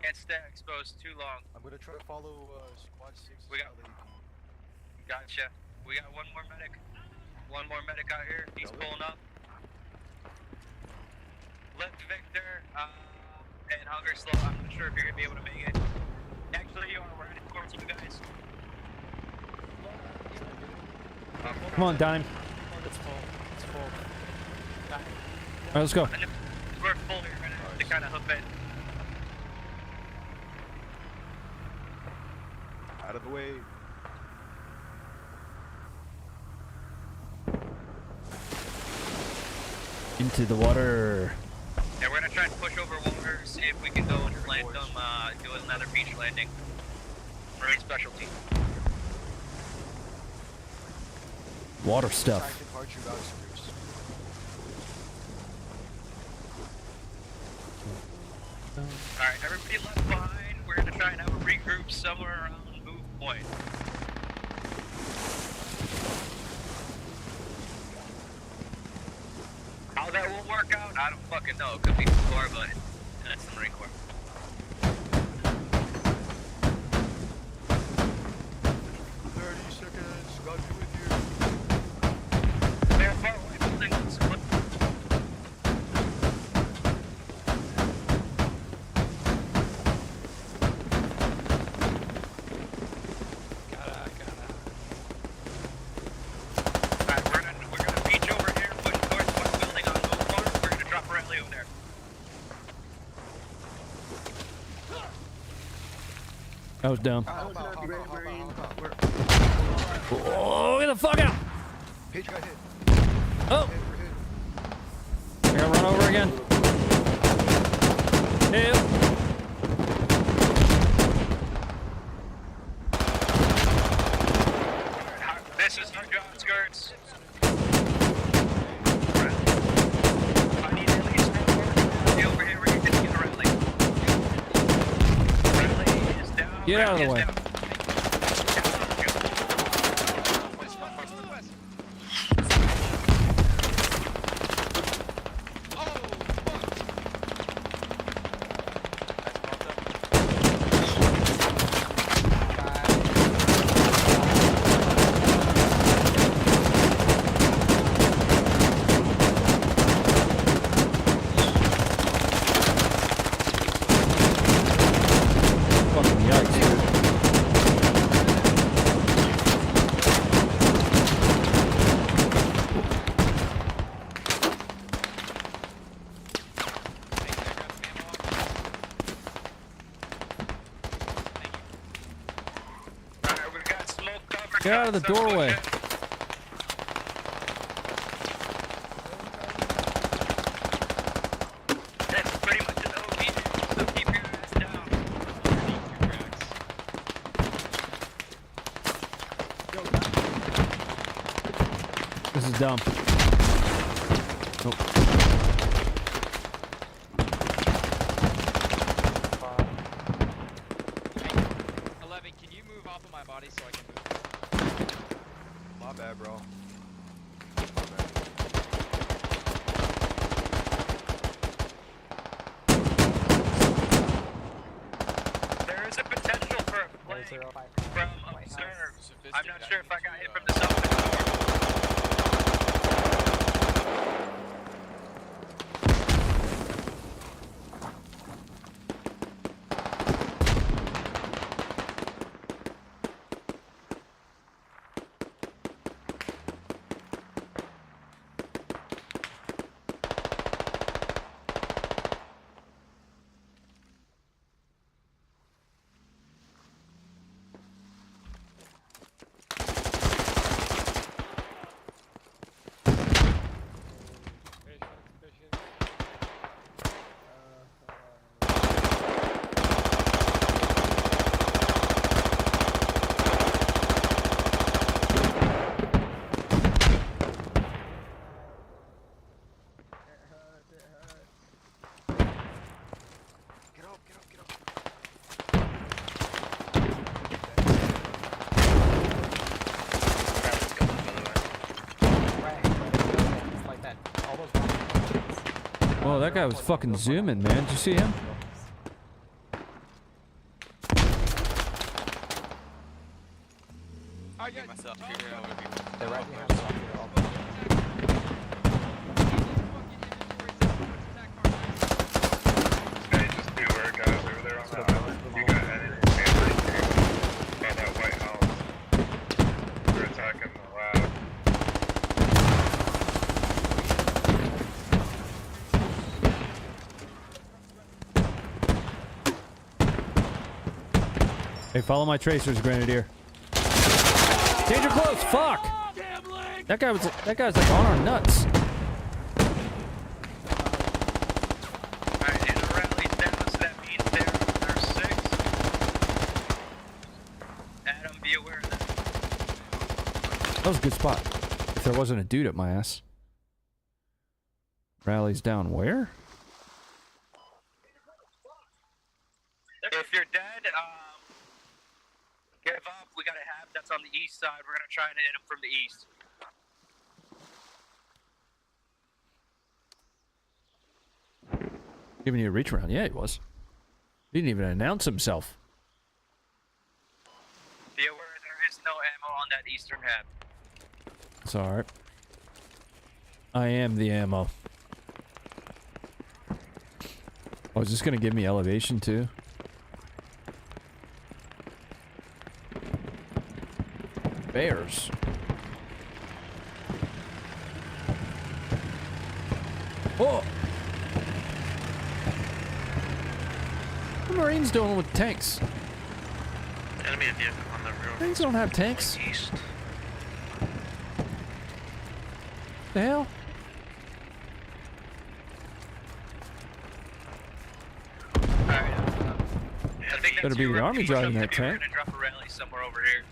Can't stay exposed too long. I'm gonna try to follow squad 6. We got. Gotcha. We got one more medic. One more medic out here. He's pulling up. Left Victor and Hunger Slow. I'm not sure if you're gonna be able to make it. Actually, you are. We're heading towards you guys. Come on, Dime. It's full. It's full. All right, let's go. We're full here, we're gonna have to kind of hoof it. Out of the way. Into the water. Yeah, we're gonna try and push over water, see if we can go and land them, do another beach landing. Marine specialty. Water stuff. Alright, everybody left behind. We're gonna try and have a regroup somewhere around move point. How that will work out, I don't fucking know. It could be Corps, but that's the Marine Corps. They're far away buildings. We're gonna beach over here, push towards one building on Move Farm. We're gonna drop a rally over there. That was dumb. Oh, get the fuck out! Page got hit. Oh! I gotta run over again. Help! This is our John Skirts. I need at least one over here where you can get a rally. Rally is down. Get out of the way. Fucking yikes, dude. Alright, we've got smoke cover. Get out of the doorway. That's pretty much an OB, so keep your ass down. This is dumb. Nope. Can you move off of my body so I can move? My bad, bro. There is a potential for a flank from observe. I'm not sure if I got hit from the south of the door. Whoa, that guy was fucking zooming, man. Did you see him? I get myself here. They're right behind us. Hey, just be aware, guys, over there on that island. You got enemy by that White House. They're attacking the lab. Hey, follow my tracers, Grenadier. Danger close. Fuck. That guy's like on our nuts. Alright, and the rally's down, so that means they're 6. Adam, be aware of that. That was a good spot. If there wasn't a dude at my ass. Rally's down where? If you're dead, give up. We got a half that's on the east side. We're gonna try and hit him from the east. Giving you a reach around. Yeah, he was. He didn't even announce himself. Be aware there is no ammo on that eastern half. It's alright. I am the ammo. Oh, is this gonna give me elevation too? Bears. Oh! What are Marines doing with tanks? Enemy vehicle on the road. Marines don't have tanks. East. The hell? Better be the army driving that tank. We're gonna drop a rally somewhere over here.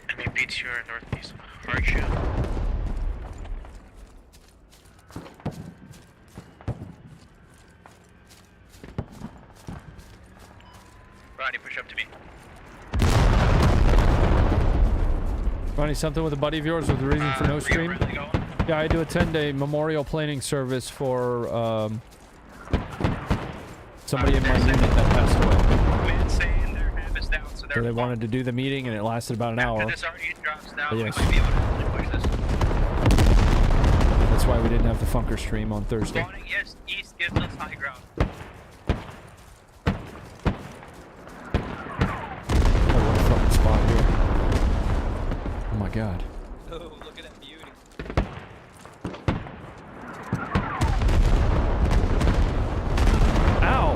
Enemy beats you in northeast. Hardship. Ronnie, push up to me. Ronnie, something with a buddy of yours with the reason for no stream? Yeah, I do a 10-day memorial planning service for somebody in my unit that passed away. Man's saying their half is down, so So they wanted to do the meeting and it lasted about an hour. this already drops down. But We yes. might be able to push this. That's why we didn't have the Funker stream on Thursday. Spawning east gives us high ground. Oh, what a fucking spot here. Oh my god. Oh, look at that beauty. Ow!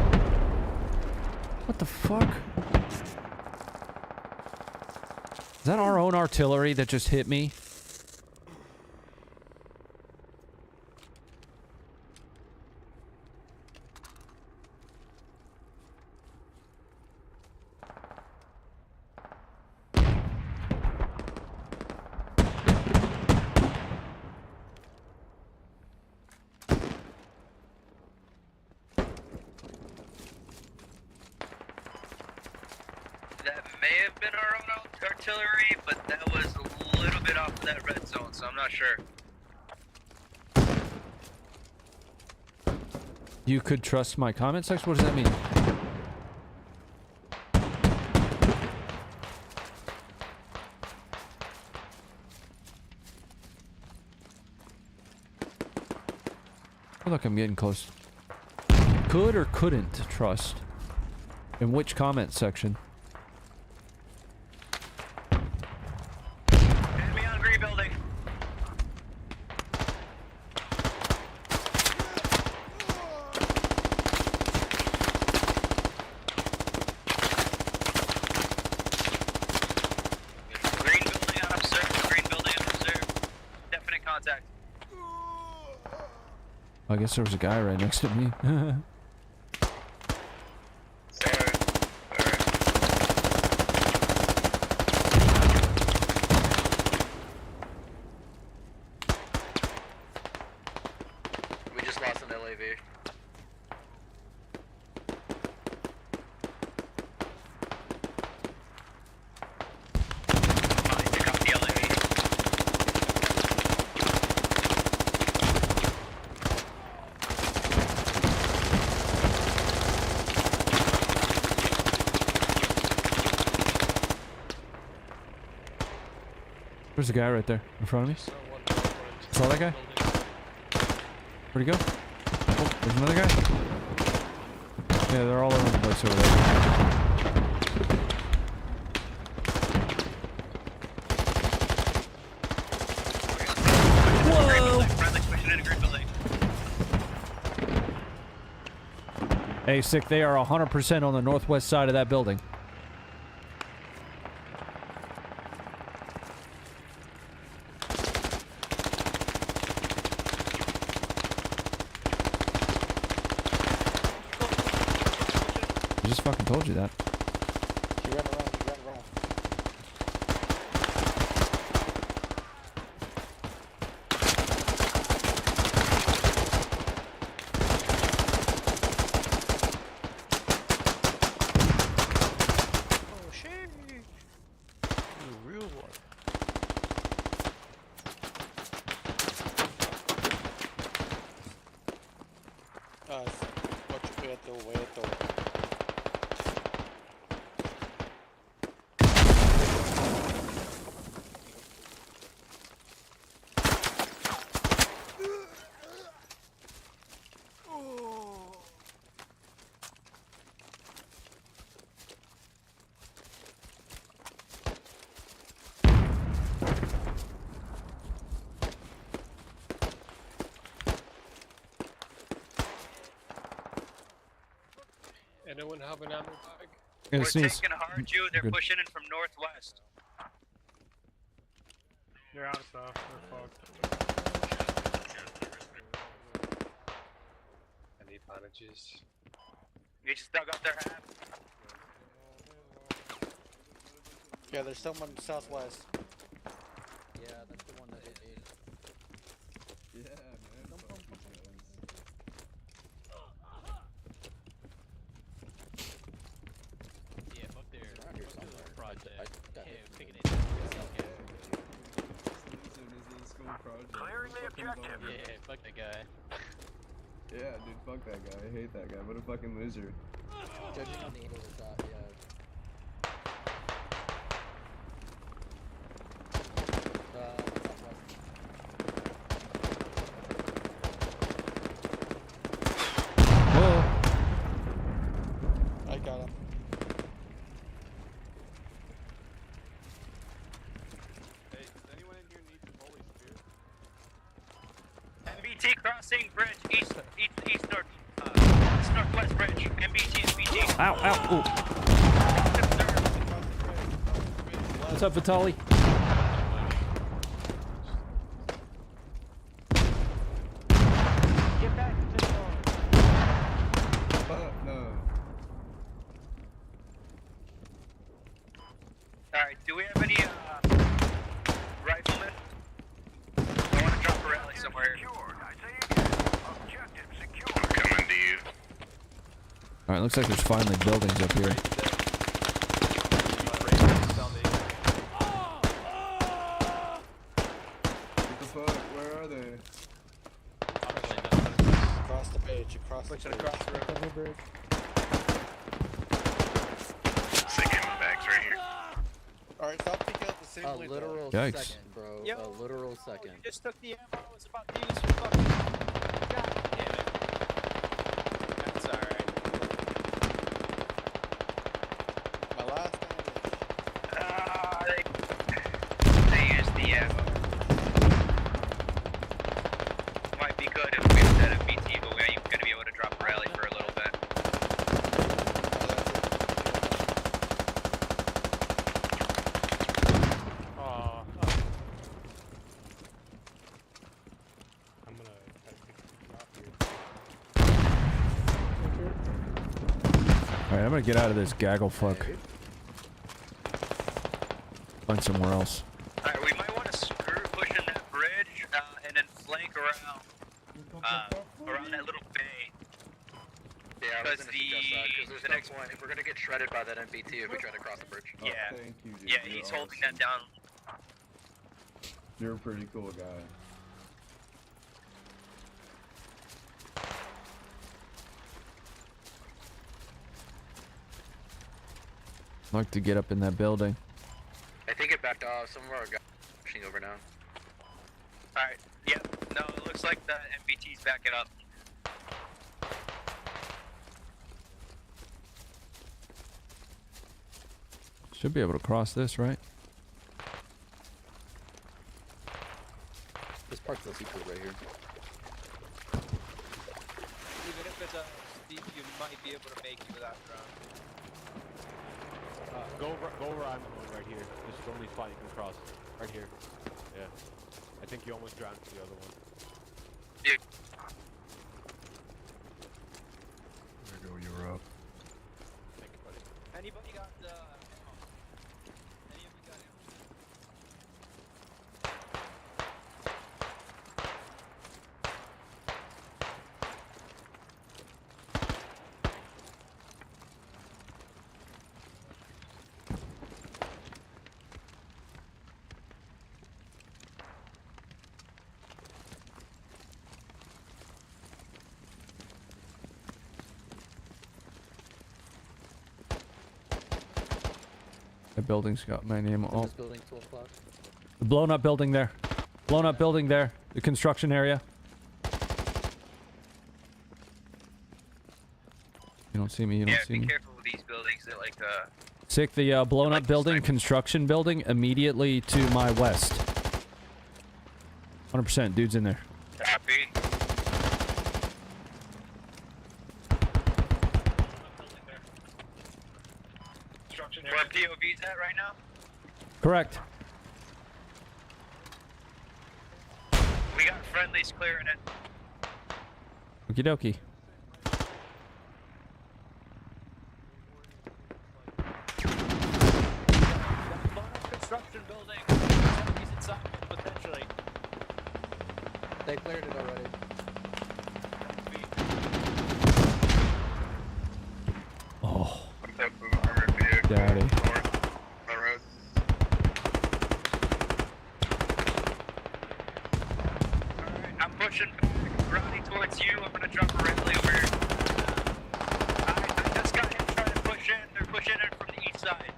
What the fuck? Is that our own artillery that just hit me? That may have been our own artillery, but that was a little bit off of that red zone, so I'm not sure. You could trust my comment section? What does that mean? Oh, look, I'm getting close. Could or couldn't trust? In which comment section? Enemy on green building. Green building unobserved. Green building unobserved. Definite contact. I guess there was a guy right next to me. We just lost an LAV. There's a guy right there in front of me. Saw that guy? Where'd he go? Oh, there's another guy. Yeah, they're all over the place over there. Whoa! Friendly pushing into green building. Hey, Sick, they are 100% on the northwest side of that building. I just fucking told you that. He ran around, he ran around. Oh shit! You real one. Voy a todo. Anyone have an ammo bag? Yeah, We're sneeze. taking hard, Jew. They're Good. pushing in from northwest. You're out of stuff. We're fucked. I need bandages. You just dug up their half. Yeah, there's someone southwest. Yeah, that's the one that hit me. Yeah, man. Yeah, fuck there. Around here somewhere. Project. I got Yeah, it. picking it. Clearing the objective. Yeah, fuck that guy. Yeah, dude, fuck that guy. I hate that guy. What a fucking loser. Judging on the angle of the shot, yeah. Whoa. I got him. Hey, does anyone in here need some Holy Spirit? MBT crossing bridge, east north, northwest bridge. MBT, MBT. Ow, ow, ooh. What's up, Vitali? Get back to the door. No. Alright, do we have any, riflemen? I want to drop a rally somewhere. Coming to you. Alright, looks like there's finally buildings up here. What the fuck? Where are they? Across the page, across the page. Across the bridge. Sick ammo bags right here. Alright, stop picking up the same A way. literal Yikes. second, bro. Yo, a literal second. You just took the ammo I was about to use for fucking. God damn it. That's alright. My last They used the ammo. Might be good if we had a BT, but we ain't gonna be able to drop a rally for a little bit. I'm gonna try to pick something up here. Alright, I'm gonna get out of this gaggle fuck. Find somewhere else. Alright, we might want to screw pushing that bridge and then flank around around that little bay. Yeah, I was Because gonna suggest that, because there's the no next point if we're gonna get shredded by that MPT if we try to cross the bridge. Yeah. Thank you, dude. Yeah, You're he's holding awesome. that down. You're a pretty cool guy. I'd like to get up in that building. I think it backed off. Some of our guys are pushing over now. Alright, yep. No, it looks like the MBT's backing up. Should be able to cross this, right? This part's the secret right here. Even if it's a see if you might be able to make it without drowning. Go where I'm going right here. This is the only spot you can cross. Right here. Yeah. I think you almost drowned to the other one. Yeah. There you go, you're up. Thank you, buddy. Anybody got ammo? Any of you got ammo? That building's got my name. Oh, This building 12 o'clock. the blown up building there. Blown up building there. The construction area. You don't see me. You don't see be me. careful with these buildings. They're like Sick. The blown up building, construction building, immediately to my west. 100%. Dude's in there. Copy. Where POV's at right now? Correct. We got friendlies clearing it. Okie dokie. Construction building. He's inside potentially. They cleared it already. Oh. Daddy. Daddy. Alright, I'm pushing back, running towards you. I'm gonna drop a rally over here. I just got him trying to push in. They're pushing in from the east side.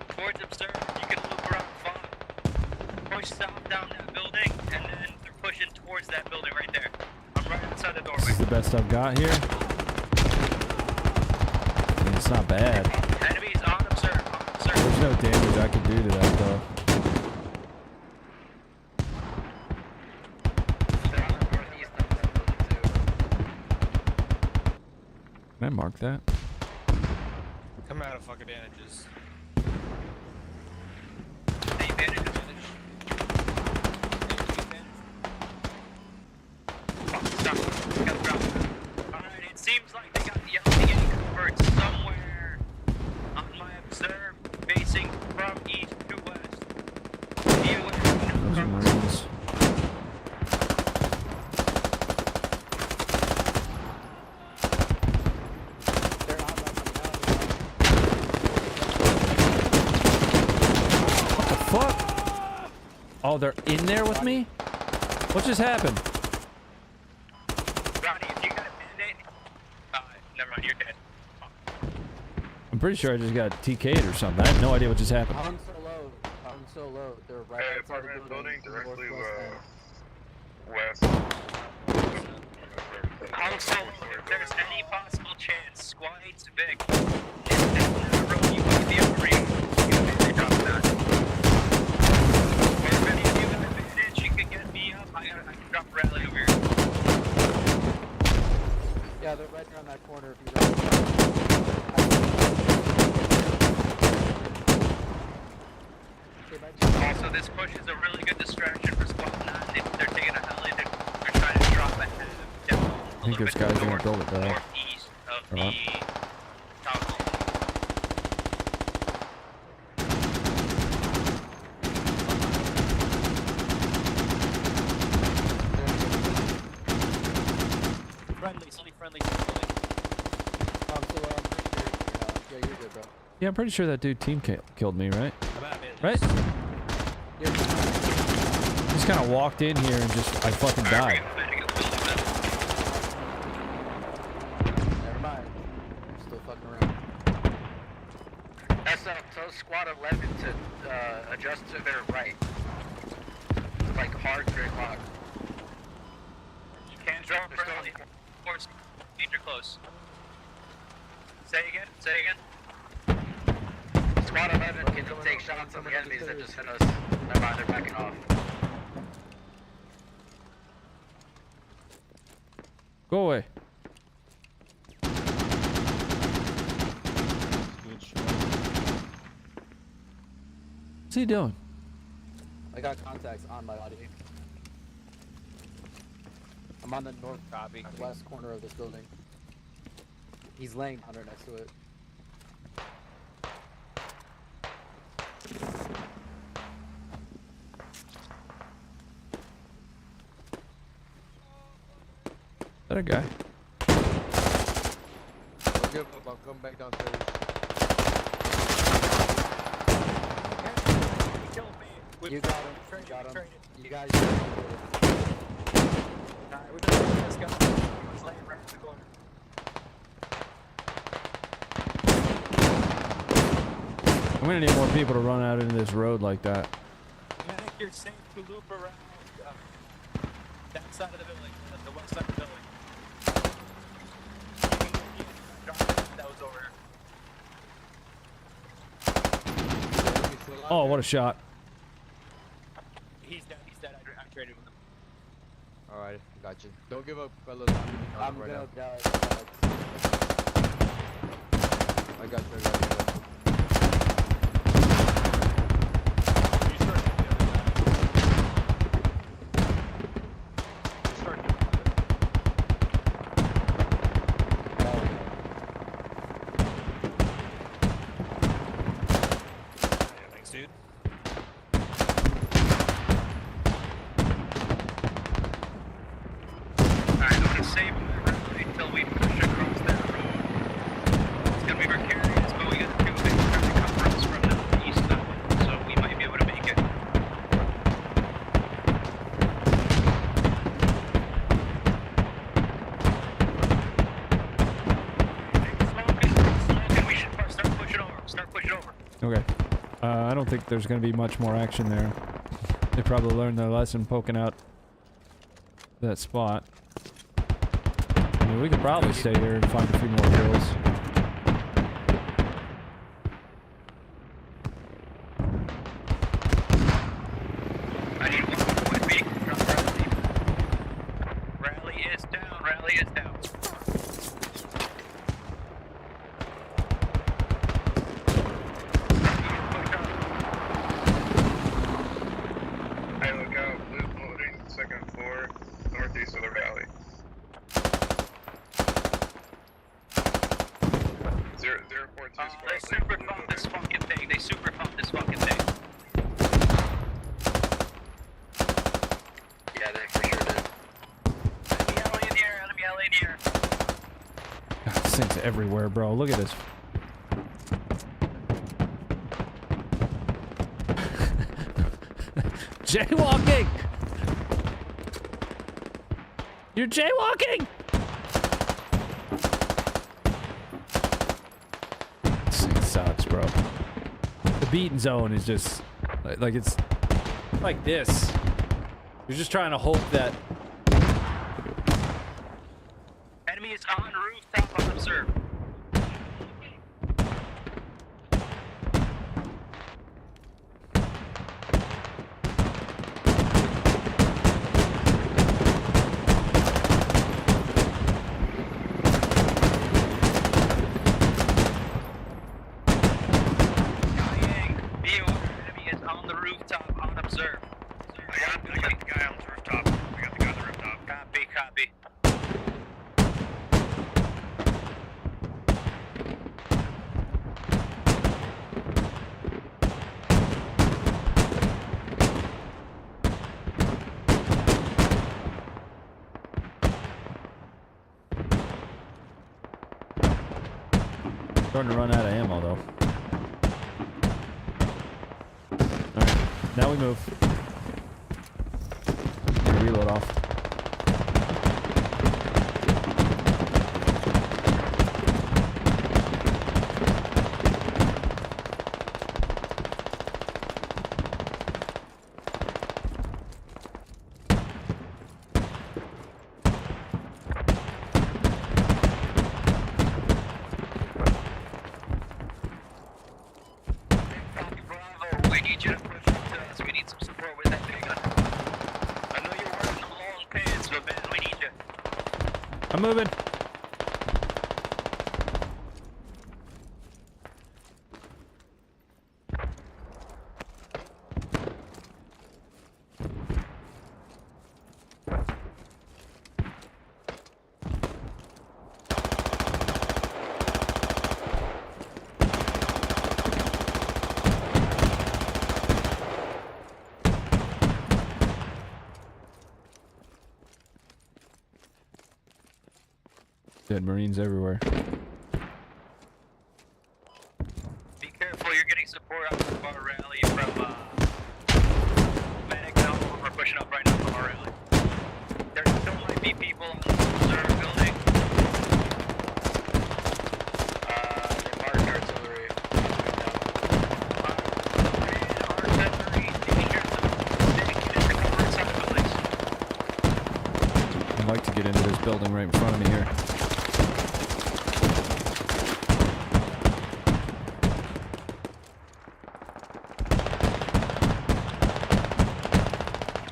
Towards Observe, you can loop around fine. Push south down that building, and then they're pushing towards that building right there. I'm right outside the doorway. This is the best I've got here. I mean, it's not bad. Enemies on Observe, on Observe. There's no damage I can do to that though. Can I mark that? Come out of fuck advantages. Alright, it seems like they got the LTA converts somewhere on my Observe, facing from east to west. Be aware of Those are Marines. What the fuck? Oh, they're in there with me? What just happened? Ronnie, if you got a mandate, never mind, you're dead. I'm pretty sure I just got TK'd or something. I have no idea what just happened. I'm so low. I'm so low. They're right outside the building. Directly Northwest west. Also, if there's any possible chance, Squad 8's Vic is down that road, you might be able to reach. You may drop that. Or if any of you got a bandage, you can get me up. I can drop a rally over here. Yeah, they're right around that corner. If you Also, this push is a really good distraction for Squad 9. They're taking a heli, they're trying to drop ahead down I think this guy's gonna build it back. northeast of the town hall. Friendlies, only friendlies. Yeah, you're good, bro. Yeah, I'm pretty sure that dude team killed me, right? Right? Just kind of walked in here and just, I fucking died. Never mind. I'm still fucking around. Tell Squad 11 to adjust to their right. Like hard gridlock. You can't drop friendly. Force, danger close. Say again, say again. Squad 11 can take shots on the enemies that just hit us. Never mind, they're backing off. Go away. What's he doing? I got contacts on my body. I'm on the northwest corner of this building. He's laying down right next to it. Is that a guy? Don't give up. I'll come back downstairs. He killed me. You got him. You got him. You guys. Alright, we're gonna get this guy. He was laying right in the corner. I'm gonna need more people to run out into this road like that. I think you're safe to loop around that side of the building, the west side of the building. That was over. Oh, what a shot. He's dead, I traded with him. Alright, got you. Don't give up, fellas. I'm right now. I got you. Dude. Alright, I'm gonna save my rally until we push across that road. It's gonna be precarious, but we got two things trying to cover us from the east side, so we might be able to make it. Smoking, we should start pushing over. Okay. I don't think there's going to be much more action there. They probably learned their lesson poking out that spot. I mean, we could probably stay here and find a few more kills. I need one vehicle from Rally. Rally is down, Rally is down. Hey, look out, blue building, second floor, northeast of the valley. Zero, 042 squad. They super pumped this fucking thing. They super pumped this fucking thing. Yeah, they for sure did. Enemy alley in the air, enemy alley in the air. God, this thing's everywhere, bro. Look at this. Jaywalking! You're jaywalking! This thing sucks, bro. The beaten zone is just like it's like this. You're just trying to hope that Enemy is on rooftop unobserved. Starting to run out of ammo, though. Alright, now we move. Get a reload off. We need you to push up to us. We need some support with that big gun. I know you're wearing the long pants, but man, we need you. I'm moving. Marines everywhere. Be careful, you're getting support out from our rally from Manic now. We're pushing up right now from our rally. There still might be people on the reserve building. They marked artillery. I'd like to get into this building right in front of me here.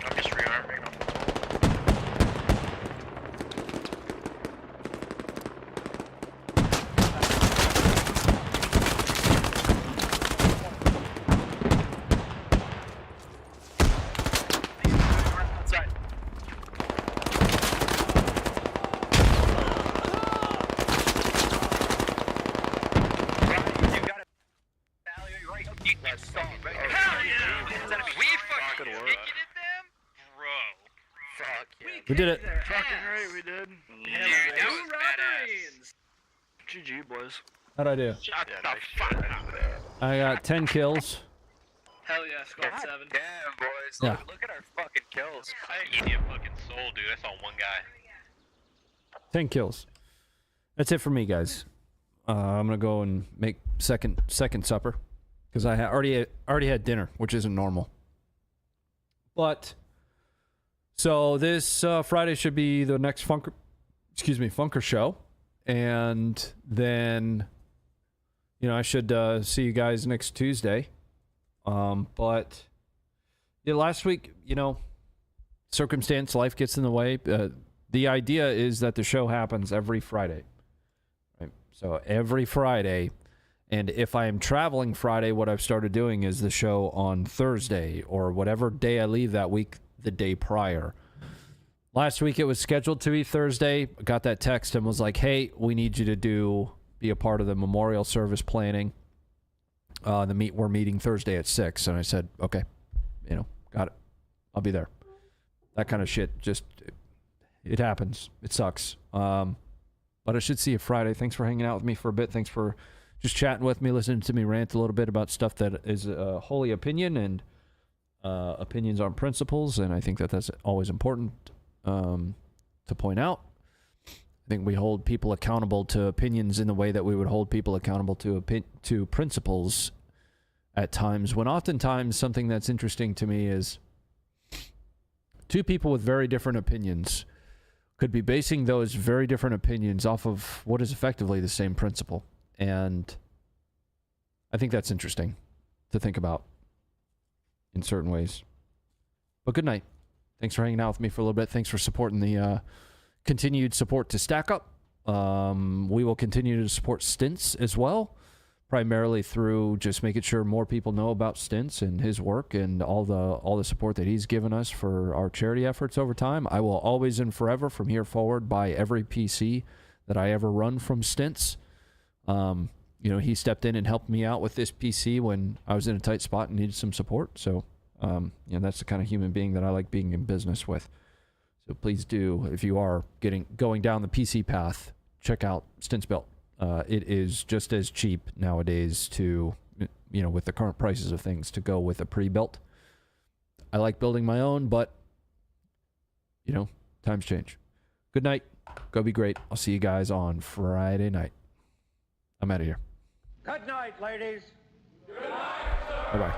I'm just rearming them. Outside. We did it. Fucking right, we did. Dude, that was badass. GG, boys. How'd I do? Shut the fuck up. I got 10 kills. Hell yeah, squad 7. Damn, boys. Yeah. Look at our fucking kills. I ain't need a fucking soul, dude. That's on one guy. 10 kills. That's it for me, guys. I'm gonna go and make second supper because I already had dinner, which isn't normal. But so this Friday should be the next Funker show, and then I should see you guys next Tuesday. But yeah, last week, circumstance, life gets in the way. The idea is that the show happens every Friday, right? So every Friday, and if I am traveling Friday, what I've started doing is the show on Thursday or whatever day I leave that week, the day prior. Last week it was scheduled to be Thursday. I got that text and was like, "Hey, we need you to be a part of the memorial service planning. We're meeting Thursday at 6." And I said, "Okay, got it. I'll be there." That kind of shit just it happens. It sucks. But I should see you Friday. Thanks for hanging out with me for a bit. Thanks for just chatting with me, listening to me rant a little bit about stuff that is wholly opinion, and opinions aren't principles, and I think that that's always important to point out. I think we hold people accountable to opinions in the way that we would hold people accountable to principles at times, when oftentimes something that's interesting to me is two people with very different opinions could be basing those very different opinions off of what is effectively the same principle. And I think that's interesting to think about in certain ways. But good night. Thanks for hanging out with me for a little bit. Thanks for supporting the continued support to Stack Up. We will continue to support Stints as well, primarily through just making sure more people know about Stints and his work and all the support that he's given us for our charity efforts over time. I will always and forever from here forward buy every PC that I ever run from Stints. He stepped in and helped me out with this PC when I was in a tight spot and needed some support. So, that's the kind of human being that I like being in business with. So please do, if you are going down the PC path, check out Stints Built. It is just as cheap nowadays to, with the current prices of things, to go with a pre-built. I like building my own, but, times change. Good night. Go be great. I'll see you guys on Friday night. I'm out of here. Good night, ladies. Bye-bye.